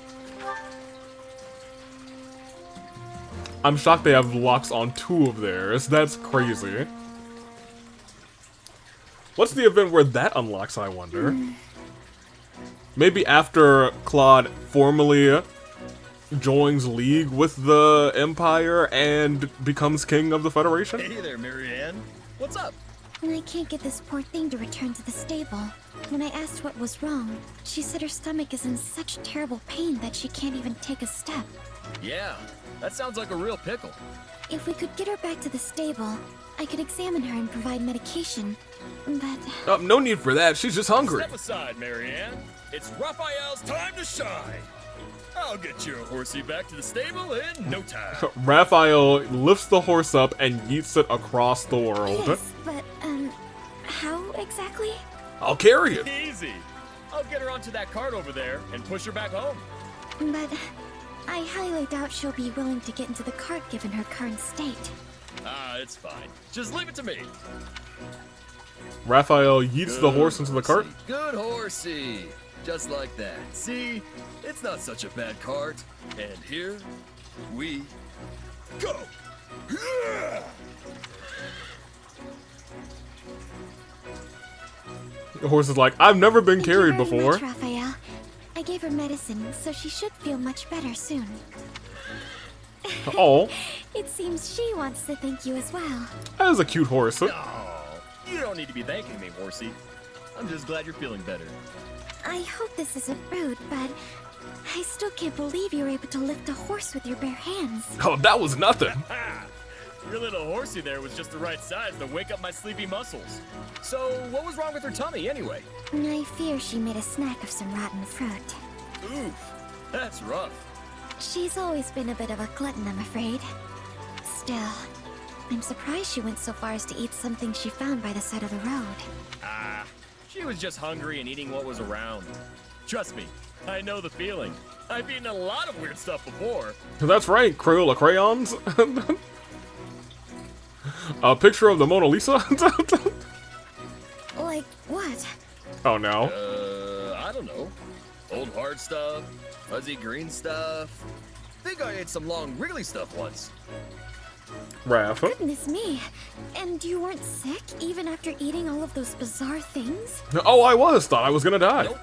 I'm shocked they have locks on 2 of theirs. That's crazy. What's the event where that unlocks, I wonder? Maybe after Claude formally joins league with the Empire and becomes king of the Federation? Hey there, Marianne. What's up? I can't get this poor thing to return to the stable. When I asked what was wrong, she said her stomach is in such terrible pain that she can't even take a step. Yeah, that sounds like a real pickle. If we could get her back to the stable, I could examine her and provide medication. But... No need for that. She's just hungry. Step aside, Marianne. It's Raphael's time to shine. I'll get your horsey back to the stable in no time. Raphael lifts the horse up and yeets it across the world. Yes, but, how exactly? I'll carry it. Easy. I'll get her onto that cart over there and push her back home. But I highly doubt she'll be willing to get into the cart given her current state. Ah, it's fine. Just leave it to me. Raphael yeets the horse into the cart. Good horsey. Just like that. See? It's not such a bad cart. And here we go. The horse is like, I've never been carried Thank you very before. much, Raphael. I gave her medicine, so she should feel much better soon. Oh, It seems she wants to thank you as well. that is a cute horse. Oh, you don't need to be thanking me, horsey. I'm just glad you're feeling better. I hope this isn't rude, but I still can't believe you were able to lift a horse with your bare hands. Oh, that was nothing. Your little horsey there was just the right size to wake up my sleepy muscles. So, what was wrong with her tummy anyway? I fear she made a snack of some rotten fruit. Oof, that's rough. She's always been a bit of a glutton, I'm afraid. Still, I'm surprised she went so far as to eat something she found by the side of the road. Ah, she was just hungry and eating what was around. Trust me, I know the feeling. I've eaten a lot of weird stuff before. That's right, Crayola crayons. A picture of the Mona Lisa? Like what? Oh no. I don't know. Old hard stuff, fuzzy green stuff. Think I ate some long wriggly stuff once. Raph. Goodness me. And you weren't sick even after eating all of those bizarre things? Oh, I was. Thought I was gonna die. Nope.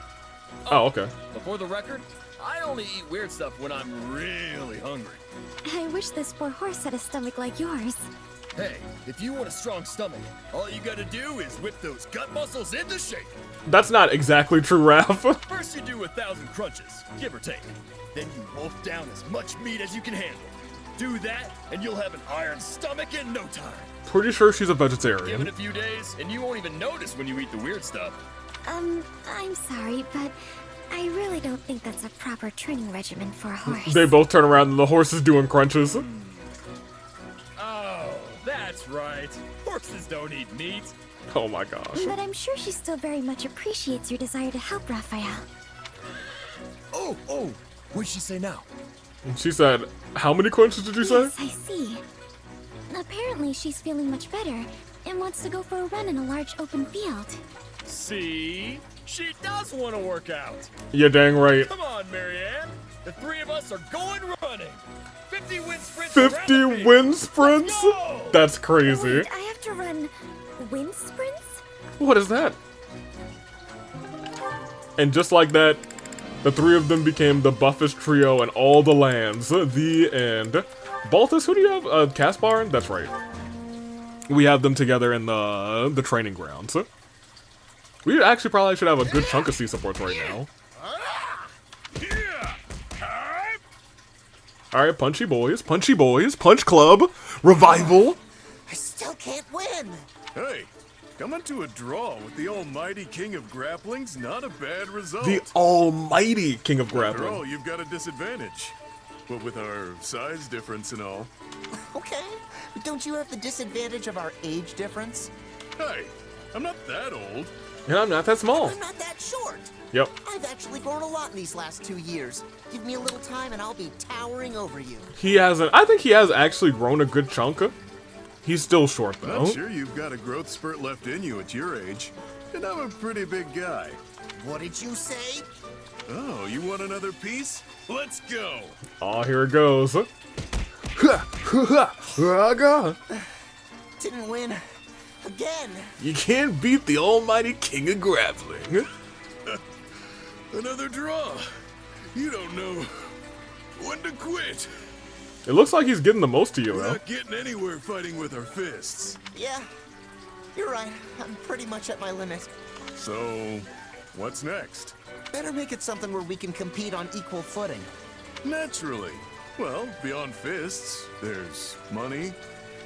Oh, okay. Before the record, I only eat weird stuff when I'm really hungry. I wish this poor horse had a stomach like yours. Hey, if you want a strong stomach, all you gotta do is whip those gut muscles into shape. That's not exactly true, Raph. First you do 1,000 crunches, give or take. Then you wolf down as much meat as you can handle. Do that, and you'll have an iron stomach in no time. Pretty sure she's a Give it vegetarian. a few days, and you won't even notice when you eat the weird stuff. I'm sorry, but I really don't think that's a proper training regimen for a horse. They both turn around and the horse is doing crunches. Oh, that's right. Horses don't eat meat. Oh my gosh. But I'm sure she still very much appreciates your desire to help Raphael. Oh, what'd she say now? She said, how many crunches did you say? Yes, I see. Apparently she's feeling much better and wants to go for a run in a large open field. See? She does want to work out. You're dang right. Come on, Marianne. The three of us are going running. 50 wind sprints. 50 wind sprints? That's crazy. Wait, I have to run wind sprints? What is that? And just like that, the three of them became the buffest trio in all the lands. The end. Baltus, who do you have? Caspar? That's right. We have them together in the training grounds. We actually probably should have a good chunk of C supports right now. Alright, punchy boys, punch club, revival. I still can't win. Hey, coming to a draw with the almighty king of grappling's not a bad result. The almighty king of grappling. After all, you've got a disadvantage. What with our size difference and all. Okay, but don't you have the disadvantage of our age difference? Hey, I'm not that old. Yeah, I'm not that small. I'm not that short. Yep. I've actually grown a lot in these last 2 years. Give me a little time and I'll be towering over you. He hasn't. I think he has actually grown a good chunk. He's still short though. I'm sure you've got a growth spurt left in you at your age. And I'm a pretty big guy. What did you say? Oh, you want another piece? Let's go. Oh, here it goes. Didn't win. Again. You can't beat the almighty king of grappling. Another draw. You don't know when to quit. It looks like he's getting the most of you, We're though. not getting anywhere fighting with our fists. Yeah, you're right. I'm pretty much at my limit. So, what's next? Better make it something where we can compete on equal footing. Naturally. Well, beyond fists, there's money,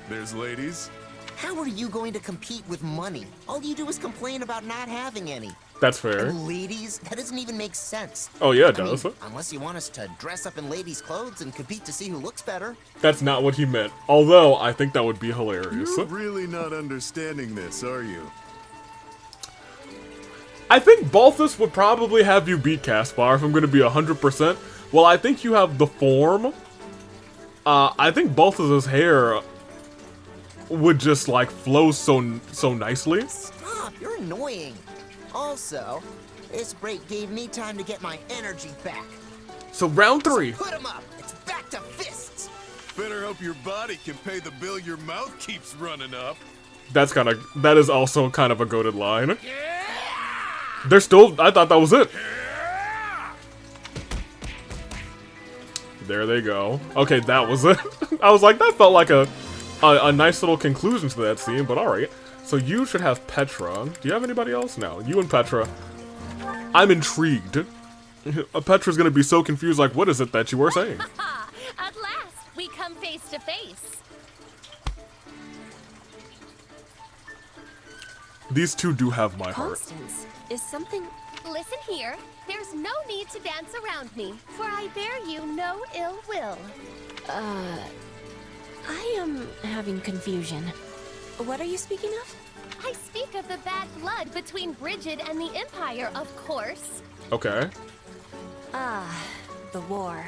there's ladies. How are you going to compete with money? All you do is complain about not having any. That's fair. And ladies? That doesn't even make sense. Oh, yeah, it I mean, does. unless you want us to dress up in ladies' clothes and compete to see who looks better. That's not what he meant. Although, I think that would be hilarious. You're really not understanding this, are you? I think Balthus would probably have you beat Caspar if I'm going to be 100%. Well, I think you have the form. I think Balthus's hair would just, like, flow so nicely. Stop, you're annoying. Also, this break gave me time to get my energy back. So round 3. Put 'em up. It's back to fists. Better hope your body can pay the bill your mouth keeps running up. That is also kind of a goated line. They're still, I thought that was it. There they go. Okay, that was it. I was like, that felt like a nice little conclusion to that scene, but alright. So you should have Petra. Do you have anybody else? No, you and Petra. I'm intrigued. Petra's gonna be so confused, like, what is it that you were saying? At last, we come face to face. These two do have my heart. Constance, is something... Listen here, there's no need to dance around me, for I bear you no ill will. I am having confusion. What are you speaking of? I speak of the bad blood between Brigid and the Empire, of course. Okay. The war.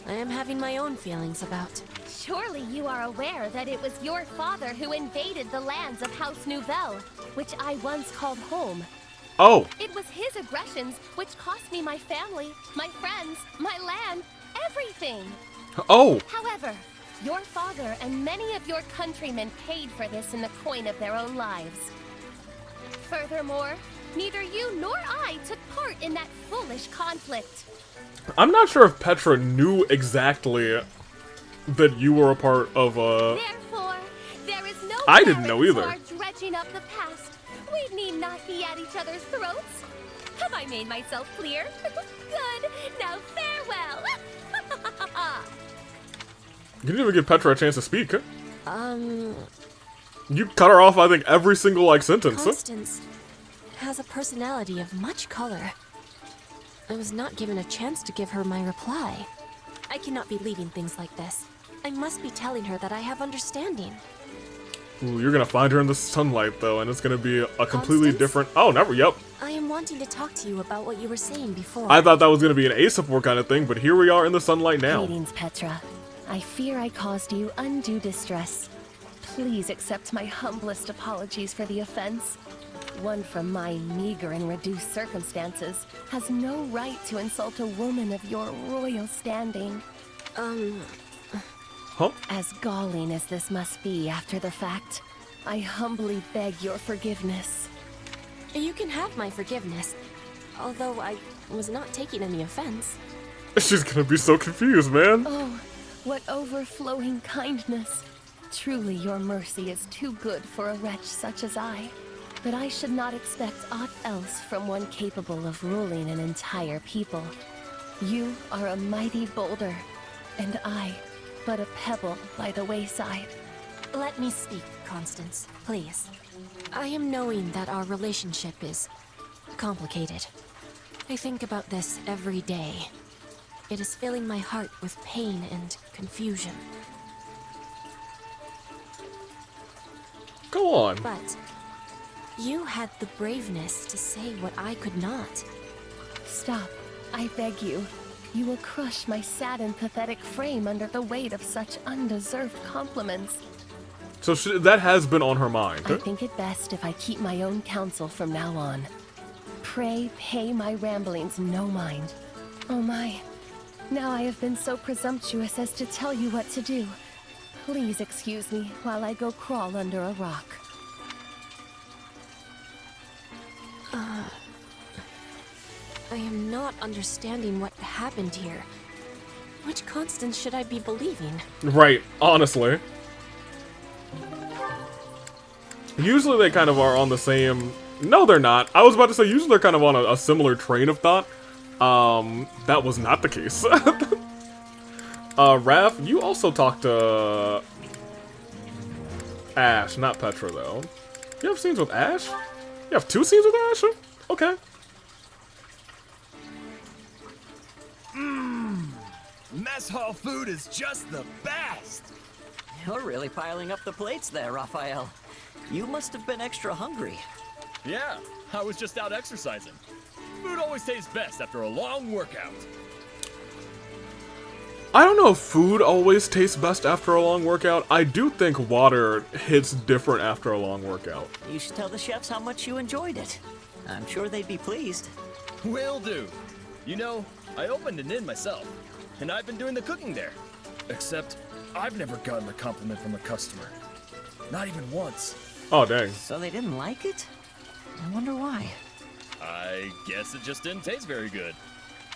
I am having my own feelings about. Surely you are aware that it was your father who invaded the lands of House Nouvelle, which I once called home. Oh. It was his aggressions which cost me my family, my friends, my land, everything. Oh. However, your father and many of your countrymen paid for this in the coin of their own lives. Furthermore, neither you nor I took part in that foolish conflict. I'm not sure if Petra knew exactly that you were a part of Therefore, there is no I didn't know merit to either. our dredging up the past. We need not be at each other's throats. Have I made myself clear? Good. Now farewell. You didn't even give Petra a chance to speak. You cut her off, I think, every single, like, sentence. Constance has a personality of much color. I was not given a chance to give her my reply. I cannot be leaving things like this. I must be telling her that I have understanding. Ooh, you're gonna find her in the sunlight, though, and it's gonna be a completely Constance? different... Oh, never, yep. I am wanting to talk to you about what you were saying before. I thought that was gonna be an A support kind of thing, but here we are in the sunlight now. Greetings, Petra. I fear I caused you undue distress. Please accept my humblest apologies for the offense. One from my meager and reduced circumstances has no right to insult a woman of your royal standing. Huh? As galling as this must be after the fact, I humbly beg your forgiveness. You can have my forgiveness, although I was not taking any offense. She's gonna be so confused, man. Oh, what overflowing kindness. Truly, your mercy is too good for a wretch such as I. but I should not expect aught else from one capable of ruling an entire people. You are a mighty boulder, and I, but a pebble by the wayside. Let me speak, Constance, please. I am knowing that our relationship is complicated. I think about this every day. It is filling my heart with pain and confusion. Go on. But you had the braveness to say what I could not. Stop, I beg you. You will crush my sad and pathetic frame under the weight of such undeserved compliments. So that has been on her mind. I think it best if I keep my own counsel from now on. Pray pay my ramblings no mind. Oh my, now I have been so presumptuous as to tell you what to do. Please excuse me while I go crawl under a rock. I am not understanding what happened here. Which Constance should I be believing? Right, honestly. Usually they kind of are on the same... No, they're not. I was about to say, usually they're kind of on a similar train of thought. That was not the case. Raph, you also talked to... Ash, not Petra, though. You have scenes with Ash? You have 2 scenes with Ash? Okay. Mess hall food is just the best! You're really piling up the plates there, Raphael. You must have been extra hungry. Yeah, I was just out exercising. Food always tastes best after a long workout. I don't know if food always tastes best after a long workout. I do think water hits different after a long workout. You should tell the chefs how much you enjoyed it. I'm sure they'd be pleased. Will do. You know, I opened an inn myself, and I've been doing the cooking there. Except, I've never gotten a compliment from a customer. Not even once. Oh, dang. So they didn't like it? I wonder why. I guess it just didn't taste very good.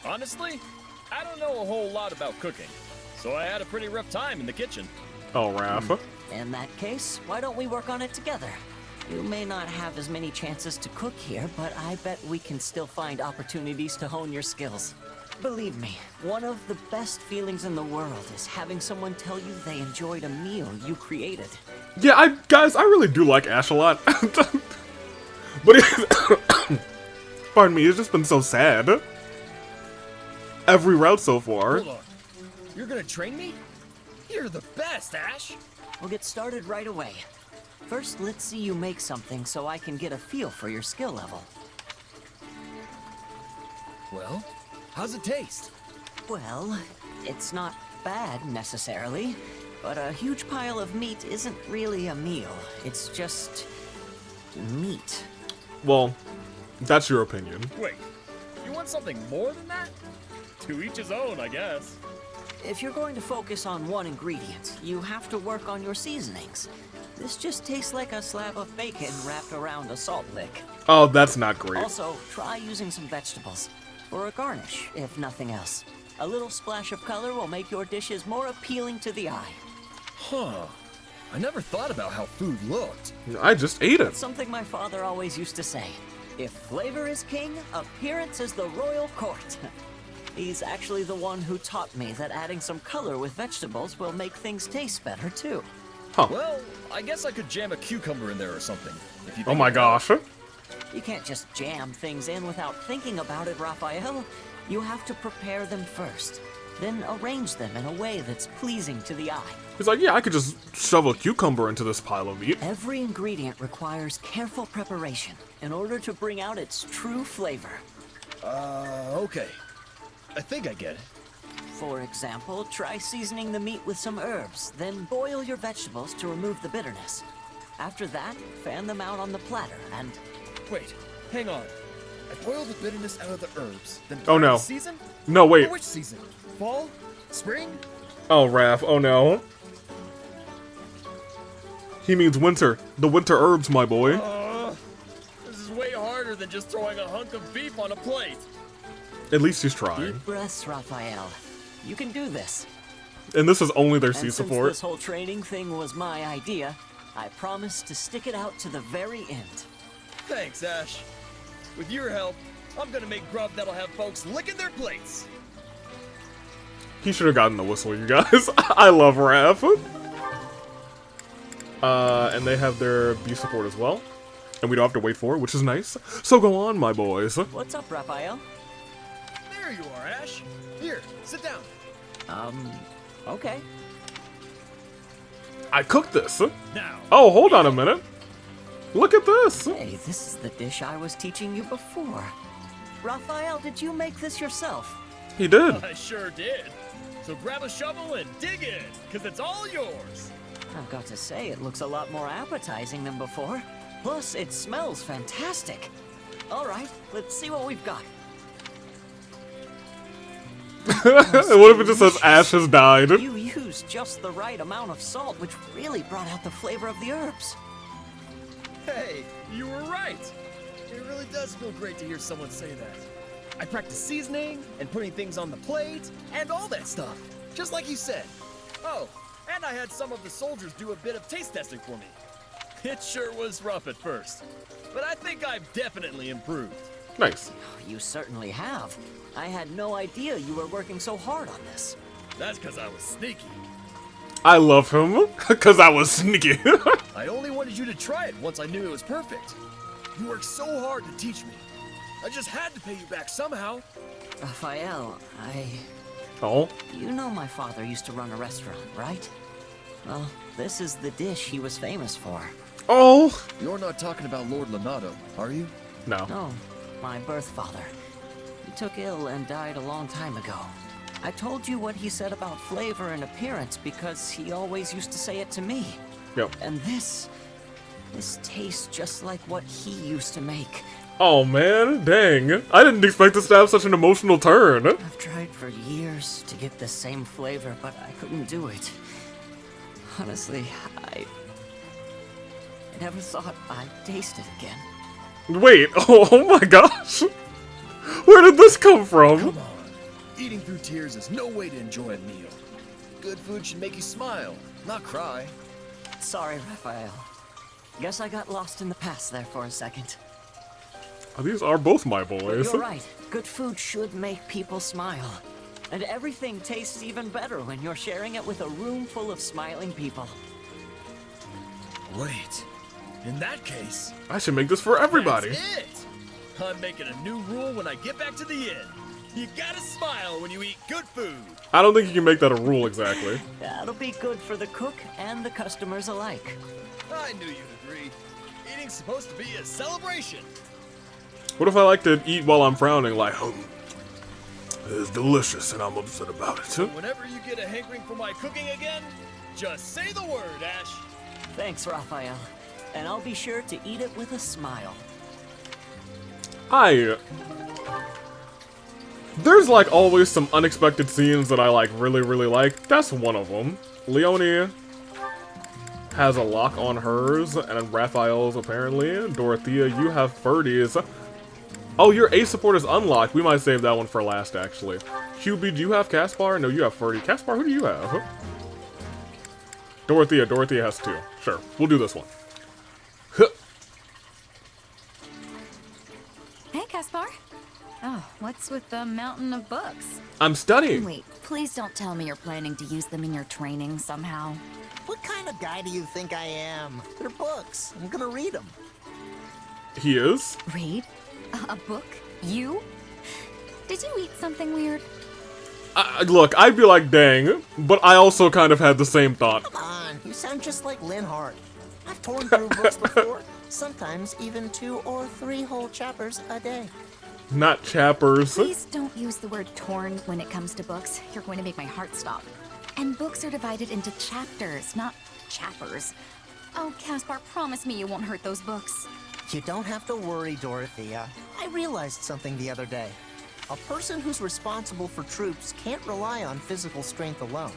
Honestly, I don't know a whole lot about cooking, so I had a pretty rough time in the kitchen. Oh, Raph. In that case, why don't we work on it together? You may not have as many chances to cook here, but I bet we can still find opportunities to hone your skills. Believe me, one of the best feelings in the world is having someone tell you they enjoyed a meal you created. Yeah, guys, I really do like Ash a lot. But pardon me, it's just been so sad. Every route so far. Hold on. You're gonna train me? You're the best, Ash! We'll get started right away. First, let's see you make something so I can get a feel for your skill level. Well, how's it taste? Well, it's not bad necessarily, but a huge pile of meat isn't really a meal. It's just meat. Well, that's your opinion. Wait, you want something more than that? To each his own, I guess. If you're going to focus on one ingredient, you have to work on your seasonings. This just tastes like a slab of bacon wrapped around a salt lick. Oh, that's not great. Also, try using some vegetables. For a garnish, if nothing else. A little splash of color will make your dishes more appealing to the eye. Huh. I never thought about how food looked. I just ate it. It's something my father always used to say. If flavor is king, appearance is the royal court. He's actually the one who taught me that adding some color with vegetables will make things taste better, too. Huh. Well, I guess I could jam a cucumber in there or something. If you Oh my gosh. You can't just jam things in without thinking about it, Raphael. You have to prepare them first, then arrange them in a way that's pleasing to the eye. He's like, yeah, I could just shove a cucumber into this pile of meat. Every ingredient requires careful preparation in order to bring out its true flavor. Okay. I think I get it. For example, try seasoning the meat with some herbs, then boil your vegetables to remove the bitterness. After that, fan them out on the platter and... Wait, hang on. I boil the bitterness out of the herbs, then Oh, no. the season? No, wait. For which season? Fall? Spring? Oh, Raph. Oh, no. He means winter. The winter herbs, my boy. This is way harder than just throwing a hunk of beef on a plate. At least he's trying. Deep breaths, Raphael. You can do this. And this is only their And C since support. this whole training thing was my idea, I promise to stick it out to the very end. Thanks, Ash. With your help, I'm gonna make grub that'll have folks licking their plates. He should have gotten the whistle, you guys. I love Raph. And they have their B support as well. And we don't have to wait for it, which is nice. So go on, my boys. What's up, Raphael? There you are, Ash. Here, sit down. Okay. I cooked this. Now. Oh, hold on a minute. Look at this. Hey, this is the dish I was teaching you before. Raphael, did you make this yourself? He did. I sure did. So grab a shovel and dig in, because it's all yours. I've got to say, it looks a lot more appetizing than before. Plus, it smells fantastic. All right, let's see what we've got. What if it just says Ash has died? You used just the right amount of salt, which really brought out the flavor of the herbs. Hey, you were right. It really does feel great to hear someone say that. I practiced seasoning and putting things on the plate and all that stuff, just like you said. Oh, and I had some of the soldiers do a bit of taste testing for me. It sure was rough at first, but I think I've definitely improved. Nice. You certainly have. I had no idea you were working so hard on this. That's because I was sneaky. I love him, because I was sneaky. I only wanted you to try it once I knew it was perfect. You worked so hard to teach me. I just had to pay you back somehow. Raphael, Oh? You know my father used to run a restaurant, right? Well, this is the dish he was famous for. Oh! You're not talking about Lord Leonardo, are you? No. No, my birth father. He took ill and died a long time ago. I told you what he said about flavor and appearance because he always used to say it to me. Yep. And this tastes just like what he used to make. Oh man, dang. I didn't expect this to have such an emotional turn. I've tried for years to get the same flavor, but I couldn't do it. Honestly, I never thought I'd taste it again. Wait, oh my gosh. Where did this come from? Come on. Eating through tears is no way to enjoy a meal. Good food should make you smile, not cry. Sorry, Raphael. Guess I got lost in the past there for a second. These are both my But boys. you're right. Good food should make people smile. And everything tastes even better when you're sharing it with a room full of smiling people. Wait. In that case... I should make this for everybody. That's it! I'm making a new rule when I get back to the inn. You gotta smile when you eat good food. I don't think you can make that a rule exactly. That'll be good for the cook and the customers alike. I knew you'd agree. Eating's supposed to be a celebration. What if I like to eat while I'm frowning, like, it's delicious and I'm upset about it. Whenever you get a hankering for my cooking again, just say the word, Ash. Thanks, Raphael. And I'll be sure to eat it with a smile. There's like always some unexpected scenes that I like really like. That's one of them. Leonie has a lock on hers, and Raphael's apparently. Dorothea, you have Ferdy's. Oh, your A support is unlocked. We might save that one for last, actually. QB, do you have Caspar? No, you have Ferdy. Caspar, who do you have? Dorothea. Dorothea has 2. Sure, we'll do this one. Hey, Caspar. Oh, what's with the mountain of books? I'm studying. Wait, please don't tell me you're planning to use them in your training somehow. What kind of guy do you think I am? They're books. I'm gonna read them. He is? Read? A book? You? Did you eat something weird? Look, I'd be like, dang, but I also kind of had the same thought. Come on, you sound just like Linhart. I've torn through books before. Sometimes even 2 or 3 whole chapters a day. Not chappers. Please don't use the word torn when it comes to books. You're going to make my heart stop. And books are divided into chapters, not chappers. Oh, Caspar, promise me you won't hurt those books. You don't have to worry, Dorothea. I realized something the other day. A person who's responsible for troops can't rely on physical strength alone.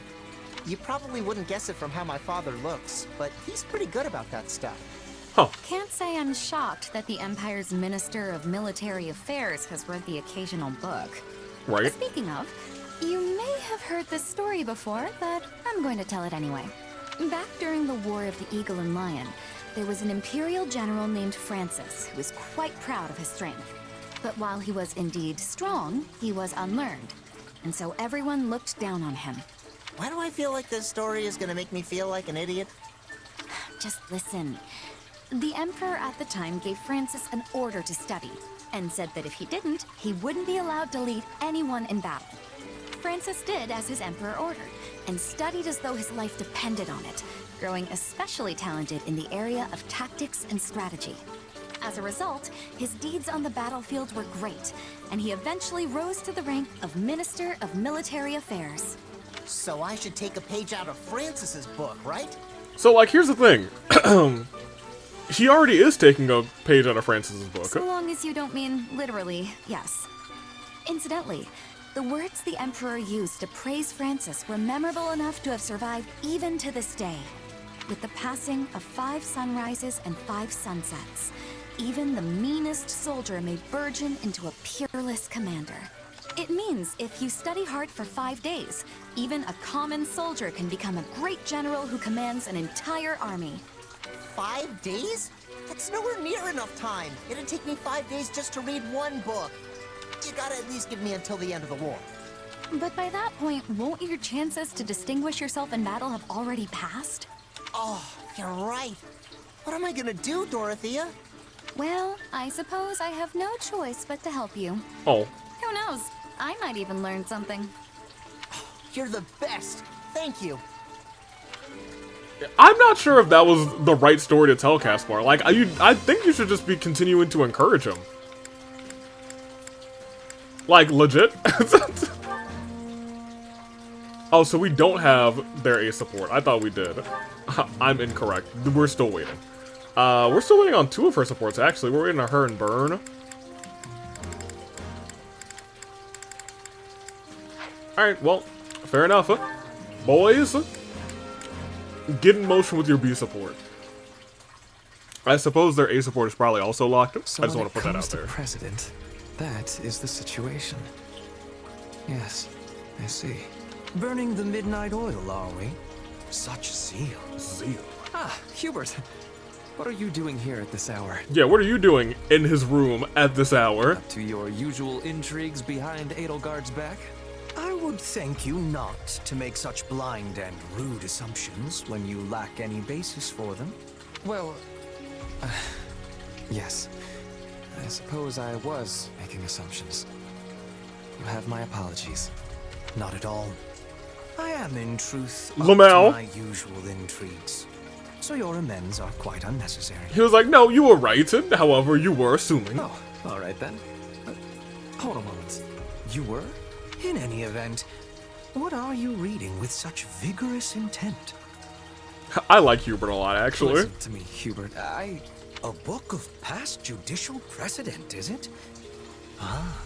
You probably wouldn't guess it from how my father looks, but he's pretty good about that stuff. Huh. Can't say I'm shocked that the Empire's Minister of Military Affairs has read the occasional book. Right. Speaking of, you may have heard this story before, but I'm going to tell it anyway. Back during the War of the Eagle and Lion, there was an Imperial general named Francis who was quite proud of his strength. But while he was indeed strong, he was unlearned. And so everyone looked down on him. Why do I feel like this story is gonna make me feel like an idiot? Just listen. The Emperor at the time gave Francis an order to study, and said that if he didn't, he wouldn't be allowed to lead anyone in battle. Francis did as his Emperor ordered, and studied as though his life depended on it, growing especially talented in the area of tactics and strategy. As a result, his deeds on the battlefield were great, and he eventually rose to the rank of Minister of Military Affairs. So I should take a page out of Francis's book, right? So, like, here's the thing. He already is taking a page out of Francis's book. So long as you don't mean literally, yes. Incidentally, the words the Emperor used to praise Francis were memorable enough to have survived even to this day. With the passing of 5 sunrises and 5 sunsets, even the meanest soldier may burgeon into a peerless commander. It means if you study hard for 5 days, even a common soldier can become a great general who commands an entire army. 5 days? That's nowhere near enough time. It'd take me 5 days just to read one book. You gotta at least give me until the end of the war. But by that point, won't your chances to distinguish yourself in battle have already passed? Oh, you're right. What am I gonna do, Dorothea? Well, I suppose I have no choice but to help you. Oh. Who knows? I might even learn something. You're the best. Thank you. I'm not sure if that was the right story to tell Caspar. Like, I think you should just be continuing to encourage him. Like, legit. Oh, so we don't have their A support. I thought we did. I'm incorrect. We're still waiting. We're still waiting on 2 of her supports, actually. We're waiting on her and Burn. Alright, well, fair enough. Boys, get in motion with your B support. I suppose their A support is probably also locked. So I just want to put that out there. President, that is the situation. Yes, I see. Burning the midnight oil, are we? Such zeal. Zeal. Ah, Hubert. What are you doing here at this hour? Yeah, what are you doing in his room at this hour? Up to your usual intrigues behind Edelgard's back? I would thank you not to make such blind and rude assumptions when you lack any basis for them. Well, yes. I suppose I was making assumptions. You have my apologies. Not at all. I am, in truth, up Lamau. to my usual intrigues. So your amends are quite unnecessary. He was like, no, you were right. However, you were assuming. Oh, all right then. Hold a moment. You were? In any event, what are you reading with such vigorous intent? I like Hubert a lot, actually. Listen to me, Hubert. A book of past judicial precedent, is it? Ah.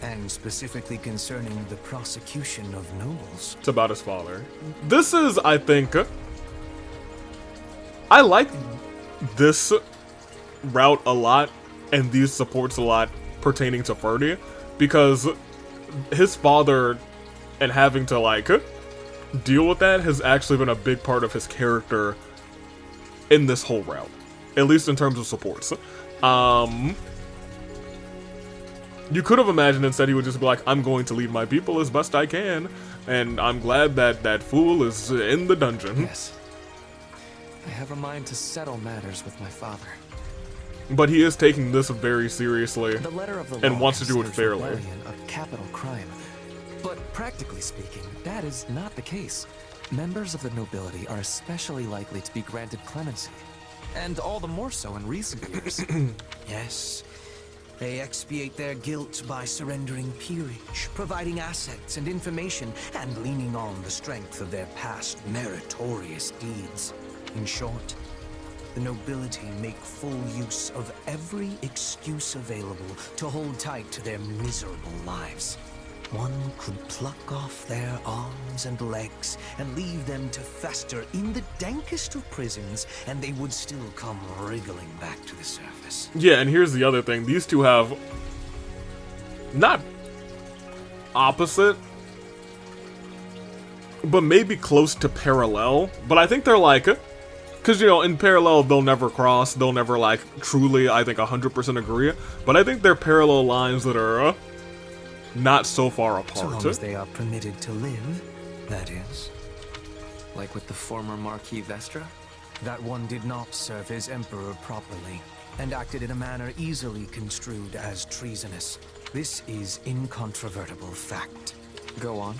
And specifically concerning the prosecution of nobles. It's about his father. This is, I think... I like this route a lot, and these supports a lot pertaining to Ferdy, because his father and having to, like, deal with that has actually been a big part of his character in this whole route. At least in terms of supports. You could have imagined instead he would just be like, I'm going to lead my people as best I can, and I'm glad that that fool is in the dungeon. Yes. I have a mind to settle matters with my father. But he is taking this very seriously The letter of the and law wants to do it considers fairly. rebellion a capital crime. But practically speaking, that is not the case. Members of the nobility are especially likely to be granted clemency. And all the more so in recent years. Yes. They expiate their guilt by surrendering peerage, providing assets and information, and leaning on the strength of their past meritorious deeds. In short, the nobility make full use of every excuse available to hold tight to their miserable lives. One could pluck off their arms and legs and leave them to fester in the dankest of prisons, and they would still come wriggling back to the surface. Yeah, and here's the other thing. These two have not opposite, but maybe close to parallel. But I think they're like Because, you know, in parallel, they'll never cross. They'll never, like, truly, I think, 100% agree. But I think they're parallel lines that are not so far apart. So long as they are permitted to live, that is. Like with the former Marquis Vestra? That one did not serve his emperor properly, and acted in a manner easily construed as treasonous. This is incontrovertible fact. Go on.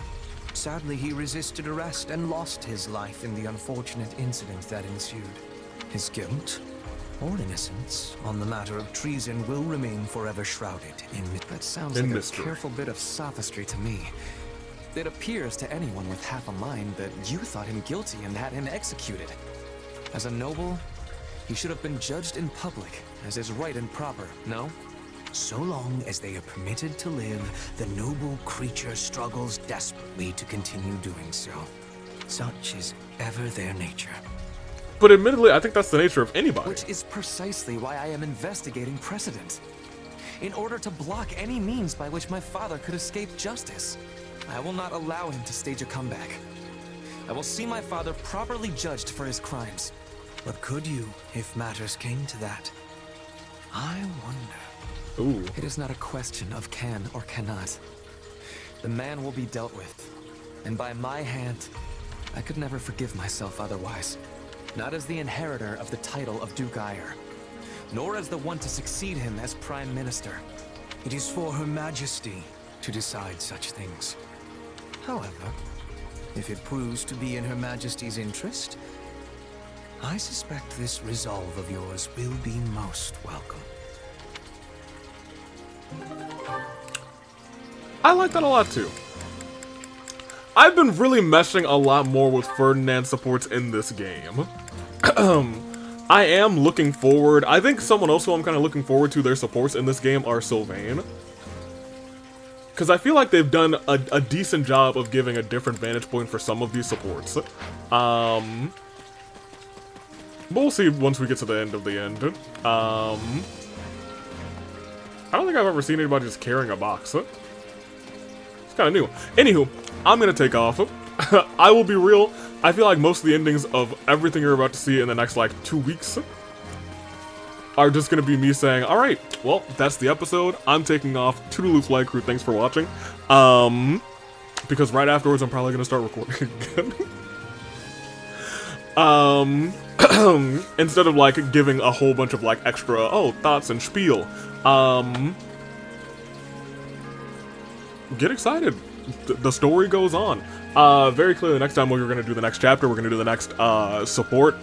Sadly, he resisted arrest and lost his life in the unfortunate incident that ensued. His guilt, or innocence, on the matter of treason will remain forever shrouded in mystery. That sounds like a careful bit of sophistry to me. It appears to anyone with half a mind that you thought him guilty and had him executed. As a noble, he should have been judged in public, as is right and proper, no? So long as they are permitted to live, the noble creature struggles desperately to continue doing so. Such is ever their nature. But admittedly, I think that's the nature of anybody. Which is precisely why I am investigating precedent. In order to block any means by which my father could escape justice, I will not allow him to stage a comeback. I will see my father properly judged for his crimes. But could you, if matters came to that? I wonder. Ooh. It is not a question of can or cannot. The man will be dealt with, and by my hand, I could never forgive myself otherwise. Not as the inheritor of the title of Duke Ire, nor as the one to succeed him as Prime Minister. It is for Her Majesty to decide such things. However, if it proves to be in Her Majesty's interest, I suspect this resolve of yours will be most welcome. I like that a lot too. I've been really meshing a lot more with Ferdinand's supports in this game. I am looking forward. I think someone else who I'm kind of looking forward to their supports in this game are Sylvain. Because I feel like they've done a decent job of giving a different vantage point for some of these supports. But we'll see once we get to the end of the end. I don't think I've ever seen anybody just carrying a box. It's kind of new. Anywho, I'm going to take off. I will be real. I feel like most of the endings of everything you're about to see in the next, like, 2 weeks are just going to be me saying, alright, well, that's the episode. I'm taking off. Toodaloo Flight Crew, thanks for watching. Because right afterwards, I'm probably going to start recording again. Instead of, like, giving a whole bunch of, like, extra, thoughts and spiel. Get excited. The story goes on. Very clearly, next time we're going to do the next chapter. We're going to do the next, paralog,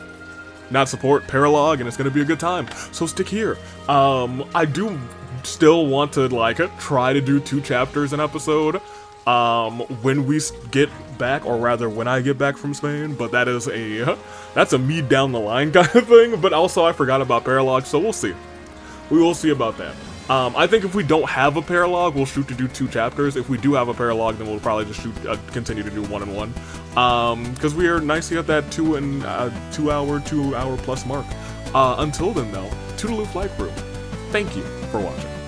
and it's going to be a good time. So stick here. I do still want to, like, try to do 2 chapters an episode, when we get back, or rather, when I get back from Spain, but that's a me down the line kind of thing, but also I forgot about paralog, so we'll see. We will see about that. I think if we don't have a paralog, we'll shoot to do 2 chapters. If we do have a paralog, then we'll probably just continue to do 1 and 1. Because we are nicely at that 2 hour plus mark. Until then, though, Toodaloo Flight Crew, thank you for watching.